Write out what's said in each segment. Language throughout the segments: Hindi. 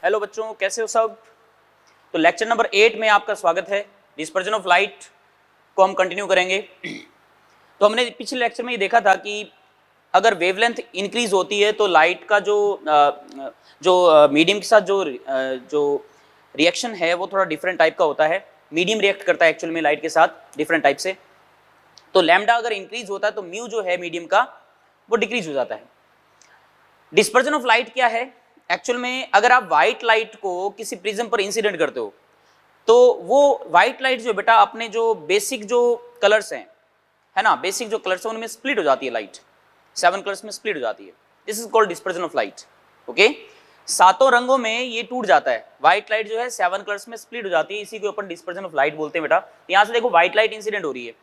हेलो बच्चों, कैसे हो सब। तो लेक्चर नंबर 8 में आपका स्वागत है। डिस्पर्जन ऑफ लाइट को हम कंटिन्यू करेंगे। तो हमने पिछले लेक्चर में ये देखा था कि अगर वेवलेंथ इंक्रीज होती है तो लाइट का जो मीडियम के साथ जो रिएक्शन है वो थोड़ा डिफरेंट टाइप का होता है। मीडियम रिएक्ट करता है एक्चुअल में लाइट के साथ डिफरेंट टाइप से। तो लैम्डा अगर इंक्रीज होता है तो म्यू जो है मीडियम का वो डिक्रीज हो जाता है। डिस्पर्जन ऑफ लाइट क्या है एक्चुअल में, अगर आप व्हाइट लाइट को किसी प्रिज्म पर इंसिडेंट करते हो तो वो व्हाइट लाइट जो बेटा अपने जो बेसिक जो कलर्स हैं, है ना, बेसिक जो कलर्स हैं उनमें स्प्लिट हो जाती है। लाइट 7 कलर्स में स्प्लिट हो जाती है। This is called dispersion of light. Okay, सातों रंगों में ये टूट जाता है। व्हाइट लाइट जो है 7 कलर्स में स्प्लिट हो जाती है, इसी को अपन डिस्पर्जन ऑफ लाइट बोलते हैं बेटा। यहां से देखो व्हाइट लाइट इंसिडेंट हो रही है,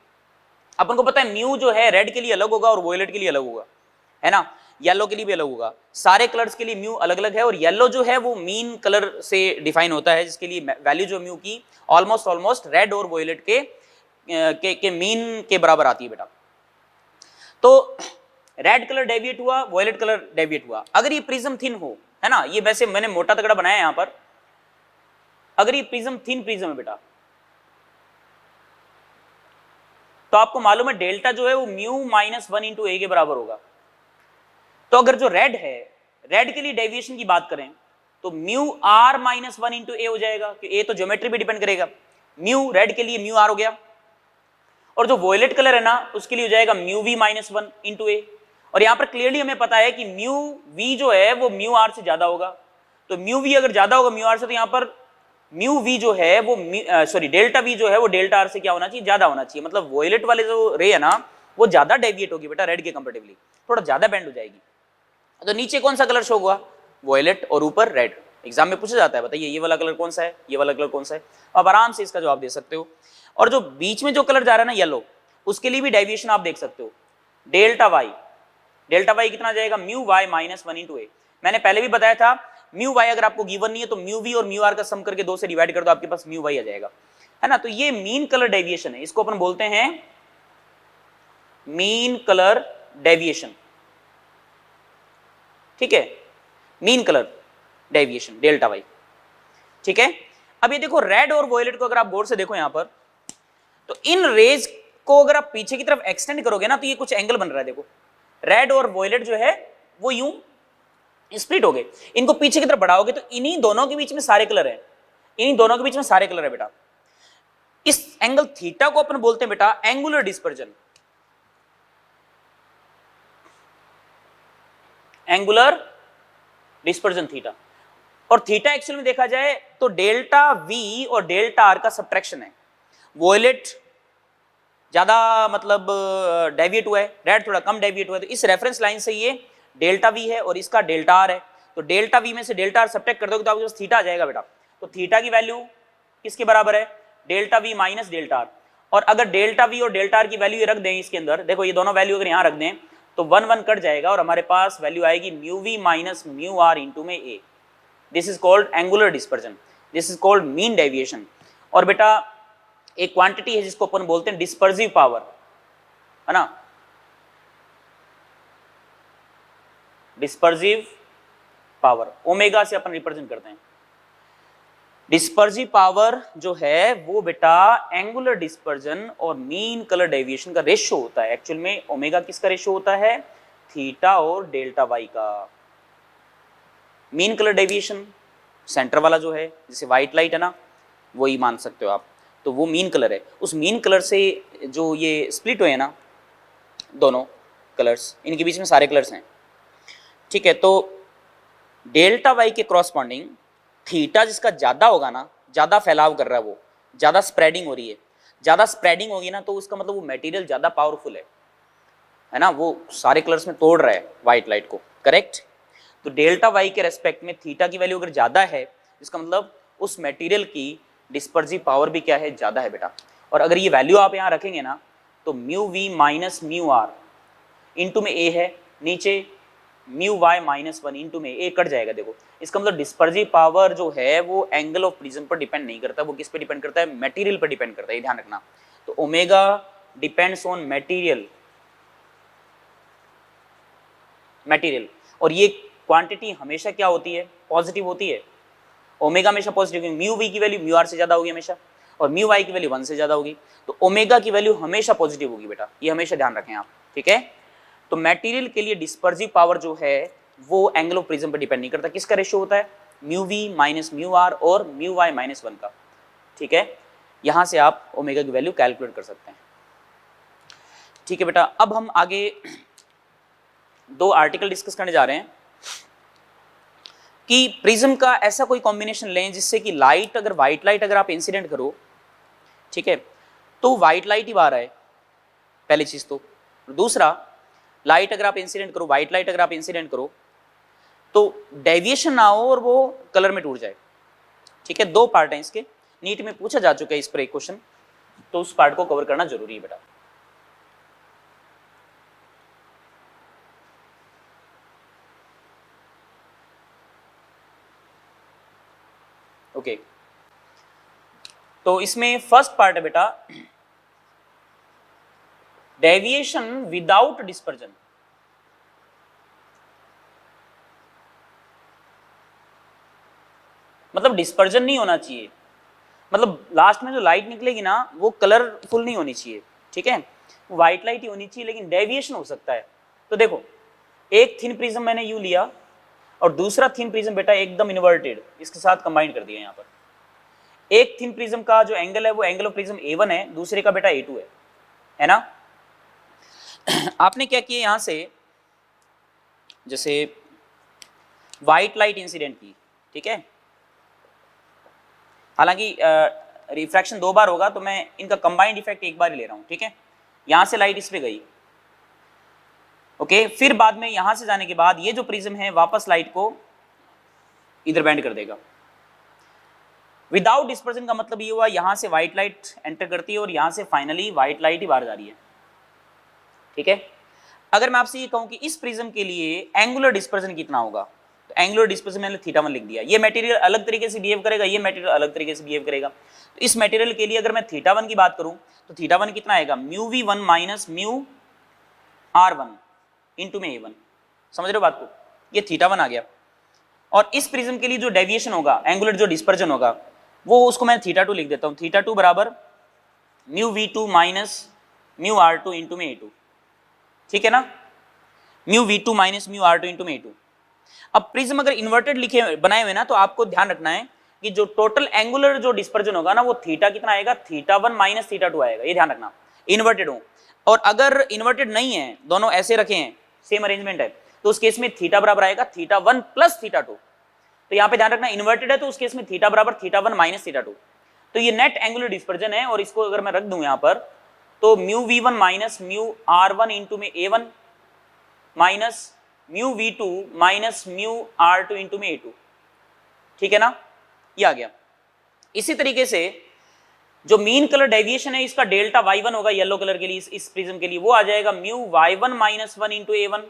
अपन को पता है म्यू जो है रेड के लिए अलग होगा और वोयलेट के लिए अलग होगा, है ना, येलो के लिए भी अलग होगा। सारे कलर्स के लिए म्यू अलग अलग है और येलो जो है वो मीन कलर से डिफाइन होता है, जिसके लिए वैल्यू जो म्यू की ऑलमोस्ट रेड और वोयलेट के मीन के बराबर आती है बेटा। तो रेड कलर डेविएट हुआ, वोयलेट कलर डेविएट हुआ। अगर ये प्रिज्म थिन हो, है ना, ये वैसे मैंने मोटा तगड़ा बनाया है यहां पर। अगर ये प्रिज्म थिन प्रिज्म है बेटा तो आपको मालूम है डेल्टा जो है वो म्यू -1 इंटू ए के बराबर होगा। तो अगर जो रेड है, रेड के लिए डेविएशन की बात करें तो म्यू आर -1 इंटू ए हो जाएगा, कि ए तो ज्योमेट्री पे डिपेंड करेगा। म्यू रेड के लिए म्यू आर हो गया, और जो वोयलेट कलर है ना उसके लिए हो जाएगा म्यू वी -1 इंटू ए। और यहां पर क्लियरली हमें पता है कि म्यू वी जो है वो म्यू आर से ज्यादा होगा। तो म्यू वी अगर ज्यादा होगा म्यू आर से, तो यहां पर म्यू वी जो है वो डेल्टा वी जो है वो डेल्टा आर से क्या होना चाहिए, ज्यादा होना चाहिए। मतलब वोयलेट वाले जो रे है ना वो ज्यादा डेविएट होगी बेटा रेड के कंपेरेटिवली, थोड़ा ज्यादा बेंड हो जाएगी। तो नीचे कौन सा कलर शो हुआ, वोयलेट, और ऊपर रेड। एग्जाम में पूछा जाता है, बताइए ये वाला कलर कौन सा है, ये वाला कलर कौन सा है। आप आराम से इसका जवाब दे सकते हो। और जो बीच में जो कलर जा रहा है ना येलो, उसके लिए भी डेविएशन आप देख सकते हो, डेल्टा वाई। डेल्टा वाई कितना जाएगा, म्यू वाई -1 इंटू ए। मैंने पहले भी बताया था म्यू वाई अगर आपको गिवन नहीं है तो म्यू वी और म्यू आर का सम करके 2 से डिवाइड कर दो, आपके पास म्यू वाई आ जाएगा, है ना। तो ये मीन कलर डेविएशन है, इसको अपन बोलते हैं मीन कलर डेविएशन। ठीक है, mean colour deviation delta Y. ठीक है, अब ये देखो रेड और वोयलेट को अगर आप गौर से देखो यहां पर, तो इन रेज को अगर आप पीछे की तरफ एक्सटेंड करोगे ना तो ये कुछ एंगल बन रहा है। देखो रेड और वोयलेट जो है वो यूं स्प्लिट हो गए। इनको पीछे की तरफ बढ़ाओगे तो इन्हीं दोनों के बीच में सारे कलर है, इन्हीं दोनों के बीच में सारे कलर है बेटा। इस एंगल थीटा को अपन बोलते हैं बेटा angular dispersion. Angular dispersion theta. और थीटा एक्चुअल में देखा जाए तो डेल्टा वी और डेल्टा आर का सब्ट्रैक्शन है। वोयलेट ज्यादा मतलब डेविएट हुआ है, रेड थोड़ा कम डेविएट हुआ है, तो इस रेफरेंस लाइन से ये डेल्टा वी है और इसका डेल्टा आर है। तो डेल्टा वी में से डेल्टा आर सब्ट्रैक्ट कर दोगे तो आपके पास थीटा आ जाएगा बेटा। तो थीटा की वैल्यू किसके बराबर है, delta we minus delta R. और अगर डेल्टा वी और डेल्टा आर की वैल्यू रख दें इसके अंदर, देखो ये दोनों वैल्यू अगर यहां रख दें तो 1 1 कट जाएगा और हमारे पास वैल्यू आएगी mu V minus mu R into में ए। This is called angular dispersion, this is called mean deviation. और बेटा एक क्वांटिटी है जिसको अपन बोलते हैं डिस्पर्सिव पावर, है ना, डिस्पर्सिव पावर, ओमेगा से अपन रिप्रेजेंट करते हैं। डिस्पर्सिव पावर जो है वो बेटा एंगुलर डिस्पर्जन और मीन कलर डेविएशन का रेशियो होता है। एक्चुअल में ओमेगा किसका रेशियो होता है, थीटा और डेल्टा वाई का। मीन कलर डेविएशन सेंटर वाला जो है, जैसे व्हाइट लाइट है ना, वही मान सकते हो आप, तो वो मीन कलर है। उस मीन कलर से जो ये स्प्लिट हुए हैं ना दोनों कलर्स, इनके बीच में सारे कलर्स हैं। ठीक है, तो डेल्टा वाई के क्रॉसपॉन्डिंग थीटा जिसका ज्यादा होगा ना, ज्यादा फैलाव कर रहा है, वो ज्यादा स्प्रेडिंग हो रही है, ज्यादा स्प्रेडिंग होगी ना तो उसका मतलब वो मटेरियल ज्यादा पावरफुल है ना, वो सारे कलर्स में तोड़ रहा है व्हाइट लाइट को, करेक्ट। तो डेल्टा वाई के रेस्पेक्ट में थीटा की वैल्यू अगर ज्यादा है, इसका मतलब उस मटेरियल की डिस्पर्सिव पावर भी क्या है, ज्यादा है बेटा। और अगर ये वैल्यू आप यहां रखेंगे ना तो mu V minus mu R into में ए है, नीचे म्यू वाई -1 इंटू में ए कट जाएगा। देखो इसका मतलब डिस्पर्सिव पावर जो है वो एंगल ऑफ प्रिज्म पर डिपेंड नहीं करता, वो किस पे डिपेंड करता है, मटेरियल पर डिपेंड करता है, ये ध्यान रखना। तो ओमेगा डिपेंड्स ऑन मटेरियल, और ये क्वांटिटी हमेशा क्या होती है, पॉजिटिव होती है। ओमेगा हमेशा पॉजिटिव, म्यू वी की वैल्यू म्यू आर से ज्यादा होगी हमेशा, और म्यू वाई की वैल्यू 1 से ज्यादा होगी, तो ओमेगा की वैल्यू हमेशा पॉजिटिव होगी बेटा, ये हमेशा ध्यान रखें आप, ठीक है। तो मटेरियल के लिए डिस्पर्सिव पावर जो है वो एंगल ऑफ प्रिज्म पर डिपेंड नहीं करता, किसका रेशियो होता है, mu V minus mu R और म्यू वाई माइनस 1 का, ठीक है। यहां से आप ओमेगा की वैल्यू कैलकुलेट कर सकते हैं, ठीक है बेटा। अब हम आगे 2 आर्टिकल डिस्कस करने जा रहे हैं कि प्रिज्म का ऐसा कोई कॉम्बिनेशन लें जिससे कि लाइट, अगर व्हाइट लाइट अगर आप इंसिडेंट करो, ठीक है, तो व्हाइट लाइट ही बाहर आए, पहली चीज तो। दूसरा, लाइट अगर आप इंसिडेंट करो, व्हाइट लाइट अगर आप इंसिडेंट करो तो डेविएशन ना हो और वो कलर में टूट जाए, ठीक है। 2 पार्ट हैं इसके, नीट में पूछा जा चुका है इस पर एक क्वेश्चन, तो उस पार्ट को कवर करना जरूरी है बेटा। ओके, तो इसमें फर्स्ट पार्ट है बेटा डेविएशन विदाउट डिस्पर्जन। मतलब डिस्पर्जन नहीं होना चाहिए, मतलब लास्ट में जो लाइट निकलेगी ना वो कलरफुल नहीं होनी चाहिए, ठीक है, व्हाइट लाइट ही होनी चाहिए, लेकिन डेविएशन हो सकता है। तो देखो, एक थिन प्रिज्म मैंने यू लिया और दूसरा थिन प्रिज्म बेटा एकदम इन्वर्टेड, इसके साथ कंबाइन कर दिया यहाँ पर। एक थिन प्रिज्म का जो एंगल है वो एंगल ऑफ प्रिज्म A1 है, दूसरे का बेटा A2 है ना। आपने क्या किया यहां से, जैसे व्हाइट लाइट इंसिडेंट की, ठीक है, हालांकि रिफ्रैक्शन 2 बार होगा तो मैं इनका कंबाइंड इफेक्ट एक बार ही ले रहा हूं, ठीक है। यहां से लाइट इस पे गई, ओके, फिर बाद में यहां से जाने के बाद ये जो प्रिज्म है वापस लाइट को इधर बेंड कर देगा। विदाउट डिस्पर्जन का मतलब ये हुआ यहां से व्हाइट लाइट एंटर करती है और यहां से फाइनली व्हाइट लाइट ही बाहर जा रही है, ठीक है। अगर मैं आपसे ये कहूं कि इस प्रिज्म के लिए एंगुलर डिस्पर्जन कितना होगा, तो एंगुलर डिस्पर्जन मैंने थीटा 1 लिख दिया। ये मटेरियल अलग तरीके से बिहेव करेगा, ये मटेरियल अलग तरीके से बिहेव करेगा। तो इस मटेरियल के लिए अगर मैं थीटा 1 की बात करूं तो थीटा 1 कितना आएगा, mu V 1 minus mu R 1 into में A1, समझ रहे हो बात को, ये थीटा 1 आ गया। और इस प्रिज्म के लिए जो डेविएशन होगा, एंगुलर जो डिस्पर्जन होगा, वो उसको मैं थीटा 2 लिख देता हूं, थीटा 2 बराबर mu V2 minus mu R2 into में A2, ठीक है ना, mu V2 minus mu R2 into में A2। अब प्रिज्म अगर इन्वर्टेड लिखे बनाए हुए ना, तो आपको ध्यान रखना है कि जो टोटल एंगुलर जो डिस्पर्जन होगा ना वो थीटा कितना आएगा, थीटा 1 माइनस थीटा 2 आएगा, ये ध्यान रखना, इन्वर्टेड हो। और अगर इन्वर्टेड नहीं है, दोनों ऐसे रखे हैं, सेम अरेंजमेंट है, तो उस केस में थीटा बराबर आएगा थीटा 1 प्लस थीटा 2। तो यहां पे ध्यान रखना इन्वर्टेड है तो उस केस में थीटा बराबर थीटा 1 माइनस थीटा 2। तो ये नेट एंगुलर डिस्पर्जन है, और इसको अगर मैं रख दूं यहां पर तो mu V1 minus mu R1 into में A1 minus mu V2 minus mu R2 into में A2, ठीक है ना, ये आ गया। इसी तरीके से जो मीन कलर डेविएशन है इसका डेल्टा Y1 होगा येलो कलर के लिए, इस प्रिज्म के लिए वो आ जाएगा mu Y1 minus 1 into A1,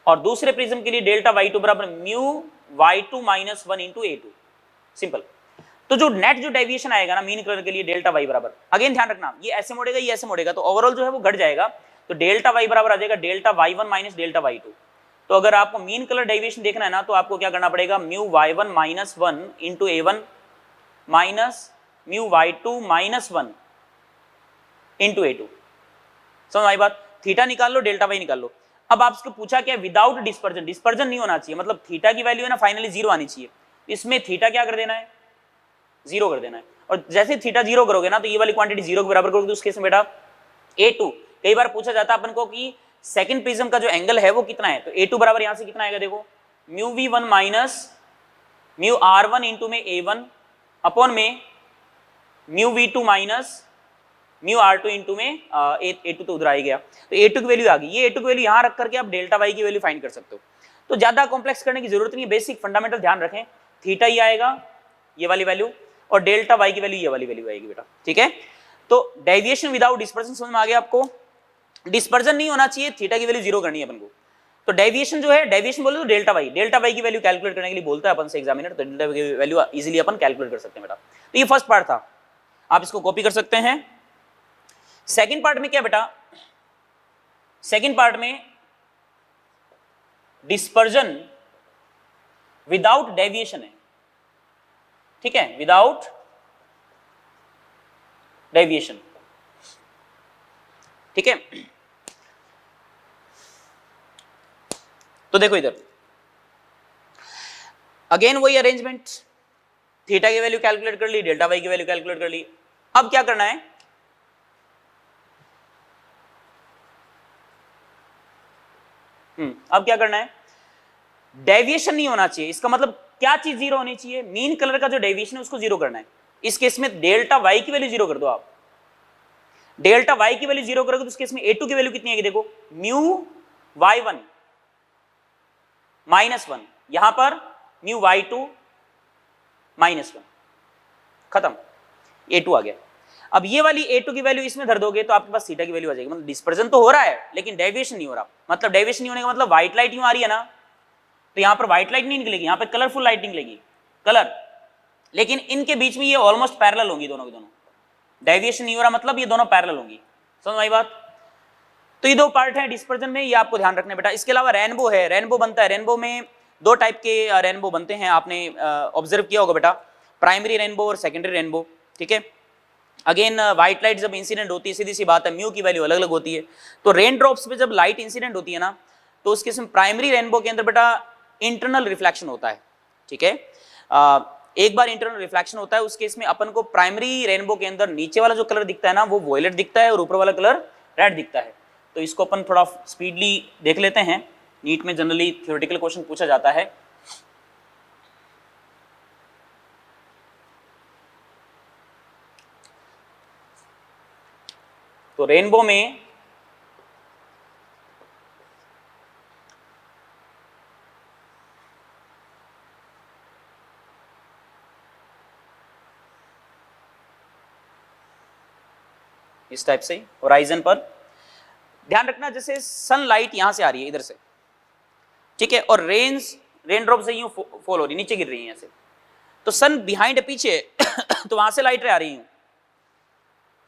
और दूसरे प्रिज्म के लिए डेल्टा Y2 बराबर mu Y2 minus 1 into A2, simple. तो जो नेट जो डेविएशन आएगा ना मीन कलर के लिए डेल्टा Y बराबर, अगेन ध्यान रखना ये ऐसे मोड़ेगा ये ऐसे मोड़ेगा, तो ओवरऑल जो है वो घट जाएगा, तो डेल्टा Y बराबर आ जाएगा delta Y1 minus delta Y2। तो अगर आपको मीन कलर डेविएशन देखना है ना तो आपको क्या करना पड़ेगा, mu Y1 minus 1 into A1 minus mu Y2 minus 1 into A2, समझ आई बात। थीटा निकाल लो, डेल्टा Y निकाल लो। अब आपसे पूछा क्या, विदाउट डिस्पर्जन, डिस्पर्जन नहीं होना चाहिए, मतलब थीटा की वैल्यू है ना फाइनली 0 आनी चाहिए, इसमें थीटा क्या कर देना है, 0 कर देना है। और जैसे थीटा 0 करोगे ना तो ये वाली क्वांटिटी 0 के बराबर करोगे, तो उस केस में बेटा A2, कई बार पूछा जाता है अपन को कि सेकंड प्रिज्म का जो एंगल है वो कितना है, तो A2 बराबर यहां से कितना आएगा, देखो mu V1 minus mu R1 into में A1 अपॉन में mu V2 minus mu R2 into में A2 तो उधर आ गया, तो A2 की वैल्यू आ गई। ये A2 की वैल्यू यहां रख करके आप डेल्टा Y की वैल्यू फाइंड कर सकते हो, तो ज्यादा कॉम्प्लेक्स करने की जरूरत नहीं है, बेसिक फंडामेंटल ध्यान रखें, थीटा ही आएगा ये वाली वैल्यू, और डेल्टा Y की वैल्यू ये वाली वैल्यू आएगी बेटा, ठीक है। तो डेविएशन विदाउट डिस्पर्जन समझ में आ गया आपको, डिस्पर्जन नहीं होना चाहिए, थीटा की वैल्यू 0 करनी है अपन को। तो डेविएशन जो है, डेविएशन बोले तो डेल्टा Y की वैल्यू कैलकुलेट करने के लिए बोलता है अपन से एग्जामिनर, तो डेल्टा Y की वैल्यू इजीली अपन कैलकुलेट कर सकते हैं बेटा। तो ये फर्स्ट पार्ट था, आप इसको कॉपी कर सकते हैं। सेकंड पार्ट में क्या बेटा, सेकंड पार्ट में डिस्पर्जन विदाउट डेविएशन है, ठीक है, विदाउट डेविएशन, ठीक है। तो देखो इधर अगेन वही अरेंजमेंट, थीटा की वैल्यू कैलकुलेट कर ली, डेल्टा वाई की वैल्यू कैलकुलेट कर ली। अब क्या करना है, अब क्या करना है, डेविएशन नहीं होना चाहिए। इसका मतलब क्या चीज जीरो होनी चाहिए, मीन कलर का जो डेविएशन है उसको जीरो करना है। इस केस में डेल्टा वाई की वैल्यू जीरो कर दो आप। डेल्टा वाई की वैल्यू जीरो करोगे तो इस केस में A2 की वैल्यू कितनी आएगी, देखो म्यू y1 -1, यहां पर म्यू y2 -1, खत्म, A2 आ गया। अब ये वाली A2 की वैल्यू इसमें धर दोगे तो आपके पास थीटा की वैल्यू आ जाएगी। मतलब डिस्पर्जन तो हो रहा है लेकिन डेविएशन नहीं हो रहा। मतलब डेविएशन नहीं होने का मतलब व्हाइट लाइट यूं आ रही है ना, तो यहां पर व्हाइट लाइट नहीं निकलेगी, यहां पर कलरफुल लाइट निकलेगी, कलर। लेकिन इनके बीच में ये ऑलमोस्ट पैरेलल होंगी दोनों की दोनों, डेविएशन नहीं हो रहा मतलब ये दोनों पैरेलल होंगी। समझ आई बात। तो ये दो पार्ट है डिस्पर्जन में, ये आपको ध्यान रखना बेटा। इसके अलावा रेनबो है, रेनबो बनता है, रेनबो में दो टाइप के रेनबो बनते हैं, आपने ऑब्जर्व किया होगा बेटा, प्राइमरी रेनबो और सेकेंडरी रेनबो, ठीक है। अगेन व्हाइट लाइट जब इंसिडेंट होती है, सीधी सी बात है, म्यू की वैल्यू अलग अलग होती है। तो रेन ड्रॉप्स पे जब लाइट इंसिडेंट होती है ना, तो उसके प्राइमरी रेनबो के अंदर बेटा इंटरनल रिफ्लेक्शन होता है, ठीक है। एक बार इंटरनल रिफ्लेक्शन होता है, उस केस में अपन को प्राइमरी रेनबो के अंदर नीचे वाला जो कलर दिखता है ना वो वॉयलेट दिखता है और ऊपर वाला कलर रेड दिखता है। तो इसको अपन थोड़ा स्पीडली देख लेते हैं, नीट में जनरली थ्योरेटिकल क्वेश्चन पूछा जाता है। तो रेनबो में इस टाइप से होराइजन पर ध्यान रखना, जैसे सनलाइट यहां से आ रही है इधर से, ठीक है, और रेन ड्रॉप से यूं फॉल हो रही, नीचे गिर रही है ऐसे, तो सन बिहाइंड पीछे तो वहां से लाइट रे आ रही है,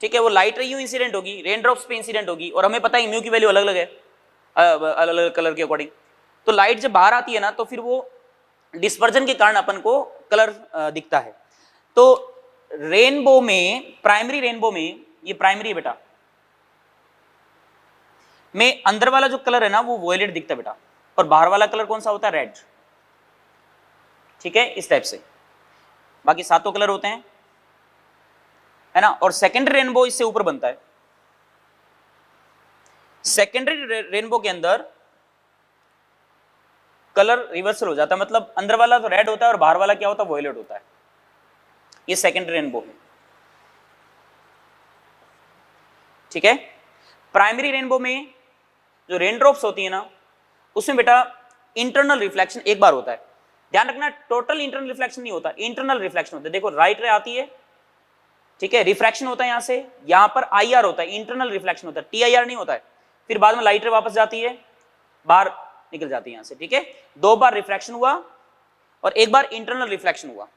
ठीक है। वो लाइट रे यूं इंसिडेंट होगी, रेन ड्रॉप्स पे इंसिडेंट होगी, और हमें पता है म्यू की वैल्यू अलग अलग है, अलग अलग कलर के अकॉर्डिंग। तो लाइट जब बाहर आती है ना तो फिर वो डिस्पर्जन के कारण अपन को कलर दिखता है। तो रेनबो में, प्राइमरी रेनबो में, ये प्राइमरी है बेटा, में अंदर वाला जो कलर है ना वो वॉयलेट दिखता है बेटा, और बाहर वाला कलर कौन सा होता है, रेड, ठीक है, इस टाइप से। बाकी सातों कलर होते हैं, है ना। और सेकेंडरी रेनबो इससे ऊपर बनता है। सेकेंडरी रेनबो के अंदर कलर रिवर्सल हो जाता है, मतलब अंदर वाला तो रेड होता है और बाहर वाला क्या होता है, वॉयलेट होता है। ये सेकेंडरी रेनबो है, ठीक है। प्राइमरी रेनबो में जो रेन ड्रॉप्स होती है ना उसमें बेटा इंटरनल रिफ्लेक्शन एक बार होता है। ध्यान रखना, टोटल इंटरनल रिफ्लेक्शन नहीं होता, इंटरनल रिफ्लेक्शन होता है। देखो राइट रे आती है, ठीक है, रिफ्रैक्शन होता है यहां से, यहां पर IR होता है, इंटरनल रिफ्लेक्शन होता है, TIR नहीं होता है। फिर बाद में लाइट रे वापस जाती है, बाहर निकल जाती है यहां से, ठीक है। दो बार रिफ्रैक्शन हुआ और एक बार इंटरनल रिफ्लेक्शन हुआ,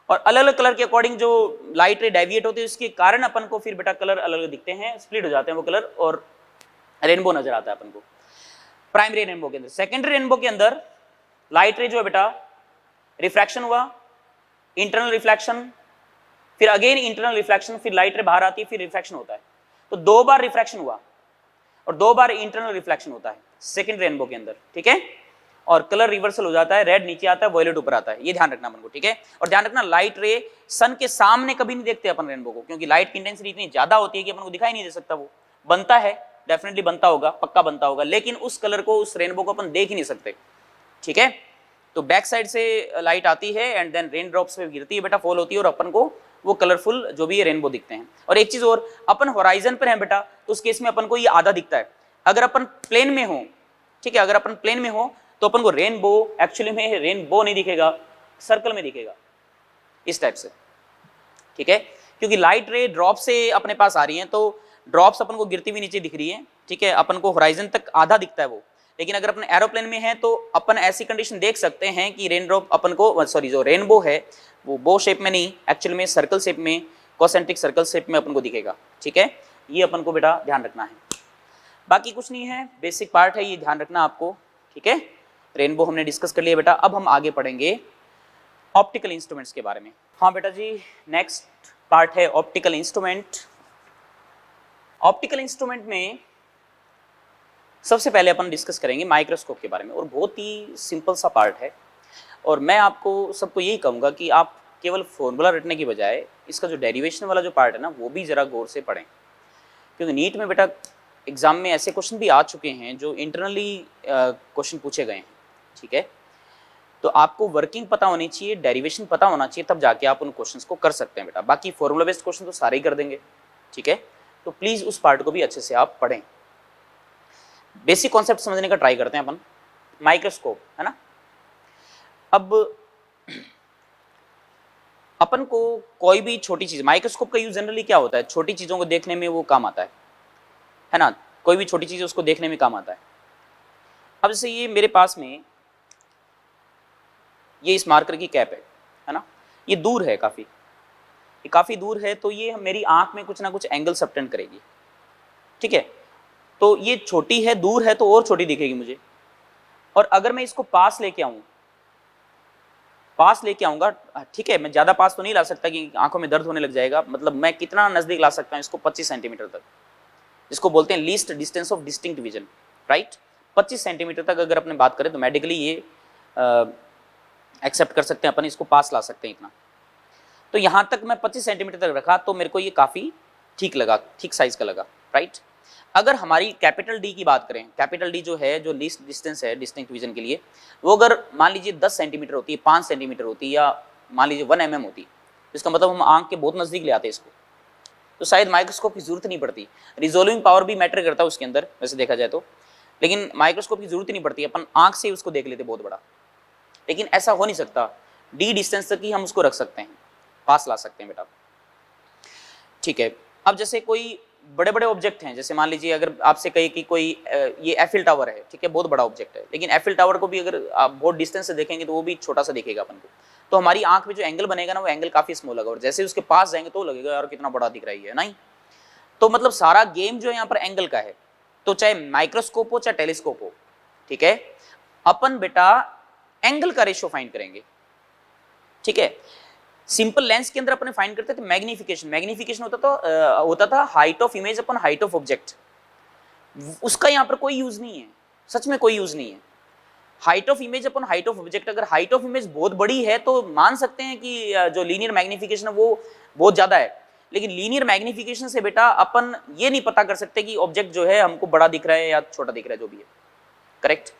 और अलग अलग कलर के अकॉर्डिंग जो लाइट रे डेविएट होती है उसके कारण अपन को फिर बेटा कलर अलग अलग दिखते हैं, स्प्लिट हो जाते हैं वो कलर, और रेनबो नजर आता है अपन को प्राइमरी रेनबो के अंदर। सेकेंडरी रेनबो के अंदर लाइट रे जो है बेटा रिफ्रैक्शन हुआ, इंटरनल रिफ्लेक्शन, फिर अगेन इंटरनल रिफ्लेक्शन, फिर लाइट रे बाहर आती है, फिर रिफ्रैक्शन होता है। तो दो बार रिफ्रैक्शन हुआ और दो बार इंटरनल रिफ्लेक्शन होता है सेकेंड रेनबो के अंदर, ठीक है। और कलर रिवर्सल हो जाता है, रेड नीचे आता है, वॉयलेट ऊपर आता है, ये ध्यान रखना अपन को, ठीक है। और ध्यान रखना लाइट रे सन के सामने कभी नहीं देखते अपन रेनबो को, क्योंकि लाइट की इंटेंसिटी इतनी ज्यादा होती है कि अपन को दिखाई नहीं दे सकता। वो बनता है, डेफिनेटली बनता होगा, पक्का बनता होगा, लेकिन उस कलर को, उस रेनबो को अपन देख ही नहीं सकते, ठीक है। तो बैक साइड से लाइट आती है एंड देन रेन ड्रॉप्स पे गिरती है बेटा, फॉल होती है, और अपन को वो कलरफुल जो भी है रेनबो दिखते हैं। और एक चीज और, अपन होराइजन पर हैं बेटा, तो उस केस में अपन को ये आधा दिखता है। अगर अपन प्लेन में हो, ठीक है, अगर अपन प्लेन में हो तो अपन को रेनबो एक्चुअली में रेनबो नहीं दिखेगा, सर्कल में दिखेगा, इस टाइप से, ठीक है। क्योंकि लाइट रे ड्रॉप से अपने पास आ रही है, तो ड्रॉप्स अपन को गिरती हुई नीचे दिख रही है, ठीक है, अपन को होराइजन तक आधा दिखता है वो। लेकिन अगर अपन एरोप्लेन में है तो अपन ऐसी कंडीशन देख सकते हैं कि रेन ड्रॉप अपन को, सॉरी, जो रेनबो है वो बो शेप में नहीं, एक्चुअल में सर्कल शेप में, कॉन्सेंट्रिक सर्कल शेप में अपन को दिखेगा, ठीक है। ये अपन को बेटा ध्यान रखना है, बाकी कुछ नहीं है, बेसिक पार्ट है, ये ध्यान रखना आपको, ठीक है। रेनबो हमने डिस्कस कर लिया बेटा। अब हम आगे पढ़ेंगे ऑप्टिकल इंस्ट्रूमेंट्स के बारे में। हाँ बेटा जी, नेक्स्ट पार्ट है ऑप्टिकल इंस्ट्रूमेंट। ऑप्टिकल इंस्ट्रूमेंट में सबसे पहले अपन डिस्कस करेंगे माइक्रोस्कोप के बारे में, और बहुत ही सिंपल सा पार्ट है। और मैं आपको सबको यही कहूँगा कि आप केवल फॉर्मूला रटने की बजाय इसका जो डेरिवेशन वाला जो पार्ट है ना, वो भी ज़रा गौर से पढ़ें, क्योंकि नीट में बेटा एग्जाम में ऐसे क्वेश्चन भी आ चुके हैं जो इंटरनली क्वेश्चन पूछे गए हैं। ठीक है, तो आपको वर्किंग पता होनी चाहिए, डेरिवेशन पता होना चाहिए, तब जाके आप उन क्वेश्चंस को कर सकते हैं बेटा। बाकी फॉर्मूला बेस्ड क्वेश्चन तो सारे ही कर देंगे। ठीक है, तो प्लीज़ उस पार्ट को भी अच्छे से आप पढ़ें। बेसिक कॉन्सेप्ट समझने का ट्राई करते हैं अपन। माइक्रोस्कोप है ना, अब अपन को कोई भी छोटी चीज, माइक्रोस्कोप का यूज जनरली क्या होता है, छोटी चीजों को देखने में वो काम आता है ना, कोई भी छोटी चीज उसको देखने में काम आता है। अब जैसे ये मेरे पास में ये इस मार्कर की कैप है ना, ये दूर है काफी, ये काफी दूर है, तो ये मेरी आंख में कुछ ना कुछ एंगल सबटेंड करेगी। ठीक है, तो ये छोटी है, दूर है, तो और छोटी दिखेगी मुझे। और अगर मैं इसको पास लेके आऊंगा, ठीक है, मैं ज्यादा पास तो नहीं ला सकता कि आंखों में दर्द होने लग जाएगा, मतलब मैं कितना नजदीक ला सकता हूं इसको, 25 सेंटीमीटर तक, इसको बोलते हैं least distance of distinct vision, right. 25 centimetre तक अगर अपने बात करें तो मेडिकली ये एक्सेप्ट कर सकते हैं अपन, इसको पास ला सकते हैं इतना। तो यहां तक मैं 25 सेंटीमीटर तक रखा तो मेरे को ये काफी ठीक लगा, ठीक साइज का लगा, राइट। अगर हमारी कैपिटल डी की बात करें, कैपिटल डी जो है, जो लीस्ट डिस्टेंस है डिस्टिंक्ट विजन के लिए, वो अगर मान लीजिए 10 सेंटीमीटर होती है, 5 सेंटीमीटर होती है, या मान लीजिए 1 mm होती है, इसका मतलब हम आंख के बहुत नजदीक ले आते हैं इसको, तो शायद माइक्रोस्कोप की जरूरत नहीं पड़ती। रिजोल्विंग पावर भी मैटर करता है उसके अंदर वैसे देखा जाए तो, लेकिन माइक्रोस्कोप की जरूरत ही नहीं पड़ती, अपन आंख से ही उसको देख लेते बहुत बड़ा। लेकिन ऐसा हो नहीं सकता, डी डिस्टेंस तक ही हम उसको रख सकते हैं, पास ला सकते हैं बेटा। ठीक है, अब जैसे कोई बड़े बड़े ऑब्जेक्ट हैं, जैसे मान लीजिए अगर आपसे कहे कि कोई ये एफिल टावर है, ठीक है, बहुत बड़ा ऑब्जेक्ट है, लेकिन एफिल टावर को भी अगर आप बहुत डिस्टेंस से देखेंगे तो वो भी छोटा सा दिखेगा अपन को, तो हमारी आंख में जो एंगल बनेगा ना, वो एंगल काफी स्मॉल लगा, और जैसे उसके पास जाएंगे तो लगेगा यार कितना बड़ा दिख रहा है नहीं। तो मतलब सारा गेम जो है यहाँ पर एंगल का है, तो चाहे माइक्रोस्कोप हो चाहे टेलीस्कोप हो, ठीक है, अपन बेटा एंगल का रेशियो फाइंड करेंगे। ठीक है, सिंपल लेंस के अंदर अपने फाइंड करते थे मैग्निफिकेशन, मैग्निफिकेशन होता था height of image upon height of object, उसका यहाँ पर कोई यूज नहीं है, सच में कोई यूज नहीं है। Height of image upon height of object, अगर हाइट ऑफ इमेज बहुत बड़ी है तो मान सकते हैं कि जो लीनियर मैग्निफिकेशन है वो बहुत ज्यादा है, लेकिन लीनियर मैग्निफिकेशन से बेटा अपन ये नहीं पता कर सकते कि ऑब्जेक्ट जो है हमको बड़ा दिख रहा है या छोटा दिख रहा है, जो भी है, करेक्ट।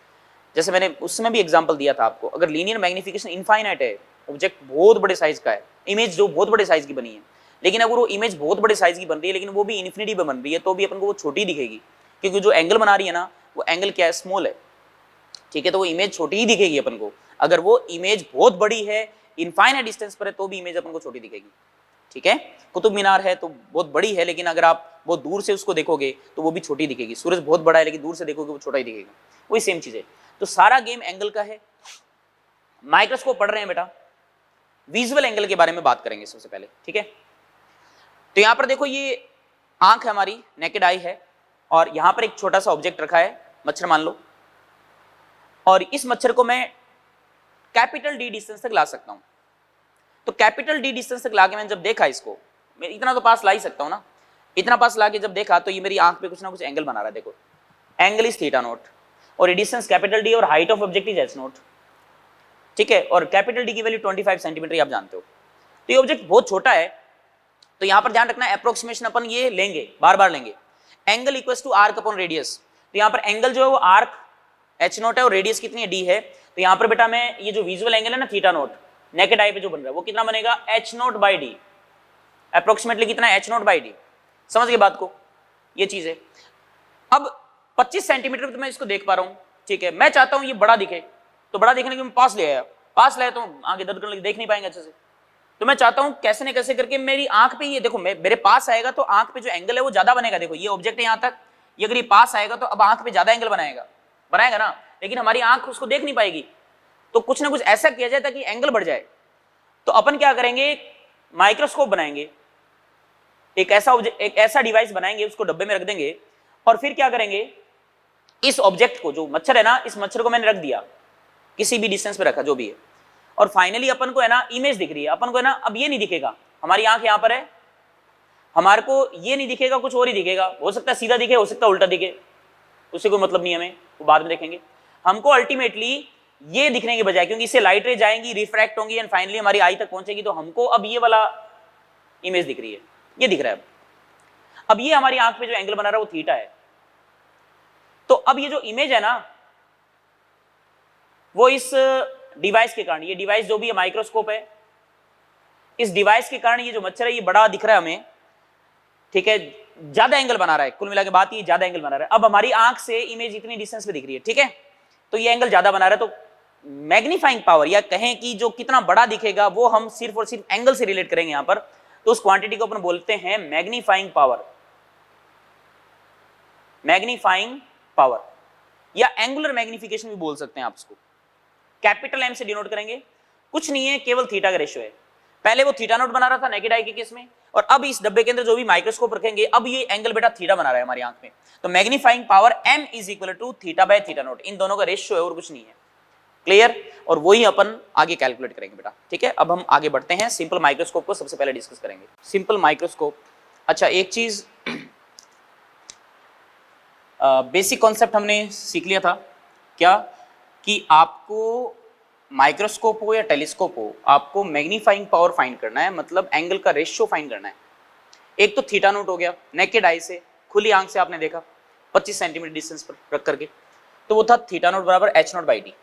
जैसे मैंने उसमें भी एग्जांपल दिया था आपको, अगर लीनियर मैग्निफिकेशन इनफाइनाइट है, ऑब्जेक्ट बहुत बड़े साइज का है, इमेज जो बहुत बड़े साइज की बनी है, लेकिन अगर वो इमेज बहुत बड़े साइज की बन रही है लेकिन वो भी इन्फिनिटी पे बन रही है, तो भी अपन को वो छोटी दिखेगी, क्योंकि जो एंगल बना रही है ना, वो एंगल क्या है, स्मॉल है। ठीक है, तो वो इमेज छोटी ही दिखेगी अपन को। अगर वो इमेज बहुत बड़ी है, इनफाइनाइट डिस्टेंस पर है, तो भी इमेज अपन को छोटी दिखेगी। ठीक है, कुतुब मीनार है तो बहुत बड़ी है, लेकिन अगर आप बहुत दूर से उसको देखोगे तो वो भी छोटी दिखेगी। सूरज बहुत बड़ा है लेकिन दूर से देखोगे वो छोटा ही दिखेगा, वही सेम चीज है। तो सारा गेम एंगल का है। माइक्रोस्कोप पढ़ रहे हैं बेटा, विजुअल एंगल के बारे में बात करेंगे सबसे पहले। ठीक है, तो यहां पर देखो, ये आंख है हमारी, नेकेड आई है, और यहां पर एक छोटा सा ऑब्जेक्ट रखा है, मच्छर मान लो, और इस मच्छर को मैं कैपिटल डी डिस्टेंस तक ला सकता हूं। तो कैपिटल डी डिस्टेंस तक लाके मैंने जब देखा इसको, मैं इतना तो पास ला ही सकता हूं ना, इतना पास लाके जब देखा तो ये मेरी आंख पे कुछ ना कुछ एंगल बना रहा है। देखो, एंगल इज थीटा नॉट, और ये डिस्टेंस कैपिटल डी और height of object is H not. ठीक है, और कैपिटल डी की वैल्यू 25 सेंटीमीटर आप जानते हो। तो ये ऑब्जेक्ट बहुत छोटा है, तो यहां पर ध्यान रखना, अप्रोक्सीमेशन अपन ये लेंगे, बार बार लेंगे, angle equals to arc upon radius. तो यहां पर एंगल जो है वो आर्क एच नॉट है, और रेडियस कितनी है, डी है। तो यहां पर बेटा मैं ये जो विजुअल एंगल है ना, थीटा नॉट, नेकेड आई पे जो बन रहा है, वो कितना बनेगा, H not by D, approximately कितना है, एच नॉट बाई डी। समझ गए बात को, ये चीज है। अब 25 सेंटीमीटर पे तो मैं इसको देख पा रहा हूं, ठीक है, मैं चाहता हूं ये बड़ा दिखे, तो बड़ा दिखने के लिए मैं पास ले आया, पास लाया तो आगे दर्द करने लगे, देख नहीं पाएंगे अच्छे से। तो मैं चाहता हूं कैसे न कैसे करके मेरी आंख पे ये देखो, मेरे पास आएगा तो आंख पे जो एंगल है वो ज्यादा बनेगा। देखो ये ऑब्जेक्ट है यहां तक, ये अगर ये पास आएगा तो अब आंख पे ज्यादा एंगल बनाएगा ना, लेकिन हमारी आंख उसको देख नहीं पाएगी। तो कुछ ना कुछ ऐसा किया जाए ताकि एंगल बढ़ जाए। तो अपन क्या करेंगे, माइक्रोस्कोप बनाएंगे, एक ऐसा डिवाइस बनाएंगे, उसको डब्बे में रख देंगे, और फिर क्या करेंगे, इस ऑब्जेक्ट को, जो मच्छर है ना, इस मच्छर को मैंने रख दिया, किसी भी डिस्टेंस पे रखा जो भी है, और फाइनली अपन को है ना इमेज दिख रही है, अपन को है ना अब ये नहीं दिखेगा, हमारी आंख यहां पर है, हमारे को ये नहीं दिखेगा, कुछ और ही दिखेगा, हो सकता है सीधा दिखे, हो सकता है उल्टा दिखे, उससे कोई मतलब नहीं हमें, वो बाद में देखेंगे। हमको अल्टीमेटली ये दिखने के बजाय, क्योंकि इससे लाइट रे जाएंगी, रिफ्रैक्ट होंगी एंड फाइनली हमारी आई तक पहुंचेगी, तो हमको अब ये वाला इमेज दिख रही है, ये दिख रहा है। अब ये हमारी आंख पे जो एंगल बना रहा है वो थीटा है। तो अब ये जो इमेज है ना वो इस डिवाइस के कारण, ये डिवाइस जो भी है माइक्रोस्कोप है, इस डिवाइस के कारण ये जो मच्छर है ये बड़ा दिख रहा है हमें, ठीक है, ज्यादा एंगल बना रहा है, कुल मिला के बात ये ज्यादा एंगल बना रहा है। अब हमारी आंख से इमेज इतनी डिस्टेंस पे दिख रही है, ठीक है, तो ये एंगल ज्यादा बना रहा है, तो मैग्नीफाइंग पावर या कहें कि जो कितना बड़ा दिखेगा वो हम सिर्फ और सिर्फ एंगल से रिलेट करेंगे यहां पर, तो उस क्वांटिटी को अपन बोलते हैं मैग्नीफाइंग पावर, मैग्नीफाइंग पावर या एंगुलर मैग्निफिकेशन भी बोल सकते हैं आप इसको। कैपिटल एम से डिनोट करेंगे, कुछ नहीं है, केवल थीटा का रेशियो है। पहले वो थीटा नोट बना रहा था नेकेड आई के केस में, और अब इस डब्बे के अंदर जो भी माइक्रोस्कोप रखेंगे अब ये एंगल बेटा थीटा बना रहा है हमारी आंख में, तो magnifying power m is equal to theta by theta not, इन दोनों का रेशियो है और कुछ नहीं है। क्लियर? और वही अपन आगे कैलकुलेट करेंगे बेटा, ठीक है। अब हम आगे बढ़ते हैं, सिंपल माइक्रोस्कोप को सबसे पहले डिस्कस करेंगे। सिंपल माइक्रोस्कोप, अच्छा एक चीज बेसिक कॉन्सेप्ट हमने सीख लिया था क्या, कि आपको माइक्रोस्कोप हो या टेलीस्कोप हो, आपको मैग्नीफाइंग पावर फाइंड करना है, मतलब एंगल का रेशियो फाइंड करना है। एक तो थीटा नोट हो गया, नेकेड आई से खुली आंख से आपने देखा 25 सेंटीमीटर डिस्टेंस पर रख करके, तो वो था थीटा नोट बराबर h नोट बाई डी,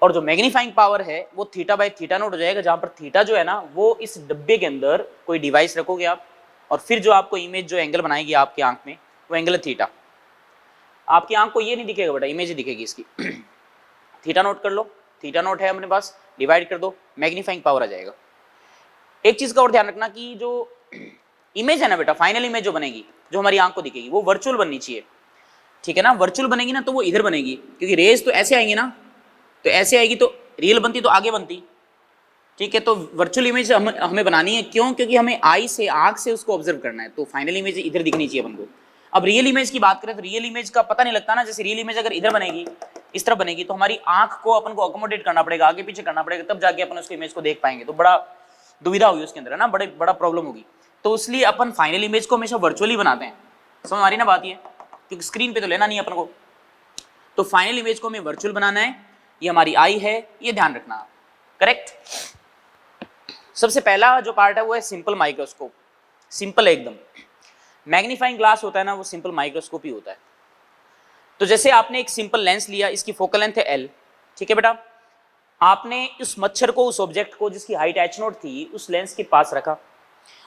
और जो मैग्नीफाइंग पावर है वो थीटा बाई थीटा नोट हो जाएगा, जहां पर थीटा जो है ना वो इस डब्बे के अंदर कोई डिवाइस रखोगे आप, और फिर जो आपको इमेज जो एंगल बनाएगी आपकी आंख में वो एंगल है थीटा। आपकी आंख को ये नहीं दिखेगा बेटा, इमेज ही दिखेगी इसकी। थीटा नोट कर लो, थीटा नोट है अपने पास, डिवाइड कर दो, मैग्नीफाइंग पावर आ जाएगा। एक चीज का और ध्यान रखना कि जो इमेज है ना बेटा, फाइनल इमेज जो बनेगी, जो हमारी आंख को दिखेगी, वो वर्चुअल बननी चाहिए, ठीक है ना। वर्चुअल बनेगी ना तो वो इधर बनेगी, क्योंकि रेज तो ऐसे आएंगी ना, तो ऐसे आएगी तो रियल बनती तो आगे बनती, ठीक है। तो वर्चुअल इमेज हमें बनानी है, क्यों? क्योंकि हमें आई से, आंख से उसको ऑब्जर्व करना है, तो फाइनल इमेज इधर दिखनी चाहिए अपन को। अब रियल इमेज की बात करें तो रियल इमेज का पता नहीं लगता ना, जैसे रियल इमेज अगर इधर बनेगी, इस तरह बनेगी, तो हमारी आंख को अपन को अकोमोडेट करना पड़ेगा, आगे पीछे करना पड़ेगा, तब जाके अपन उसको इमेज को देख पाएंगे, तो बड़ा दुविधा होगी उसके अंदर है ना, बड़ा प्रॉब्लम होगी। तो इसलिए अपन फाइनल इमेज को हमेशा वर्चुअली बनाते हैं, समझ आ रही ना बात ये, क्योंकि स्क्रीन पे तो लेना नहीं है अपन को, तो फाइनल इमेज को हमें वर्चुअल बनाना है। ये हमारी आई है, ये ध्यान रखना, करेक्ट। सबसे पहला जो पार्ट है वो है सिंपल माइक्रोस्कोप, सिंपल एकदम। मैग्नीफाइंग ग्लास होता है ना, वो सिंपल माइक्रोस्कोप ही होता है। तो जैसे आपने एक सिंपल लेंस लिया, इसकी फोकल लेंथ है L, ठीक है बेटा, आपने उस मच्छर को, उस ऑब्जेक्ट को जिसकी हाइट h नोट थी, उस लेंस के पास रखा,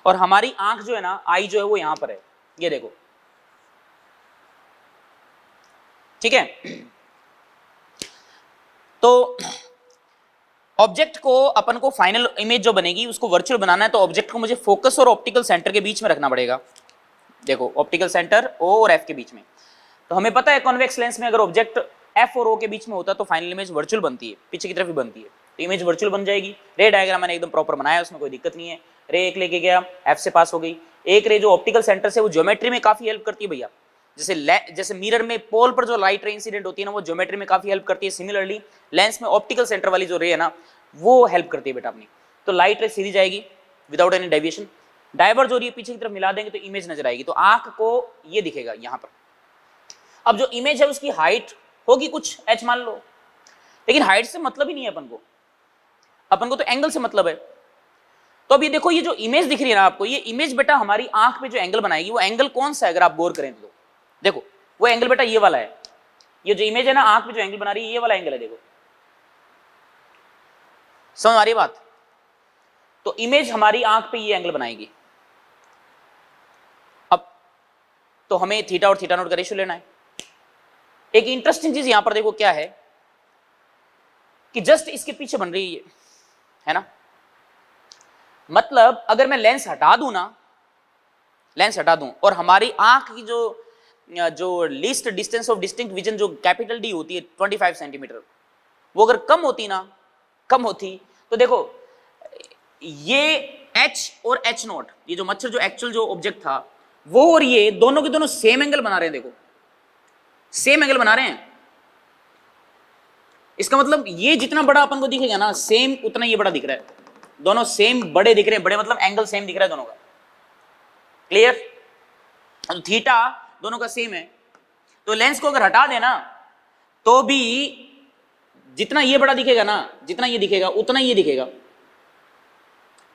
और हमारी आंख जो है ना, आई जो है वो यहां पर है, ये देखो, ठीक है। तो ऑब्जेक्ट को अपन को फाइनल इमेज जो बनेगी उसको वर्चुअल बनाना है, तो ऑब्जेक्ट को मुझे फोकस और ऑप्टिकल सेंटर के बीच में रखना पड़ेगा। देखो ऑप्टिकल सेंटर O और F के बीच में, तो हमें पता है कॉन्वेक्स लेंस में अगर ऑब्जेक्ट F और O के बीच में होता है तो फाइनल इमेज वर्चुअल बनती है, पीछे की तरफ ही बनती है, तो इमेज वर्चुअल बन जाएगी। रे डायग्राम मैंने एकदम प्रॉपर बनाया, उसमें कोई दिक्कत नहीं है। रे एक लेके गया, F से पास हो गई। एक रे जो ऑप्टिकल सेंटर से, वो ज्योमेट्री में काफी हेल्प करती है भैया, जैसे मिरर में पोल पर जो लाइट रे इंसिडेंट होती है ना, वो ज्योमेट्री में काफी हेल्प करती है। सिमिलरली लेंस में ऑप्टिकल सेंटर वाली जो रे है ना, वो हेल्प करती है बेटा अपनी। तो लाइट रे सीधी जाएगी विदाउट एनी डेविएशन, डाइवर्ज हो रही है पीछे की तरफ मिला देंगे तो इमेज नजर आएगी, तो आंख को ये दिखेगा यहां पर। अब जो इमेज है उसकी हाइट होगी कुछ h मान लो, लेकिन हाइट से मतलब ही नहीं है अपन को तो एंगल से मतलब है। तो अब ये देखो, ये जो इमेज दिख रही है ना आपको, ये इमेज बेटा हमारी आंख पे जो एंगल बनाएगी, वो एंगल कौन सा है अगर आप गौर करें तो देखो, वो एंगल बेटा ये वाला है। ये जो इमेज है ना, आंख पे जो एंगल बना रही है, ये वाला एंगल है, देखो समझ आ रही बात। तो इमेज हमारी आंख पे ये एंगल बनाएगी। अब तो हमें थीटा और थीटा नोट का रेशियो लेना है। एक इंटरेस्टिंग चीज यहां पर देखो क्या है, कि जस्ट इसके पीछे बन रही है ना, मतलब अगर मैं लेंस हटा दूं ना, लेंस हटा दूं और हमारी आंख की जो least distance of distinct vision जो कैपिटल डी होती है 25 सेंटीमीटर, वो अगर कम होती तो देखो ये H और H नोट, ये जो मच्छर जो एक्चुअल जो ऑब्जेक्ट था वो और ये दोनों के दोनों सेम एंगल बना रहे हैं, देखो सेम एंगल बना रहे हैं। इसका मतलब ये जितना बड़ा अपन को दिखेगा ना सेम उतना ये बड़ा दिख रहा है, दोनों सेम बड़े दिख रहे हैं, बड़े मतलब एंगल सेम दिख रहा है दोनों का, क्लियर। तो थीटा दोनों का सेम है, तो लेंस को अगर हटा देना तो भी जितना ये बड़ा दिखेगा ना, जितना ये दिखेगा उतना ये दिखेगा,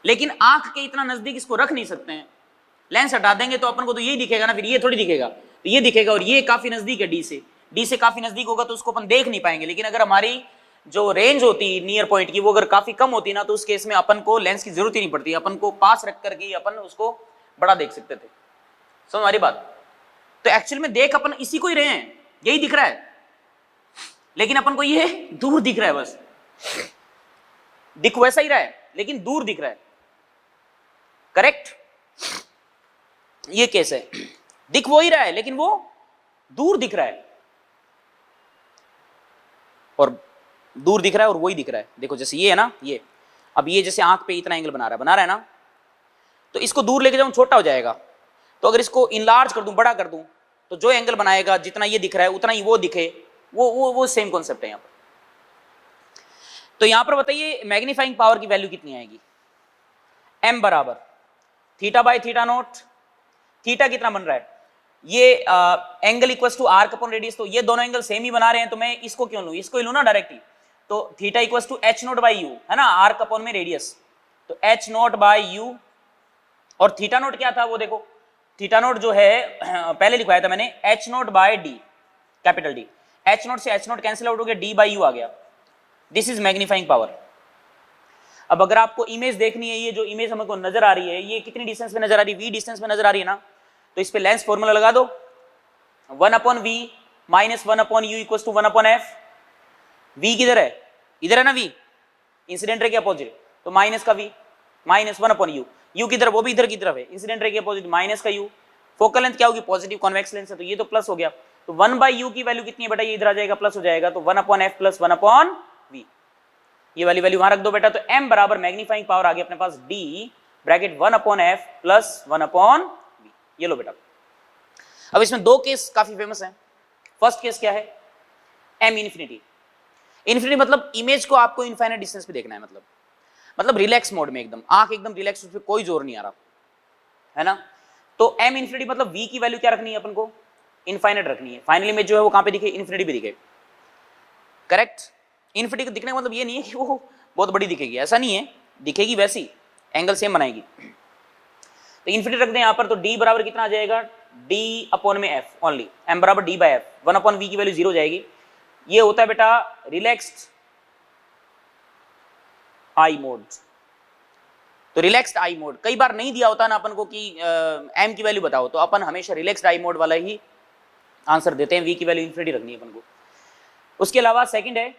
लेकिन आंख के इतना नजदीक इसको रख नहीं सकते हैं। लेंस हटा देंगे तो अपन को तो यही दिखेगा ना, फिर ये थोड़ी दिखेगा, तो ये दिखेगा, और ये काफी नजदीक है डी से काफी नजदीक होगा तो उसको अपन देख नहीं पाएंगे। लेकिन अगर हमारी जो रेंज होती नियर पॉइंट की वो अगर काफी कम होती ना, तो उस केस में अपन को लेंस की जरूरत ही नहीं पड़ती, अपन को पास रख करके अपन उसको बड़ा देख सकते थे। समझ हमारी बात। तो एक्चुअल में देख अपन इसी को ही रहे हैं, यही दिख रहा है, लेकिन अपन को ये दूर दिख रहा है, बस दिख वैसा ही रहा है लेकिन दूर दिख रहा है, करेक्ट। ये केस है, दिख वो ही रहा है लेकिन वो दूर दिख रहा है, और दूर दिख रहा है और वही दिख रहा है। देखो जैसे ये है ना, ये अब ये जैसे आंख पे इतना एंगल बना रहा है ना, तो इसको दूर लेके जाऊं छोटा हो जाएगा, तो अगर इसको इनलार्ज कर दूं, बड़ा कर दूं, तो जो एंगल बनाएगा जितना ये दिख रहा है उतना ही वो दिखे, वो सेम कॉन्सेप्ट है यहां पर। तो यहां पर बताइए मैग्नीफाइंग पावर की वैल्यू कितनी आएगी, m बराबर theta by theta naught. Theta कितना बन रहा है, ये angle equals to arc upon radius, तो ये दोनों एंगल सेम ही बना रहे हैं, तो मैं इसको क्यों लूं, इसको ही लूं ना डायरेक्टली। तो theta equals to h naught by u है ना, आर्क अपॉन में रेडियस, तो h नोट बाय u, और थीटा नोट क्या था वो देखो, थीटा नोट जो है पहले लिखवाया था मैंने h naught by d, capital D, h naught से h नोट कैंसिल आउट हो गया, d बाय u आ गया। This is magnifying power. अब अगर आपको इमेज देखनी है, ये जो इमेज हमको नजर आ रही है ये कितनी डिस्टेंस पे नजर आ रही है, v डिस्टेंस पे नजर आ रही है ना, तो इस पे लेंस फॉर्मूला लगा दो, 1 upon v minus 1 upon u equals to 1 upon f। v किधर है, इधर है ना v, इंसिडेंट रे के अपोजिट, तो माइनस का v minus 1 upon u, u किधर, वो भी इधर की तरफ है, इंसिडेंट रे के अपोजिट माइनस का u। फोकल लेंथ क्या होगी, पॉजिटिव कॉन्वेक्स लेंस है, तो ये तो प्लस हो गया, तो 1 बाय u की वैल्यू कितनी है बेटा, ये इधर आ जाएगा प्लस हो जाएगा, तो 1 upon f plus 1 upon v, ये वाली वैल्यू वहां रख दो बेटा। तो m बराबर मैग्नीफाइंग पावर आ गई अपने पास d bracket 1 upon f plus 1 upon v, ये लो बेटा। अब इसमें दो केस काफी फेमस हैं। फर्स्ट केस क्या है, m इन्फिनिटी। इन्फिनिटी मतलब इमेज को आपको इनफाइनाइट डिस्टेंस पे देखना है, मतलब रिलैक्स मोड में, एकदम आंख एकदम रिलैक्स, उस पर कोई जोर नहीं आ रहा है ना। तो m इन्फिनिटी मतलब v की वैल्यू क्या रखनी है अपन को, इनफाइनाइट रखनी है। फाइनली में जो है वो कहां पे दिखे, इन्फिनिटी पे दिखे, करेक्ट। इन्फिनिटी को दिखने का मतलब ये नहीं है कि वो बहुत बड़ी दिखेगी, ऐसा नहीं है, दिखेगी वैसी, एंगल सेम बनाएगी। तो इन्फिनिटी रख दें यहां पर, तो d बराबर कितना आ जाएगा, d अपॉन में f ओनली, m बराबर d by f, 1 upon v की वैल्यू 0 हो जाएगी। ये होता है बेटा रिलैक्स्ड आई मोड। तो रिलैक्स्ड आई मोड कई बार नहीं दिया होता ना अपन को कि m की वैल्यू बताओ, तो अपन हमेशा रिलैक्स्ड आई मोड वाला ही आंसर देते हैं, v की वैल्यू इन्फिनिटी रखनी है अपन को। उसके अलावा सेकंड है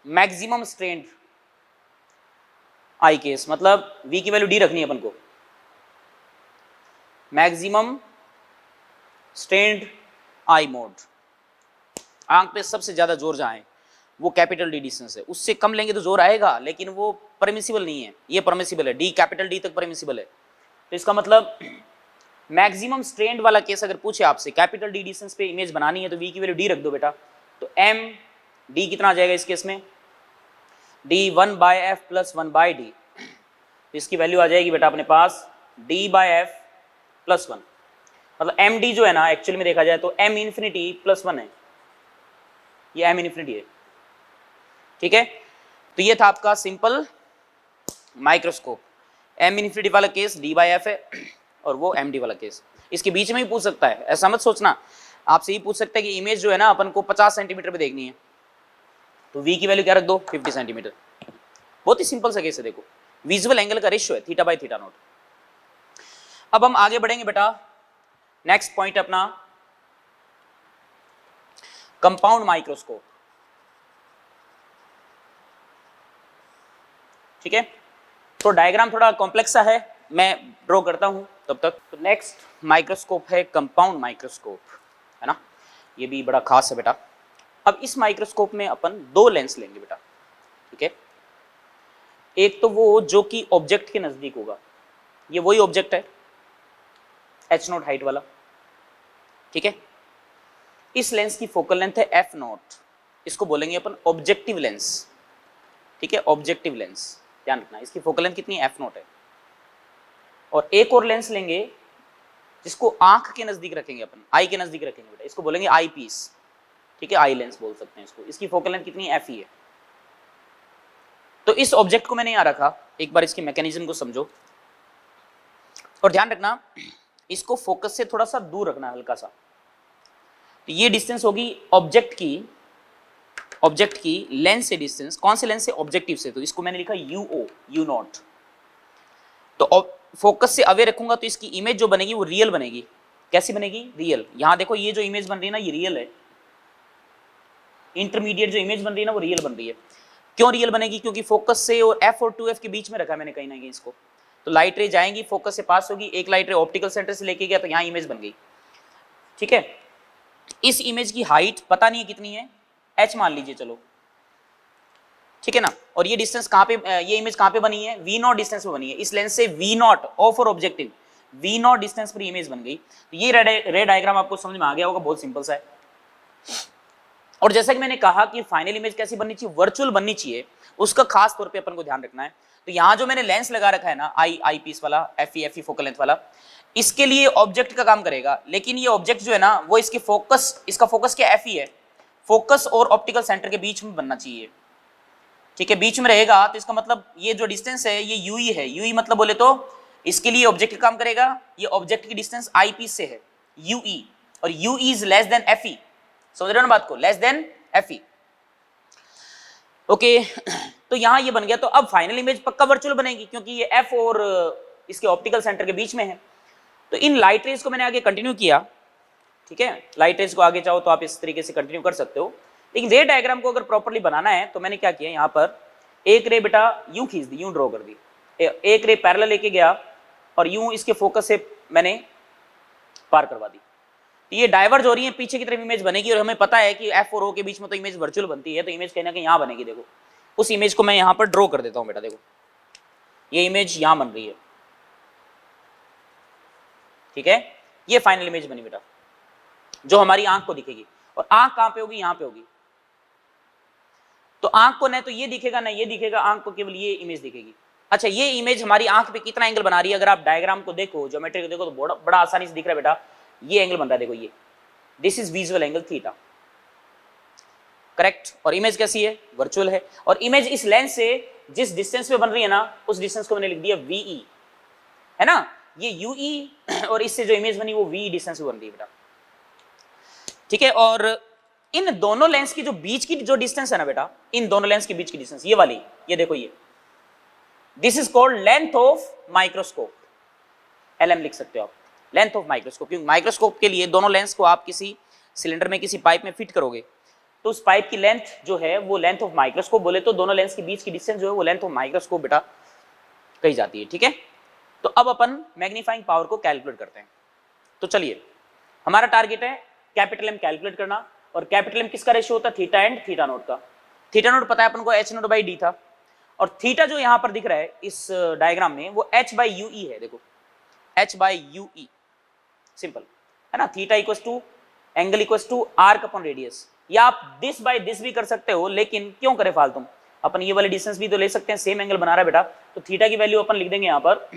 मैक्सिमम स्ट्रेंड आई केस, मतलब v की वैल्यू d रखनी है अपन को, मैक्सिमम स्ट्रेंड आई मोड, आंख पे सबसे ज्यादा जोर जहां है वो कैपिटल D डिस्टेंस है, उससे कम लेंगे तो जोर आएगा, लेकिन वो परमिसिबल नहीं है, ये परमिसिबल है, d कैपिटल D तक परमिसिबल है। तो इसका मतलब मैक्सिमम स्ट्रेंड वाला केस अगर पूछे आपसे, कैपिटल D डिस्टेंस पे इमेज बनानी है, तो v की वैल्यू d रख दो बेटा, तो m d कितना आ जाएगा इस केस में, d 1 by f plus 1 by d, तो इसकी वैल्यू आ जाएगी बेटा अपने पास d बाय f प्लस 1, मतलब एम डी जो है ना एक्चुअल में देखा जाए तो m इन्फिनिटी प्लस 1 है, ये m इन्फिनिटी है, ठीक है। तो ये था आपका सिंपल माइक्रोस्कोप, m इन्फिनिटी वाला केस d बाय f है, और वो md वाला केस। इसके बीच में ही पूछ सकता है, ऐसा मत सोचना, आपसे ही पूछ सकता है कि इमेज जो है ना अपन को 50 सेंटीमीटर पे देखनी है, तो v की वैल्यू क्या रख दो, 50 सेंटीमीटर। बहुत ही सिंपल सा केस है, देखो विजुअल एंगल का रेशियो है थीटा बाय थीटा नॉट। अब हम आगे बढ़ेंगे बेटा, नेक्स्ट पॉइंट अपना कंपाउंड माइक्रोस्कोप, ठीक है। तो डायग्राम थोड़ा कॉम्प्लेक्स सा है, मैं ड्रॉ करता हूं तब तक। तो नेक्स्ट माइक्रोस्कोप है कंपाउंड माइक्रोस्कोप, है ना, ये भी बड़ा खास है बेटा। अब इस माइक्रोस्कोप में अपन दो लेंस लेंगे बेटा, ठीक है। एक तो वो जो कि ऑब्जेक्ट के नजदीक होगा, ये वही ऑब्जेक्ट है h नॉट हाइट वाला, ठीक है। इस लेंस की फोकल लेंथ है f नॉट, इसको बोलेंगे अपन ऑब्जेक्टिव लेंस, ठीक है, ऑब्जेक्टिव लेंस, ध्यान रखना। इसकी फोकल लेंथ कितनी F0 है। और एक और लेंस लेंगे जिसको आंख के नजदीक रखेंगे अपन, आई के नजदीक रखेंगे बेटा, इसको बोलेंगे आई पीस, ठीक है, आई लेंस बोल सकते हैं इसको। इसकी फोकल लेंथ कितनी FE है। तो इस ऑब्जेक्ट को मैंने यहां रखा, एक बार इसकी मैकेनिज्म को समझो और ध्यान रखना इसको फोकस से थोड़ा सा दूर रखना, हल्का सा। तो ये डिस्टेंस होगी ऑब्जेक्ट की लेंस से डिस्टेंस, कौन से लेंस से, ऑब्जेक्टिव से। तो इसको मैंने लिखा UO, U0। तो फोकस से अवे रखूंगा तो इसकी इमेज जो बनेगी वो रियल बनेगी। कैसी बनेगी, रियल। यहां देखो ये जो इमेज बन रही है ना, ये रियल है। इंटरमीडिएट जो इमेज बन रही है ना, वो रियल बन रही है। क्यों रियल बनेगी, क्योंकि फोकस से और F और 2F के बीच में रखा है मैंने कहीं ना कहीं इसको। तो लाइट रे जाएंगी, फोकस से पास होगी, एक लाइट रे ऑप्टिकल सेंटर से लेके गया तो यहाँ इमेज बन गई, ठीक है। इस इमेज की हाइट पता नहीं है कितनी है, H मान लीजिए चलो, ठीक है ना। और ये डिस्टेंस कहाँ पे, ये इमेज कहाँ पे बनी है, V0 डिस्टेंस पे बनी है। इस लेंस से V0 O for objective, V0 distance पर इमेज बन गई। तो ये रे डायग्राम आपको समझ में आ गया होगा, बहुत सिंपल सा है। और जैसा कि मैंने कहा कि फाइनल इमेज कैसी बननी चाहिए, वर्चुअल बननी चाहिए, उसका खास तौर पे अपन को ध्यान रखना है। तो यहाँ जो मैंने लेंस लगा रखा है ना, आई पीस वाला, FE फोकल लेंथ वाला, इसके लिए ऑब्जेक्ट का काम करेगा। लेकिन ये ऑब्जेक्ट जो है ना, वो इसकी फोकस, इसका फोकस क्या FE है, फोकस और ऑप्टिकल सेंटर के बीच में बनना चाहिए, ठीक है, बीच में रहेगा। तो इसका मतलब ये जो डिस्टेंस है ये UE है। UE मतलब बोले तो इसके लिए ऑब्जेक्ट काम करेगा। ये ऑब्जेक्ट की डिस्टेंस आई पीस से है, UE, और UE is less than FE। समझ रहे हो ना बात को, लेस देन FE, ओके। तो यहां ये बन गया। तो अब फाइनल इमेज पक्का वर्चुअल बनेगी, क्योंकि ये F और इसके ऑप्टिकल सेंटर के बीच में है। तो इन लाइट रेज को मैंने आगे कंटिन्यू किया, ठीक है। लाइट रेज को आगे चाहो तो आप इस तरीके से कंटिन्यू कर सकते हो। लेकिन रे डायग्राम को अगर प्रॉपर्ली बनाना है तो मैंने क्या किया, यहाँ पर एक रे बेटा यूं खींच दी, यूं ड्रॉ कर दी, एक रे पैरेलल लेके गया और यूं इसके फोकस से मैंने पार करवा दी। तो ये डाइवर्ज हो रही है, पीछे की तरफ इमेज बनेगी। और हमें पता है कि F और O के बीच में तो इमेज वर्चुअल बनती है, तो इमेज कहीं ना कहीं यहाँ बनेगी। देखो उस इमेज को मैं यहाँ पर ड्रॉ कर देता हूँ बेटा, देखो ये इमेज यहाँ बन रही है, ठीक है। ये फाइनल इमेज बनी बेटा, जो हमारी आंख को दिखेगी। और आंख कहाँ पे होगी, यहाँ पे होगी। तो आंख को न तो ये दिखेगा ना ये दिखेगा, आंख को केवल ये इमेज दिखेगी। अच्छा, ये इमेज हमारी आंख पे कितना एंगल बना रही है, अगर आप डायग्राम को देखो, ज्योमेट्री को देखो, तो बड़ा आसानी से दिख रहा है बेटा। ये एंगल बन रहा है, देखो ये, this is visual angle theta, correct. और इमेज कैसी है, वर्चुअल है। और इमेज इस लेंस से जिस डिस्टेंस पे बन रही है ना, उस डिस्टेंस को मैंने लिख दिया VE, है ना। ये UE और इससे जो इमेज बनी वो VE डिस्टेंस पे बन रही है बेटा, ठीक है। और इन दोनों लेंस की जो बीच की जो डिस्टेंस है ना बेटा, इन दोनों लेंस के बीच की डिस्टेंस ये वाली, ये देखो ये, this is called length of microscope, LM लिख सकते हो आप, लेंथ ऑफ माइक्रोस्कोप। क्योंकि माइक्रोस्कोप के लिए दोनों लेंस को आप किसी सिलेंडर में, किसी पाइप में फिट करोगे, तो उस पाइप की लेंथ जो है वो लेंथ ऑफ माइक्रोस्कोप बोले तो दोनों लेंस के बीच की डिस्टेंस जो है वो लेंथ ऑफ माइक्रोस्कोप बेटा कही जाती है, ठीक है। तो अब अपन मैग्नीफाइंग पावर को कैलकुलेट करते हैं। तो चलिए, हमारा टारगेट है कैपिटल M कैलकुलेट करना। और कैपिटल M किसका रेशियो होता है, थीटा एंड थीटा नोट का। थीटा नोट पता है अपन को H0/d था, और थीटा जो यहां पर दिख रहा है इस डायग्राम में वो H/UE है। देखो H/UE, सिंपल है ना। Theta equals to angle equals to arc upon radius, या आप दिस बाय दिस भी कर सकते हो, लेकिन क्यों करे फालतू, अपन ये वाले डिस्टेंस भी तो ले सकते हैं, सेम एंगल बना रहा है बेटा। तो थीटा की वैल्यू अपन लिख देंगे यहां पर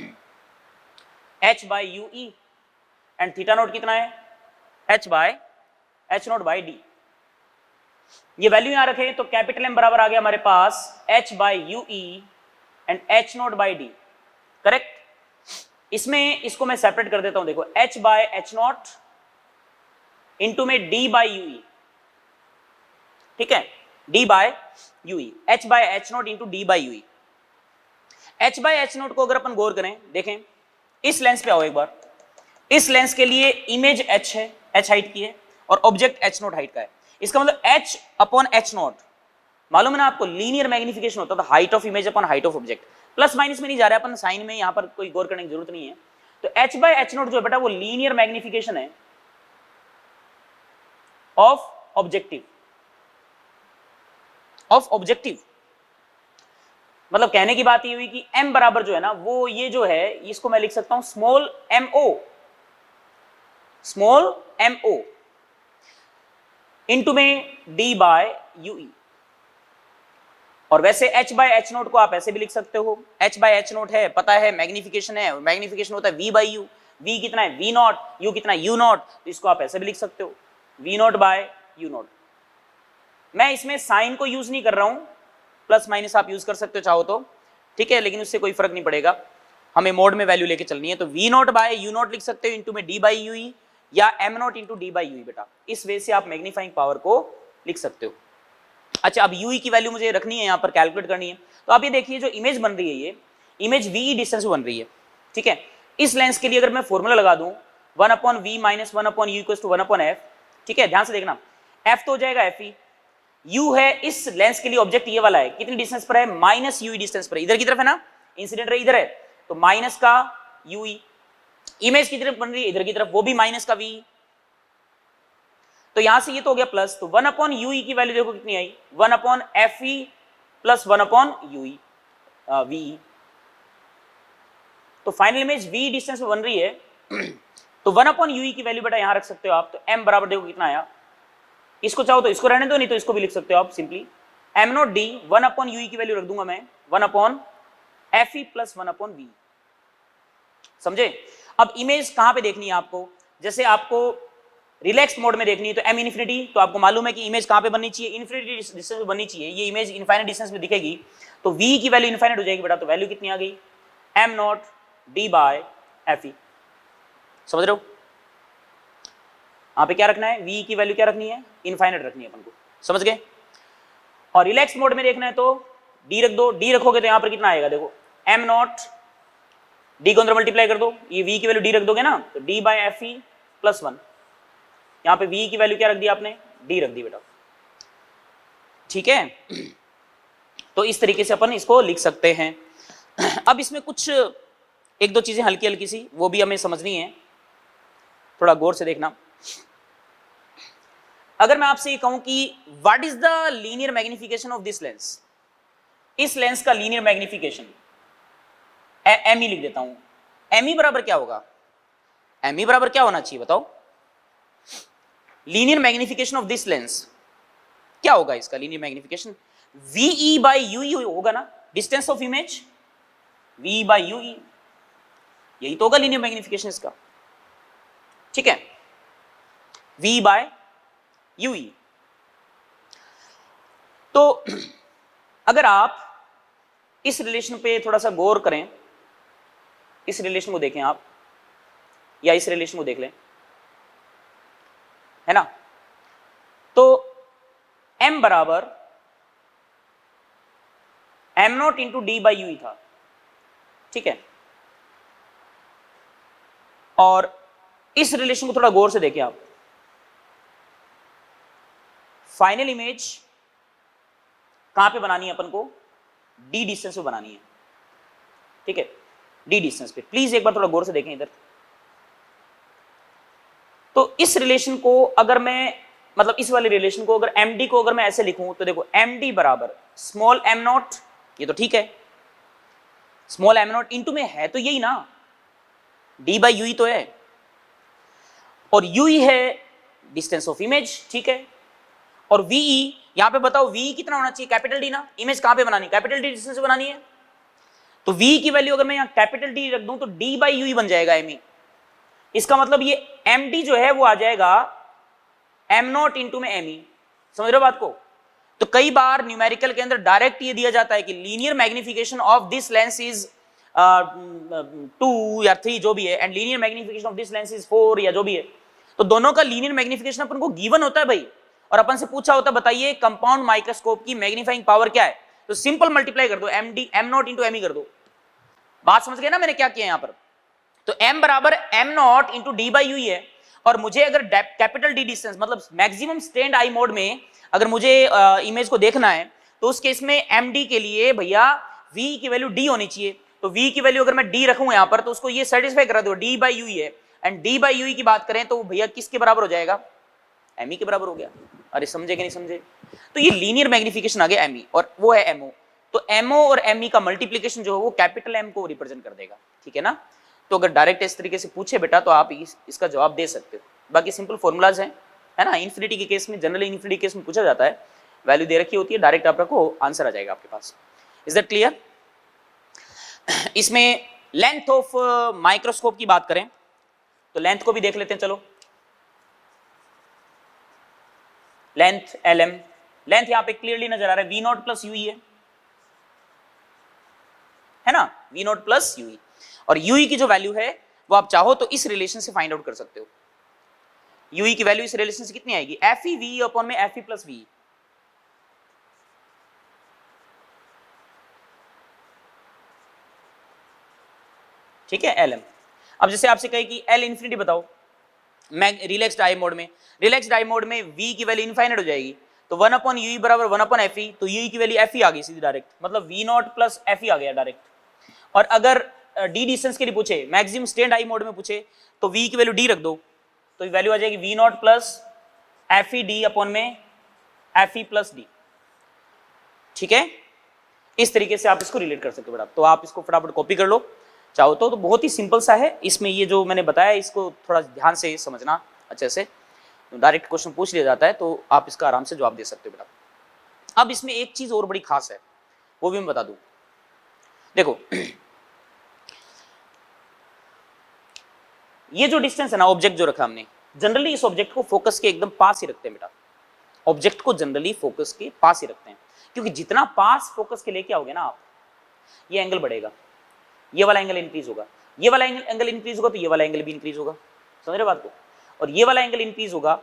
H/UE, एंड थीटा नोट कितना है, H/H0/d। ये वैल्यू यहां रखें तो कैपिटल M बराबर आ गया हमारे पास H/UE एंड H0/d, करेक्ट। इसमें इसको मैं सेपरेट कर देता हूं, देखो H/H0 इंटू में D/UE, ठीक है, D/UE, H/H0 into D/UE। H/H0 को अगर अपन गौर करें, देखें इस लेंस पे आओ एक बार, इस लेंस के लिए इमेज H है, H हाइट की है, और ऑब्जेक्ट H0 हाइट का है। इसका मतलब H/H0 मालूम है ना आपको, लीनियर मैग्निफिकेशन होता था, height of image upon height of object. Plus minus में नहीं जा रहा है अपन, साइन में यहां पर कोई गौर करने की जरूरत नहीं है। तो H/H0 जो है बेटा वो लीनियर मैग्निफिकेशन है ऑफ ऑब्जेक्टिव, मतलब कहने की बात ये हुई कि M बराबर जो है ना वो ये जो है, इसको मैं लिख सकता हूं स्मॉल mo, इनटू में d बाय ue। और वैसे h बाय एच नोट को आप ऐसे भी लिख सकते हो, h बाय एच नोट है, पता है मैग्निफिकेशन है, मैग्निफिकेशन होता है v बाई u, v कितना है v नॉट, u कितना है u नॉट, तो इसको आप ऐसे भी लिख सकते हो v not by u not. मैं इसमें साइन को यूज नहीं कर रहा हूं, प्लस माइनस आप यूज कर सकते हो चाहो तो, ठीक है, लेकिन उससे कोई फर्क नहीं पड़ेगा, हमें मोड में वैल्यू लेके चलनी है। तो v not by u not लिख सकते हो इनटू में d बाई ue या m not into d by ue। बेटा इस वे से आप मैग्नीफाइंग पावर को लिख सकते हो। अच्छा, अब ue की वैल्यू मुझे रखनी है, यहाँ पर कैलकुलेट करनी है। तो आप ये देखिए जो इमेज बन रही है, ये इमेज ve डिस्टेंस बन रही है, ठीक है। इस लेंस के लिए अगर मैं फॉर्मूला लगा दूं 1/v minus 1/u equals to 1/f, ठीक है, ध्यान से देखना, f तो हो जाएगा fe, u है इस लेंस के लिए ऑब्जेक्ट ये वाला है, कितनी डिस्टेंस पर है, माइनस ue डिस्टेंस पर, इधर की तरफ है ना, इंसिडेंट रे इधर है, तो माइनस का ue, इमेज की तरफ बन रही है इधर की तरफ, वो भी माइनस का v, तो यहां से ये तो हो गया प्लस, तो 1/ue की वैल्यू देखो कितनी आई, 1/fe प्लस 1/ue v। तो फाइनल इमेज v डिस्टेंस में बन रही है, तो 1/ue की वैल्यू बेटा यहां रख सकते हो आप, तो m बराबर देखो कितना आया, इसको चाहो तो इसको रहने दो, नहीं तो इसको भी लिख सकते हो आप simply m not d 1/ue की वैल्यू रख दूंगा मैं 1/fe प्लस 1/v। समझे? अब इमेज कहां पे देखनी है आपको, जैसे आपको रिलैक्स मोड में देखनी है तो m इन्फिनिटी, तो आपको मालूम है कि इमेज कहां पे बननी चाहिए, इन्फिनिटी डिस्टेंस में बननी चाहिए, ये इमेज इनफाइनाइट डिस्टेंस में दिखेगी, तो v की वैल्यू इनफाइनाइट हो जाएगी बेटा, तो वैल्यू कितनी आ गई m not d by fe। समझ रहे हो? यहाँ पे क्या रखना है, v की वैल्यू क्या रखनी है, इनफाइनाइट रखनी है अपन को, समझ गए। और रिलैक्स मोड में देखना है तो d रख दो, d रखोगे तो यहाँ पर कितना आएगा देखो, m नॉट d को अंदर मल्टीप्लाई कर दो, ये v की वैल्यू d रख दोगे ना, तो d बाय fe प्लस 1, यहाँ पे v की वैल्यू क्या रख दी आपने, d रख दी बेटा, ठीक है। तो इस तरीके से अपन इसको लिख सकते हैं। अब इसमें कुछ एक दो चीजें हल्की हल्की सी वो भी हमें समझनी है, थोड़ा गौर से देखना। अगर मैं आपसे ये कहूं कि what is the linear magnification of this lens, इस लेंस का लीनियर मैग्निफिकेशन एम ई लिख देता हूं, एम ई बराबर क्या होगा, एम ई बराबर क्या होना चाहिए बताओ, linear magnification of this lens क्या होगा, इसका linear magnification V by U होगा ना, distance of image v by यू, यही तो होगा लीनियर मैग्निफिकेशन इसका, ठीक है, v बाय यू। तो अगर आप इस रिलेशन पे थोड़ा सा गौर करें, इस रिलेशन को देखें आप, या इस रिलेशन को देख लें, है ना, तो m बराबर m not into D by you था, ठीक है। और इस रिलेशन को थोड़ा गौर से देखें आप, फाइनल इमेज कहां पे बनानी है अपन को, d डिस्टेंस पे बनानी है, ठीक है, d डिस्टेंस पे। प्लीज एक बार थोड़ा गौर से देखें इधर। तो इस रिलेशन को अगर मैं, मतलब इस वाले रिलेशन को अगर md को अगर मैं ऐसे लिखूं तो देखो md बराबर स्मॉल m नॉट, ये तो ठीक है, स्मॉल m नॉट इंटू में है तो यही ना, d बाई यू तो है, और यू है डिस्टेंस ऑफ इमेज, ठीक है, और वी यहां पे बताओ v कितना होना चाहिए, कैपिटल D ना, इमेज कहां पे बनानी, कैपिटल D डिस्टेंस से बनानी है, तो v की वैल्यू अगर मैं यहां कैपिटल D रख दूं तो d बाई यू बन जाएगा m, इसका मतलब ये md जो है वो आ जाएगा m नॉट इंटू में m, समझ रहे हो बात को। तो कई बार न्यूमेरिकल के अंदर डायरेक्ट ये दिया जाता है कि linear magnification of this lens is 2 या 3 जो भी है, and linear magnification of this lens is 4 या जो भी है, तो दोनों का लीनियर मैग्निफिकेशन अपन को गिवन होता है भाई, और अपन से पूछा होता है बताइए कंपाउंड माइक्रोस्कोप की मैग्नीफाइंग पावर क्या है, तो सिंपल मल्टीप्लाई कर दो, m नॉट इंटू m कर दो, बात समझ गए ना मैंने क्या किया यहां पर। तो m बराबर m not into D by you है, और मुझे अगर कैपिटल D डिस्टेंस मतलब मैक्सिमम स्टैंड आई मोड में अगर मुझे इमेज को देखना है, तो उस केस में md के लिए भैया v की वैल्यू d होनी चाहिए, तो v की वैल्यू अगर मैं d रखूं यहां पर तो उसको ये सेटिस्फाई करा दो, d बाई यू है, एंड d बाई यू की बात करें तो भैया किसके बराबर हो जाएगा, m के बराबर हो गया। अरे समझे कि नहीं समझे, तो ये लीनियर मैग्निफिकेशन आ गया m, और वो है mo, तो mo और me का मल्टीप्लीकेशन जो है वो कैपिटल M को रिप्रेजेंट कर देगा, ठीक है ना। तो अगर डायरेक्ट इस तरीके से पूछे बेटा तो आप इसका जवाब दे सकते हो, बाकी सिंपल फॉर्मूलाज हैं, है ना, इन्फिनिटी के केस में, जनरली इन्फिनिटी केस में पूछा जाता है, वैल्यू दे रखी होती है, डायरेक्ट आप रखो, आंसर आ जाएगा आपके पास। Is that clear? इसमें लेंथ ऑफ माइक्रोस्कोप की बात करें तो लेंथ को भी देख लेते हैं, चलो। लेंथ LM, लेंथ यहां पे क्लियरली नजर आ रहा है, V नॉट प्लस यूई है ना, V नॉट प्लस यूई, और यूई की जो वैल्यू है वो आप चाहो तो इस रिलेशन से फाइंड आउट कर सकते हो। यूई की वैल्यू इस रिलेशन से कितनी आएगी, FE V अपॉन में FE प्लस V, ठीक है, LM। अब जैसे आपसे कहे कि L इंफिनिटी बताओ, मैं रिलैक्स्ड आई मोड में, रिलैक्स्ड आई मोड में V की वैल्यू इनफाइनाइट हो जाएगी, तो 1 अपॉन यूई बराबर 1 अपॉन FE, तो यूई की वैल्यू FE आ गई सीधी डायरेक्ट, मतलब V नॉट प्लस FE आ गया डायरेक्ट। और अगर D डिस्टेंस के लिए पूछे, मैक्सिमम स्टैंड आई मोड में पूछे, तो V की वैल्यू D रख दो, तो वैल्यू आ जाएगी V not plus FE D upon में FE प्लस D, ठीक है। इस तरीके से आप इसको रिलेट कर सकते हो बेटा, तो आप इसको फटाफट कॉपी कर लो चाहो तो बहुत ही सिंपल सा है। इसमें ये जो मैंने बताया इसको थोड़ा ध्यान से समझना अच्छे से, डायरेक्ट क्वेश्चन पूछ लिया जाता है तो आप इसका आराम से जवाब दे सकते हो बेटा। अब इसमें एक चीज और बड़ी खास है, वो भी मैं बता दूं, देखो ये जो डिस्टेंस है ना, ऑब्जेक्ट जो रखा हमने, जनरली इस ऑब्जेक्ट को फोकस के एकदम पास ही रखते हैं बेटा, ऑब्जेक्ट को जनरली फोकस के पास ही रखते हैं, क्योंकि जितना पास फोकस के लेके आओगे ना आप, ये एंगल बढ़ेगा, ये वाला एंगल इंक्रीज होगा, ये वाला एंगल इंक्रीज होगा, तो ये वाला एंगल भी इंक्रीज होगा, समझ रहे बात को, और ये वाला एंगल इंक्रीज होगा,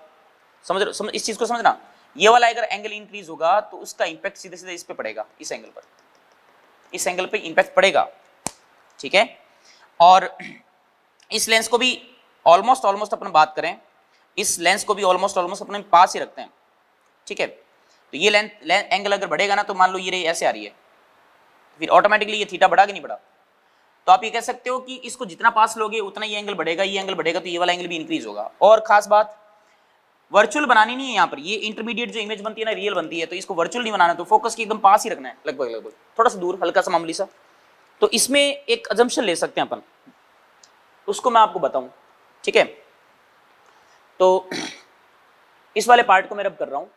समझ इस चीज को समझना, ये वाला अगर एंगल इंक्रीज होगा तो उसका इंपैक्ट सीधे सीधे इस पे पड़ेगा, इस एंगल पर, इस एंगल पे इंपैक्ट पड़ेगा, ठीक है। और इस लेंस को भी ऑलमोस्ट अपन बात करें, इस लेंस को भी ऑलमोस्ट अपने पास ही रखते हैं, ठीक है। तो ये लेंथ एंगल अगर बढ़ेगा ना, तो मान लो ये ऐसे आ रही है, फिर ऑटोमेटिकली ये थीटा बढ़ा कि नहीं बढ़ा, तो आप ये कह सकते हो कि इसको जितना पास लोगे उतना ये एंगल बढ़ेगा, ये एंगल बढ़ेगा तो ये वाला एंगल भी इंक्रीज होगा। और खास बात, वर्चुअल बनानी नहीं है यहाँ पर, ये इंटरमीडिएट जो इमेज बनती है ना, रियल बनती है, तो इसको वर्चुअल नहीं बनाना, तो फोकस के एकदम पास ही रखना है, लगभग थोड़ा सा दूर, हल्का सा मामूली सा। तो इसमें एक अजम्पशन ले सकते हैं अपन, उसको मैं आपको बताऊं, ठीक है। तो इस वाले पार्ट को मैं रब कर रहा हूं,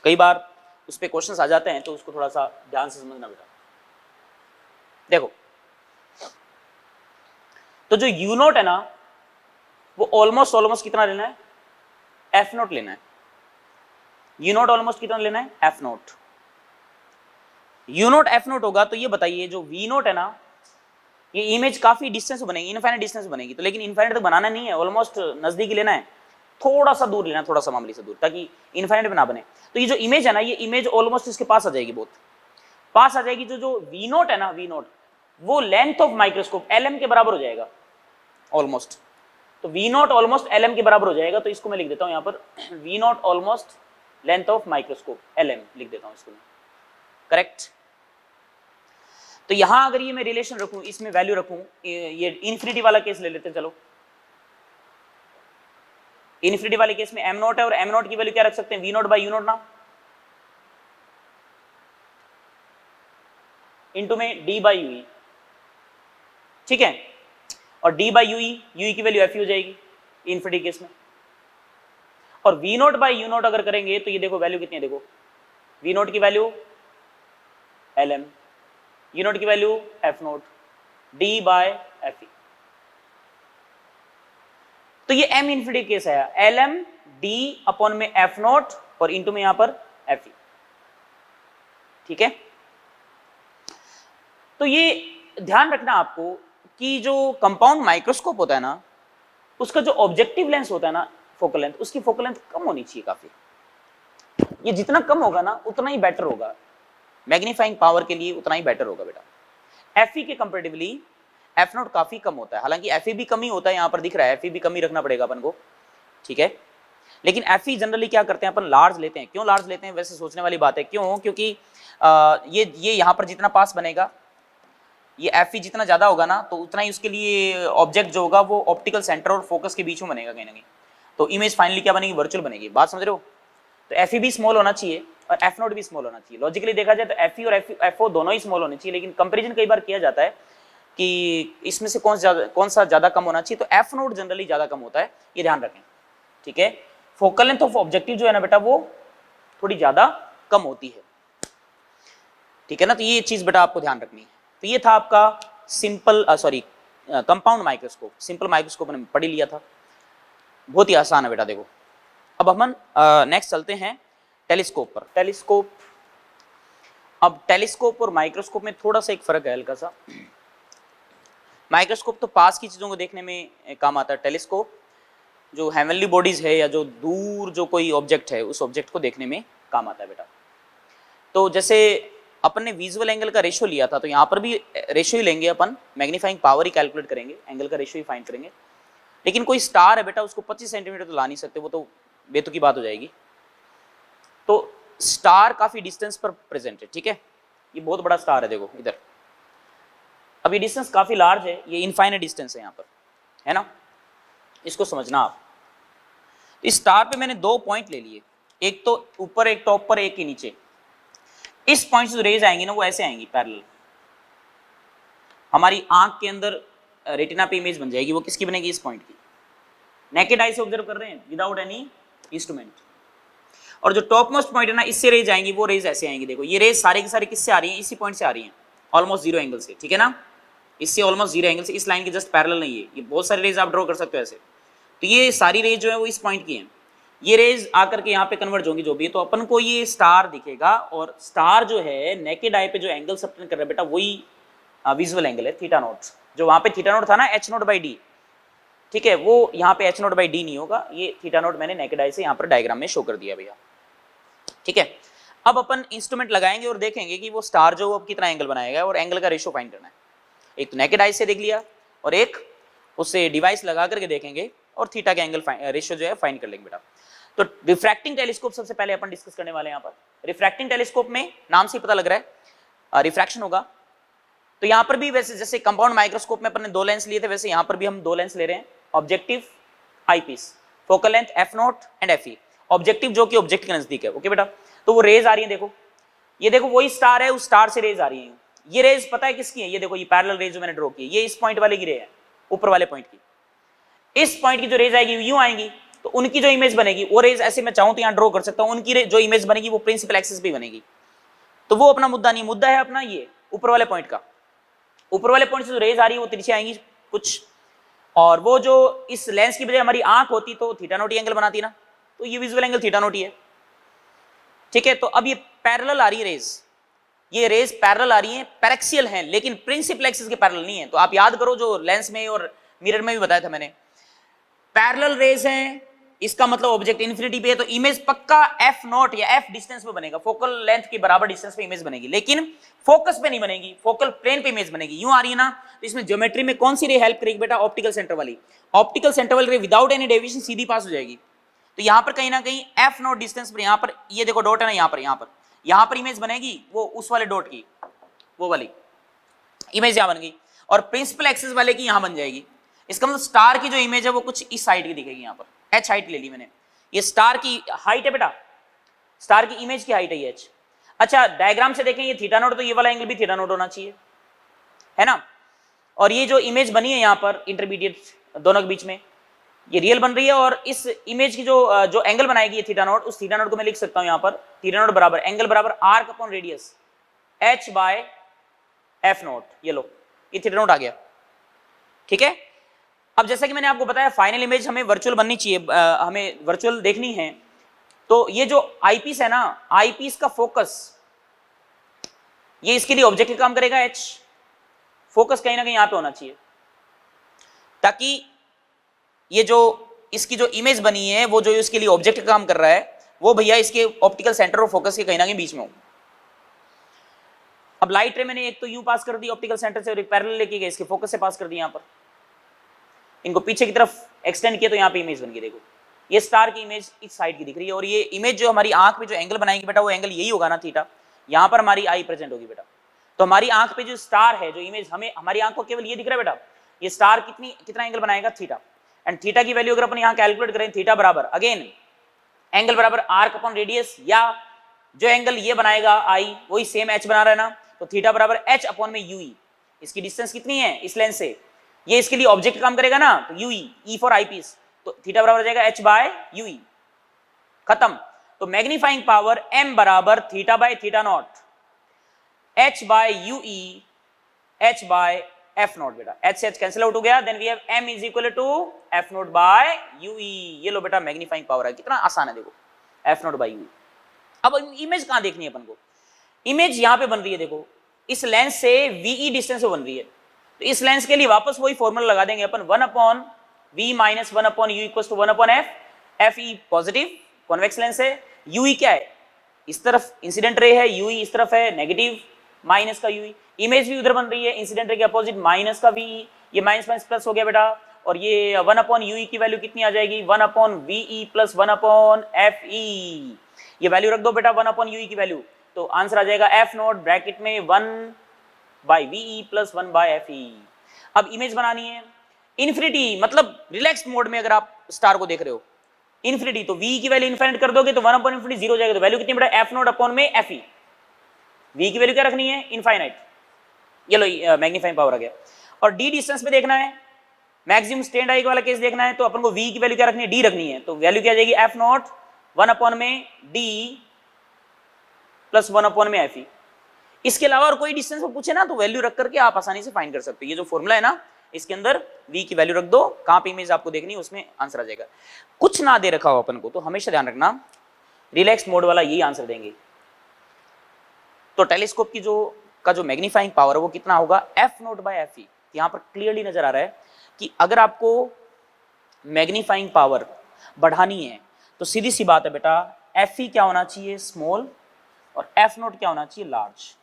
कई बार उस पर क्वेश्चन आ जाते हैं, तो उसको थोड़ा सा ध्यान से समझना बेटा। देखो, तो जो यू नोट है ना, वो ऑलमोस्ट कितना लेना है, एफ नोट लेना है। यू नोट ऑलमोस्ट कितना लेना है, F note. You note F note होगा, तो ये बताइए जो वी नोट है ना, ये इमेज काफी डिस्टेंस बनेगी, इनफाइनाइट डिस्टेंस बनेगी, तो लेकिन इनफाइनाइट तक बनाना नहीं है, ऑलमोस्ट नजदीक लेना है, थोड़ा सा दूर लेना है, थोड़ा सा मामूली से दूर, ताकि इनफाइनाइट ना बने। तो ये जो इमेज है ना, ये इमेज ऑलमोस्ट इसके पास आ जाएगी, बहुत पास आ जाएगी। जो वी नोट है ना, वी नोट वो लेंथ ऑफ माइक्रोस्कोप LM के बराबर हो जाएगा ऑलमोस्ट, तो वी नोट ऑलमोस्ट LM के बराबर हो जाएगा। तो इसको मैं लिख देता हूं यहां पर, V not almost length of microscope LM लिख देता हूं इसको, करेक्ट। तो यहां अगर ये मैं रिलेशन रखूं, इसमें वैल्यू रखूं, ये इन्फिनिटी वाला केस ले लेते हैं, चलो इन्फिनिटी वाले केस में m नोट है, और m नोट की वैल्यू क्या रख सकते हैं, V not by U not ना, इनटू में d बाई यूई, ठीक है। और d बाई यूई की वैल्यू f हो जाएगी इन्फिनिटी केस में। और V not by U not अगर करेंगे तो ये देखो वैल्यू कितनी है, देखो वी नोट की वैल्यू LM, यू नोट की value f not, d by FE। तो ये m इन्फिनिटी केस है, LM d अपॉन में f नोट और इनटू में यहां पर FE, ठीक है। तो ये ध्यान रखना आपको कि जो कंपाउंड माइक्रोस्कोप होता है ना, उसका जो ऑब्जेक्टिव लेंस होता है ना, फोकल लेंथ, उसकी फोकल लेंथ कम होनी चाहिए काफी। ये जितना कम होगा ना उतना ही बेटर होगा, मैग्नीफाइंग पावर के लिए उतना ही बेटर होगा बेटा। FE के कंपैरेटिवली f नोट काफी कम होता है, हालांकि FE भी कम ही होता है, यहां पर दिख रहा है FE भी कम ही रखना पड़ेगा अपन को, ठीक है। लेकिन FE जनरली क्या करते हैं अपन, लार्ज लेते हैं। क्यों लार्ज लेते हैं, वैसे सोचने वाली बात है, क्यों, क्योंकि ये यहां पर जितना पास बनेगा, ये FE जितना ज्यादा होगा ना, तो उतना ही उसके लिए ऑब्जेक्ट जो होगा वो ऑप्टिकल सेंटर और फोकस के बीच में बनेगा कहीं ना कहीं, तो इमेज फाइनली क्या बनेगी, वर्चुअल बनेगी। बात समझ रहे हो। तो FE भी स्मॉल होना चाहिए और f नोट भी स्मॉल होना चाहिए। लॉजिकली देखा जाए तो FE और FO दोनों ही स्मॉल होने चाहिए, लेकिन कंपैरिजन कई बार किया जाता है कि इसमें से कौन सा ज्यादा कम होना चाहिए, तो एफ नोट जनरली ज्यादा कम होता है, ये ध्यान रखें, ठीक है। फोकल लेंथ ऑफ ऑब्जेक्टिव जो है ना बेटा वो थोड़ी ज्यादा कम होती है, ठीक है ना। तो ये चीज बेटा आपको ध्यान रखनी है। तो ये था आपका simple compound microscope. Simple microscope ने पढ़ लिया था, बहुत ही आसान है बेटा। देखो अब हम नेक्स्ट चलते हैं टेलीस्कोप पर। टेलीस्कोप, अब टेलीस्कोप और माइक्रोस्कोप में थोड़ा सा एक फर्क है हल्का सा। माइक्रोस्कोप तो पास की चीजों को देखने में काम आता है, टेलीस्कोप जो हेवनली बॉडीज है या जो दूर जो कोई ऑब्जेक्ट है उस ऑब्जेक्ट को देखने में काम आता है बेटा। तो जैसे अपन ने विजुअल एंगल का रेशियो लिया था, तो यहाँ पर भी रेशियो ही लेंगे अपन, मैग्नीफाइंग पावर ही कैलकुलेट करेंगे, एंगल का रेशियो ही फाइंड करेंगे। लेकिन कोई स्टार है बेटा, उसको 25 सेंटीमीटर तो ला नहीं सकते, वो तो बेतुकी की बात हो जाएगी। तो स्टार काफी डिस्टेंस पर प्रेजेंट है, ठीक है। ये बहुत बड़ा स्टार है, देखो इधर। अब ये डिस्टेंस काफी लार्ज है, ये इनफाइनाइट डिस्टेंस है यहाँ पर, है ना, इसको समझना आप। इस स्टार पे मैंने 2 पॉइंट ले लिए, एक तो ऊपर, एक टॉप पर, एक के नीचे। इस पॉइंट से जो रेज आएंगी ना वो ऐसे आएंगी पैरेलल, हमारी आंख के अंदर रेटिना पे इमेज बन जाएगी। वो किसकी बनेगी? इस पॉइंट की। नेकेड आई से ऑब्जर्व कर रहे हैं विदाउट एनी इंस्ट्रूमेंट। और जो टॉप मोस्ट पॉइंट है ना, इससे रेज आएंगी, वो रेज ऐसे आएंगी। देखो ये रेज सारे के सारे किससे आ रही हैं? इसी पॉइंट से आ रही हैं, ऑलमोस्ट 0 एंगल से, ठीक है ना। इससे ऑलमोस्ट 0 एंगल से, इस लाइन के जस्ट पैरेलल नहीं है। ये बहुत सारी रेज आप ड्रॉ कर सकते हो ऐसे। तो ये सारी रेज जो है वो इस पॉइंट की हैं। ये रेज आकर के यहाँ पे कन्वर्ट होंगी जो भी है, तो अपन को ये स्टार दिखेगा। और स्टार जो है नेकेड आई पे जो एंगल सबटेंड कर रहा है बेटा, वही विजुअल एंगल है, थीटा नॉट। जो वहाँ पे थीटा नॉट था ना, एच नॉट बाई डी, ठीक है, वो यहाँ पे एच नॉट बाई डी नहीं होगा, ये थीटा नॉट मैंने नेकेड आई से यहाँ पर डायग्राम में शो कर दिया भैया, ठीक है। अब अपन इंस्ट्रूमेंट लगाएंगे और देखेंगे कि वो स्टार जो अब कितना एंगल बनाएगा, और एंगल का रेशियो फाइंड करना है। एक तो नेकेड आई से देख लिया, और एक उससे डिवाइस लगा करके देखेंगे, और थीटा के एंगल रेशियो जो है फाइंड कर लेंगे बेटा। तो रिफ्रैक्टिंग टेलीस्कोप सबसे पहले अपन डिस्कस करने वाले हैं यहाँ पर। रिफ्रैक्टिंग टेलीस्कोप में नाम से पता लग रहा है रिफ्रैक्शन होगा। तो यहाँ पर भी वैसे जैसे कंपाउंड माइक्रोस्कोप में अपन ने 2 लेंस लिए थे, वैसे यहाँ पर भी हम 2 लेंस ले रहे हैं, objective eyepiece, focal length F not and F E. Objective जो कि ऑब्जेक्ट के नजदीक है, ओके बेटा। तो वो रेज आ रही है, देखो ये देखो वही स्टार है, उस स्टार से रेज आ रही है। ये रेज पता है किसकी है? ये देखो, ये पैरेलल रेज जो मैंने ड्रॉ की, ये इस पॉइंट वाले की रे है, ऊपर वाले पॉइंट की। इस पॉइंट की जो रेज आएगी यूं आएंगी, तो उनकी जो इमेज बनेगी वो रेज ऐसे मैं चाहूं तो यहां ड्रॉ कर सकता हूं, उनकी जो इमेज बनेगी वो प्रिंसिपल एक्सिस पे बनेगी। तो वो अपना मुद्दा नहीं, मुद्दा है अपना ये ऊपर वाले पॉइंट का। ऊपर वाले पॉइंट से जो रेज आ रही है वो तिरछी आएंगी कुछ, और वो जो इस लेंस की बजाय हमारी आंख होती तो थीटा नॉट एंगल बनाती ना, तो ये विजुअल एंगल थीटा नॉट है, ठीक है। तो अब ये पैरेलल आ रही है रेज, ये रेज पैरेलल आ रही है, पैरेक्सियल हैं, लेकिन प्रिंसिपल एक्सिस के पैरेलल नहीं है। तो आप याद करो जो लेंस में और मिरर में भी बताया था मैंने, पैरेलल रेज हैं, इसका मतलब ऑब्जेक्ट इन्फिनिटी पे है, तो इमेज पक्का एफ नॉट या एफ डिस्टेंस पे बनेगा, फोकल लेंथ के बराबर डिस्टेंस पे इमेज बनेगी, लेकिन फोकस पे नहीं बनेगी, फोकल प्लेन पे इमेज बनेगी। यूं आ रही है ना, तो इसमें ज्योमेट्री में कौन सी रे हेल्प करेगी बेटा? ऑप्टिकल सेंटर वाली। ऑप्टिकल सेंटर वाली रे विदाउट एनी डेविएशन सीधी पास हो जाएगी। तो यहाँ पर कहीं ना कहीं एफ नॉट डिस्टेंस पर, यहाँ पर ये देखो डॉट है ना, यहाँ पर इमेज बनेगी वो उस वाले डॉट की, वो वाली इमेज यहाँ बन गई, और प्रिंसिपल एक्सिस वाले की यहाँ बन जाएगी। इसका मतलब स्टार की जो इमेज है वो कुछ इस साइड की दिखेगी। यहाँ पर एच हाइट ले ली मैंने, ये स्टार की हाइट है बेटा, स्टार की इमेज की हाइट है ये एच। अच्छा डायग्राम से देखें, ये थीटा नोट, तो ये वाला एंगल भी थीटा नोट होना चाहिए, है ना। और ये जो इमेज बनी है यहाँ पर इंटरमीडिएट दोनों के बीच में, ये रियल बन रही है, और इस इमेज की जो एंगल बनाएगी ये थीटा नोट, उस थीटा नोट को मैं लिख सकता हूँ यहाँ पर, थीटा नोट बराबर एंगल बराबर arc upon radius H by F not. ये लो, ये थीटा नोट आ गया, ठीक है। अब जैसा कि मैंने आपको बताया फाइनल इमेज हमें वर्चुअल बननी चाहिए, हमें वर्चुअल देखनी है। तो ये जो आईपीस है ना, आईपीस का फोकस ये इसके लिए ऑब्जेक्टिव काम करेगा, एच फोकस कहीं ना कहीं यहां पे होना चाहिए, ताकि ये जो इसकी जो इमेज बनी है वो जो इसके लिए ऑब्जेक्ट काम कर रहा है वो भैया इसके ऑप्टिकल सेंटर और फोकस के कहीं ना कहीं बीच में हो। अब लाइट रे मैंने एक तो यूं पास कर दी ऑप्टिकल सेंटर से, और एक पैरेलल लेके गए इसके फोकस से पास कर दी, यहां पर इनको पीछे की तरफ एक्सटेंड किया तो यहाँ पे इमेज बन गई। देखो ये स्टार की इमेज इस साइड की दिख रही है, और ये इमेज जो हमारी आंख पे जो एंगल बनाएगी बेटा, वो एंगल यही होगा ना थीटा, यहाँ पर हमारी आई प्रेजेंट होगी बेटा। तो हमारी आंख पे जो स्टार है, जो इमेज हमें, हमारी आंख को केवल ये दिख रहा है बेटा, ये स्टार कितना एंगल बनाएगा? थीटा। एंड थीटा की वैल्यू अगर अपन यहाँ कैलकुलेट करें, थीटा बराबर अगेन एंगल बराबर आर्क अपॉन रेडियस, या जो एंगल ये बनाएगा आई वही सेम एच बना रहा है ना, तो थीटा बराबर एच अपॉन में यूई। इसकी डिस्टेंस कितनी है इस लेंस से, ये इसके लिए ऑब्जेक्ट काम करेगा ना, तो यूई, ई फॉर आईपीस, तो थीटा बराबर हो जाएगा एच बाय यूई, खत्म। तो मैग्नीफाइंग पावर m बराबर theta by theta not, h by UE, h by F not. बेटा h से h कैंसिल आउट हो गया, then we have m is equal to F not by UE. ये लो बेटा मैग्नीफाइंग पावर है, कितना आसान है देखो, एफ नॉट बाय यूई। अब इमेज कहां देखनी है अपन को, इमेज यहां पे बन रही है देखो, इस लेंस से वीई डिस्टेंस पे बन रही है, तो इस लेंस के लिए वापस वही फॉर्मूला लगा देंगे अपन, 1 upon V minus 1 upon U equal to 1 upon F. F E positive convex lens है, यूई क्या है, इस तरफ इंसिडेंट रे है, यूई इस तरफ है नेगेटिव माइनस का यूई, इमेज भी उधर बन रही है इंसिडेंट रे के अपोजिट माइनस का वीई, ये माइनस माइनस प्लस हो गया बेटा, और ये 1 अपॉन यूई की वैल्यू कितनी आ जाएगी, 1 upon VE plus 1 upon F E. ये वैल्यू रख दो बेटा 1 अपॉन यूई की वैल्यू, तो आंसर आ जाएगा एफ नॉट ब्रैकेट में 1 by VE plus 1 by F E. अब इमेज बनानी है इन्फिनिटी, मतलब रिलैक्स मोड में, अगर आप स्टार को देख रहे हो इन्फिनिटी, तो वी की वैल्यू इन्फिनिट कर दोगे तो 1 अपॉन इन्फिनिटी 0 हो जाएगा, तो वैल्यू कितनी बेटा एफ नॉट अपॉन में एफ ई। वी की वैल्यू क्या रखनी है, इनफाइनाइट, ये लो मैग्नीफाइंग पावर आ गया। और डी डिस्टेंस पे देखना है, मैक्सिमम स्टैंड आई वाला केस देखना है, तो अपन को वी की वैल्यू क्या रखनी है, डी रखनी है, तो वैल्यू क्या आ जाएगी एफ नॉट 1 अपॉन में डी प्लस 1 अपॉन में एफ ई। इसके अलावा और कोई डिस्टेंस को पूछे ना तो वैल्यू रख करके आप आसानी से फाइंड कर सकते हो। ये जो फॉर्मूला है ना, इसके अंदर v की वैल्यू रख दो, कहां पे इमेज आपको देखनी है उसमें आंसर आ जाएगा। कुछ ना दे रखा हो अपन को तो हमेशा ध्यान रखना रिलैक्स मोड वाला यही आंसर देंगे। तो टेलीस्कोप की जो मैग्नीफाइंग पावर है वो कितना होगा, F not by F E. यहां पर क्लियरली नजर आ रहा है कि अगर आपको मैग्नीफाइंग पावर बढ़ानी है तो सीधी सी बात है बेटा, एफ ई क्या होना चाहिए, स्मॉल, और एफ नोट क्या होना चाहिए, लार्ज।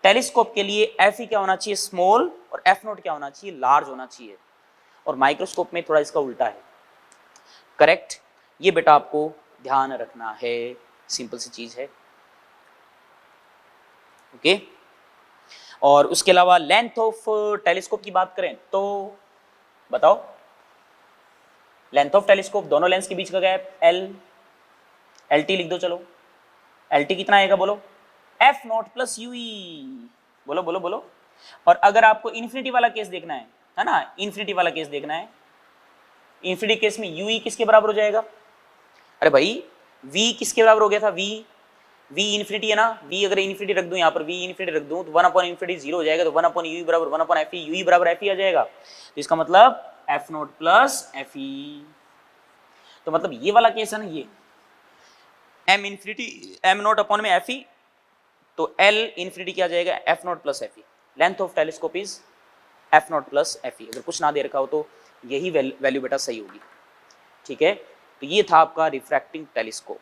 टेलीस्कोप के लिए एफ ई क्या होना चाहिए, स्मॉल, और एफ नोट क्या होना चाहिए, लार्ज होना चाहिए। और माइक्रोस्कोप में थोड़ा इसका उल्टा है, करेक्ट। ये बेटा आपको ध्यान रखना है, सिंपल सी चीज है, ओके। और उसके अलावा लेंथ ऑफ टेलीस्कोप की बात करें तो बताओ, लेंथ ऑफ टेलीस्कोप, दोनों लेंस के बीच का गैप एल टी लिख दो, चलो एल टी कितना आएगा बोलो, एफ नॉट प्लस यूई, बोलो बोलो बोलो। और अगर आपको इन्फिनिटी वाला केस देखना है ना, इन्फिनिटी वाला केस देखना है, इन्फिनिटी केस में यूई किसके बराबर हो जाएगा, अरे भाई वी किसके बराबर हो गया था, वी इन्फिनिटी है ना, वी अगर इन्फिनिटी रख दूं यहाँ पर, वी इन्फिनिटी रख दूं तो 1 अपॉन इन्फिनिटी 0 हो जाएगा, तो 1 अपॉन यूई बराबर 1 अपॉन एफ ई, यूई बराबर एफ ई आ जाएगा, तो इसका मतलब F not plus F E. तो मतलब ये वाला केस है ना, ये M infinity M not upon में एफ ई, तो एल इन्फिनिटी क्या जाएगा, F not plus F E. Length of telescope is F not plus F E. अगर कुछ ना दे रखा हो तो यही वैल्यू बेटा सही होगी, ठीक है। तो ये था आपका रिफ्रैक्टिंग टेलीस्कोप,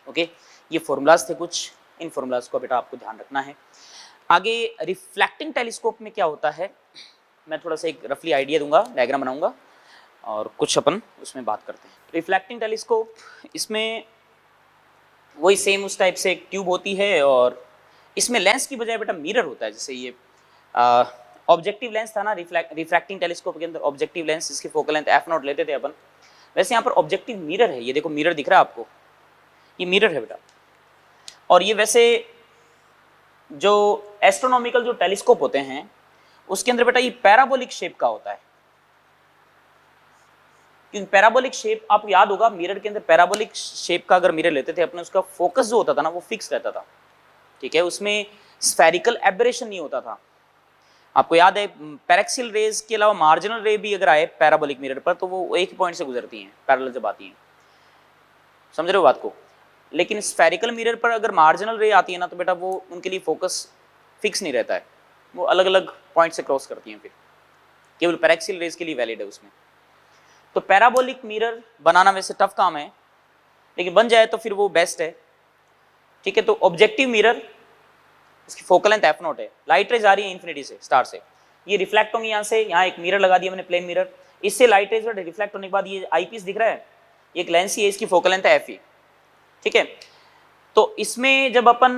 ओके। ये फॉर्मूलाज थे कुछ, इन फॉर्मूलाज को बेटा आपको ध्यान रखना है। आगे रिफ्लेक्टिंग टेलीस्कोप में क्या होता है, मैं थोड़ा सा एक रफली आइडिया दूंगा, डायग्राम बनाऊंगा और कुछ अपन उसमें बात करते हैं। रिफ्लेक्टिंग टेलीस्कोप, इसमें वही सेम उस टाइप से एक ट्यूब होती है और इसमें लेंस की बजाय बेटा मिरर होता है। जैसे ये ऑब्जेक्टिव लेंस था ना रिफ्रैक्टिंग टेलीस्कोप के अंदर, ऑब्जेक्टिव लेंस, इसकी फोकल लेंथ एफ नॉट लेते थे अपन, वैसे यहाँ पर ऑब्जेक्टिव मिरर है। ये देखो मिरर दिख रहा है आपको, ये मिरर है बेटा। और ये वैसे जो एस्ट्रोनॉमिकल जो टेलीस्कोप होते हैं उसके अंदर बेटा ये पैराबोलिक शेप का होता है, क्योंकि पैराबोलिक शेप आपको याद होगा, मिरर के अंदर पैराबोलिक शेप का अगर मिरर लेते थे अपने, उसका फोकस जो होता था ना वो फिक्स रहता था, ठीक है, उसमें स्फेरिकल एबरेशन नहीं होता था। आपको याद है पैरेक्सियल रेज के अलावा मार्जिनल रे भी अगर आए पैराबोलिक मिरर पर तो वो एक पॉइंट से गुजरती हैं पैरेलल जब आती हैं, समझ रहे हो बात को। लेकिन स्फेरिकल मिरर पर अगर मार्जिनल रे आती है ना तो बेटा वो उनके लिए फोकस फिक्स नहीं रहता है, वो अलग अलग पॉइंट से क्रॉस करती हैं, फिर केवल पैरेक्सियल रेज के लिए वैलिड है उसमें। तो पैराबोलिक मिरर बनाना वैसे टफ काम है, लेकिन बन जाए तो फिर वो बेस्ट है, ठीक है। तो ऑब्जेक्टिव मिरर, इसकी फोकल लेंथ एफ नॉट है, लाइट रेज आ रही है इन्फिनिटी से, स्टार से, ये रिफ्लेक्ट होंगी यहाँ से, यहाँ एक मिरर लगा दिया मैंने प्लेन मिरर, इससे लाइट रेज रिफ्लेक्ट होने के बाद ये आईपीस दिख रहा है, एक लेंस ही है, इसकी फोकल लेंथ है एफ ई, ठीक है। तो इसमें जब अपन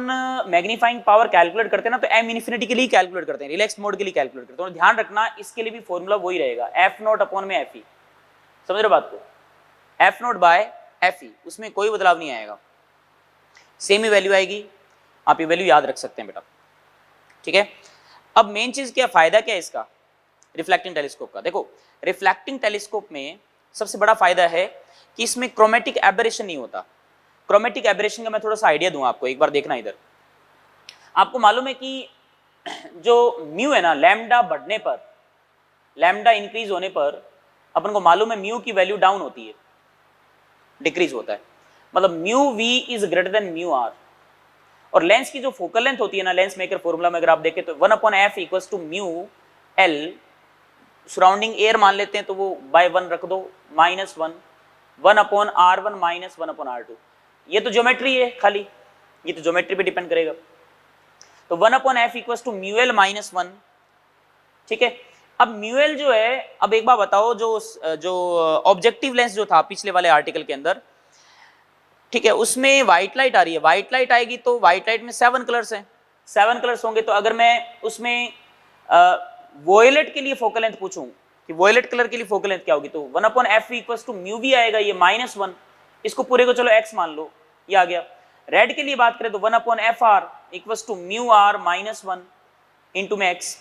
मैग्नीफाइंग पावर कैलकुलेट करते हैं ना तो एम इन्फिनिटी के लिए कैलकुलेट करते हैं, रिलैक्स मोड के लिए कैलकुलेट करते हैं, और ध्यान रखना इसके लिए भी फॉर्मूला वही रहेगा, एफ नॉट अपॉन में एफ ई, समझ रहे हो बात को, F not by F E, उसमें कोई बदलाव नहीं आएगा, सेम ही वैल्यू आएगी, आप ये वैल्यू याद रख सकते हैं बेटा, ठीक है। अब मेन चीज क्या, फायदा क्या है इसका रिफ्लेक्टिंग टेलीस्कोप का? देखो रिफ्लेक्टिंग टेलीस्कोप में सबसे बड़ा फायदा है कि इसमें क्रोमेटिक एबरेशन नहीं होता। क्रोमेटिक एबरेशन का मैं थोड़ा सा आइडिया दूं आपको, एक बार देखना इधर। आपको मालूम है कि जो म्यू है ना, लैम्डा बढ़ने पर, लैम्डा इंक्रीज होने पर अपन को मालूम है म्यू की वैल्यू डाउन होती है, डिक्रीज होता है। मतलब mu V is greater than mu R. और लेंस की जो फोकल लेंथ होती है ना, लेंस मेकर फॉर्मूला में अगर आप देखें तो 1/f equals to mu L, surrounding air मान लेते हैं तो वो बाय 1 रख दो, -1, 1/r1 माइनस 1/r2। ये तो ज्योमेट्री है खाली, ये तो ज्योमेट्री पे डिपेंड करेगा। तो 1/f equals to mu L -1, ठीक है। अब म्यू एल जो है, अब एक बार बताओ, जो ऑब्जेक्टिव लेंस जो था पिछले वाले आर्टिकल के अंदर, ठीक है, उसमें व्हाइट लाइट आ रही है, व्हाइट लाइट आएगी तो व्हाइट लाइट में 7 कलर्स हैं, 7 कलर्स होंगे। तो अगर मैं उसमें वोयलेट के लिए फोकल लेंथ पूछूं कि वोयलेट कलर के लिए फोकल लेंथ क्या होगी, तो 1/f equals to mu V आएगा, ये -1, इसको पूरे को चलो x मान लो, ये आ गया। रेड के लिए बात करें तो 1/fr equals to mu R -1 into में x।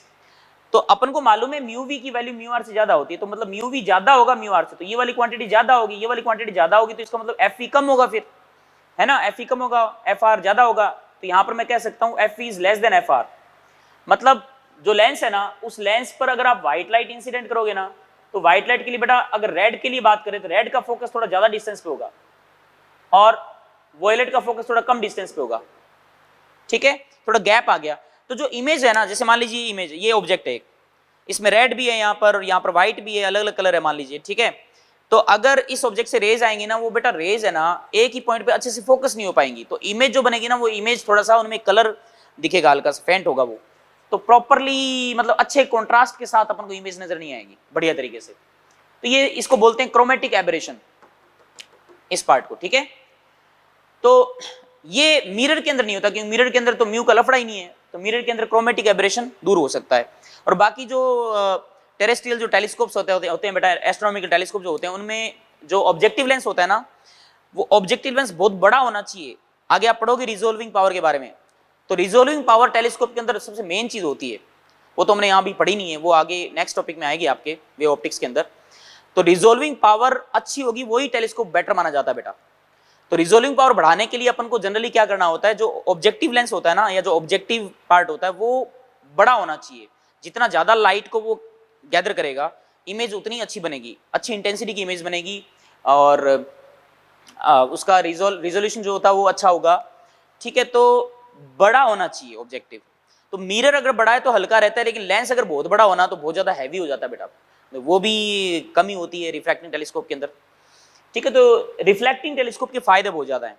तो अपन को मालूम है म्यू वी की वैल्यू म्यू आर से ज्यादा होती है, तो मतलब म्यू वी ज्यादा होगा म्यू आर से, तो ये वाली क्वांटिटी ज्यादा होगी, ये वाली क्वांटिटी ज्यादा होगी, तो इसका मतलब एफ कम होगा फिर, है ना, एफ कम होगा, एफ आर ज्यादा होगा। तो यहां पर मैं कह सकता हूं F is less than F R. मतलब जो लेंस है ना, उस लेंस पर अगर आप व्हाइट लाइट इंसिडेंट करोगे ना, तो व्हाइट लाइट के लिए बेटा, अगर रेड के लिए बात करें तो रेड का फोकस थोड़ा ज्यादा डिस्टेंस पे होगा और वोयलेट का फोकस थोड़ा कम डिस्टेंस पे होगा, ठीक है, थोड़ा गैप आ गया। तो जो इमेज है ना, जैसे मान लीजिए इमेज, ये ऑब्जेक्ट है, इसमें रेड भी है, यहाँ पर व्हाइट भी है, अलग अलग कलर है मान लीजिए, ठीक है। तो अगर इस ऑब्जेक्ट से रेज आएंगी ना, वो बेटा रेज है ना एक ही पॉइंट पे अच्छे से फोकस नहीं हो पाएंगी, तो इमेज जो बनेगी ना, वो इमेज थोड़ा सा उनमें कलर दिखेगा, हल्का सा फेंट होगा वो, तो प्रॉपरली मतलब अच्छे कॉन्ट्रास्ट के साथ अपन को इमेज नजर नहीं आएगी बढ़िया तरीके से। तो ये इसको बोलते हैं क्रोमेटिक एबरेशन, इस पार्ट को, ठीक है। तो ये मिरर के अंदर नहीं होता, क्योंकि मिरर के अंदर तो म्यू का लफड़ा ही नहीं है, तो मिरर के अंदर क्रोमेटिक एबरेशन दूर हो सकता है। और बाकी जो टेरेस्ट्रियल जो टेलीस्कोप्स होते हैं बेटा, एस्ट्रोनॉमिकल टेलीस्कोप जो होते हैं, उनमें जो ऑब्जेक्टिव लेंस होता है ना, वो ऑब्जेक्टिव लेंस बहुत बड़ा होना चाहिए। आगे आप पढ़ोगे रिजोल्विंग पावर के बारे में, तो रिजोल्विंग पावर टेलीस्कोप के अंदर सबसे मेन चीज होती है, वो तो हमने यहाँ भी पढ़ी नहीं है, वो आगे नेक्स्ट टॉपिक में आएगी आपके वेव ऑप्टिक्स के अंदर। तो रिजोल्विंग पावर अच्छी होगी, वही टेलीस्कोप बेटर माना जाता है बेटा। तो रिजोल्विंग पावर बढ़ाने के लिए अपन को जनरली क्या करना होता है, जो ऑब्जेक्टिव लेंस होता है ना, या जो ऑब्जेक्टिव पार्ट होता है, वो बड़ा होना चाहिए। जितना ज्यादा लाइट को वो गैदर करेगा, इमेज उतनी अच्छी बनेगी, अच्छी इंटेंसिटी की इमेज बनेगी, और उसका रिजोल्यूशन जो होता है वो अच्छा होगा, ठीक है। तो बड़ा होना चाहिए ऑब्जेक्टिव। तो मिरर अगर बड़ा है तो हल्का रहता है, लेकिन लेंस अगर बहुत बड़ा होना तो बहुत ज्यादा हैवी हो जाता है बेटा, तो वो भी कमी होती है रिफ्रैक्टिंग टेलीस्कोप के अंदर, ठीक है। तो रिफ्लेक्टिंग टेलीस्कोप के फायदे बहुत ज्यादा हैं,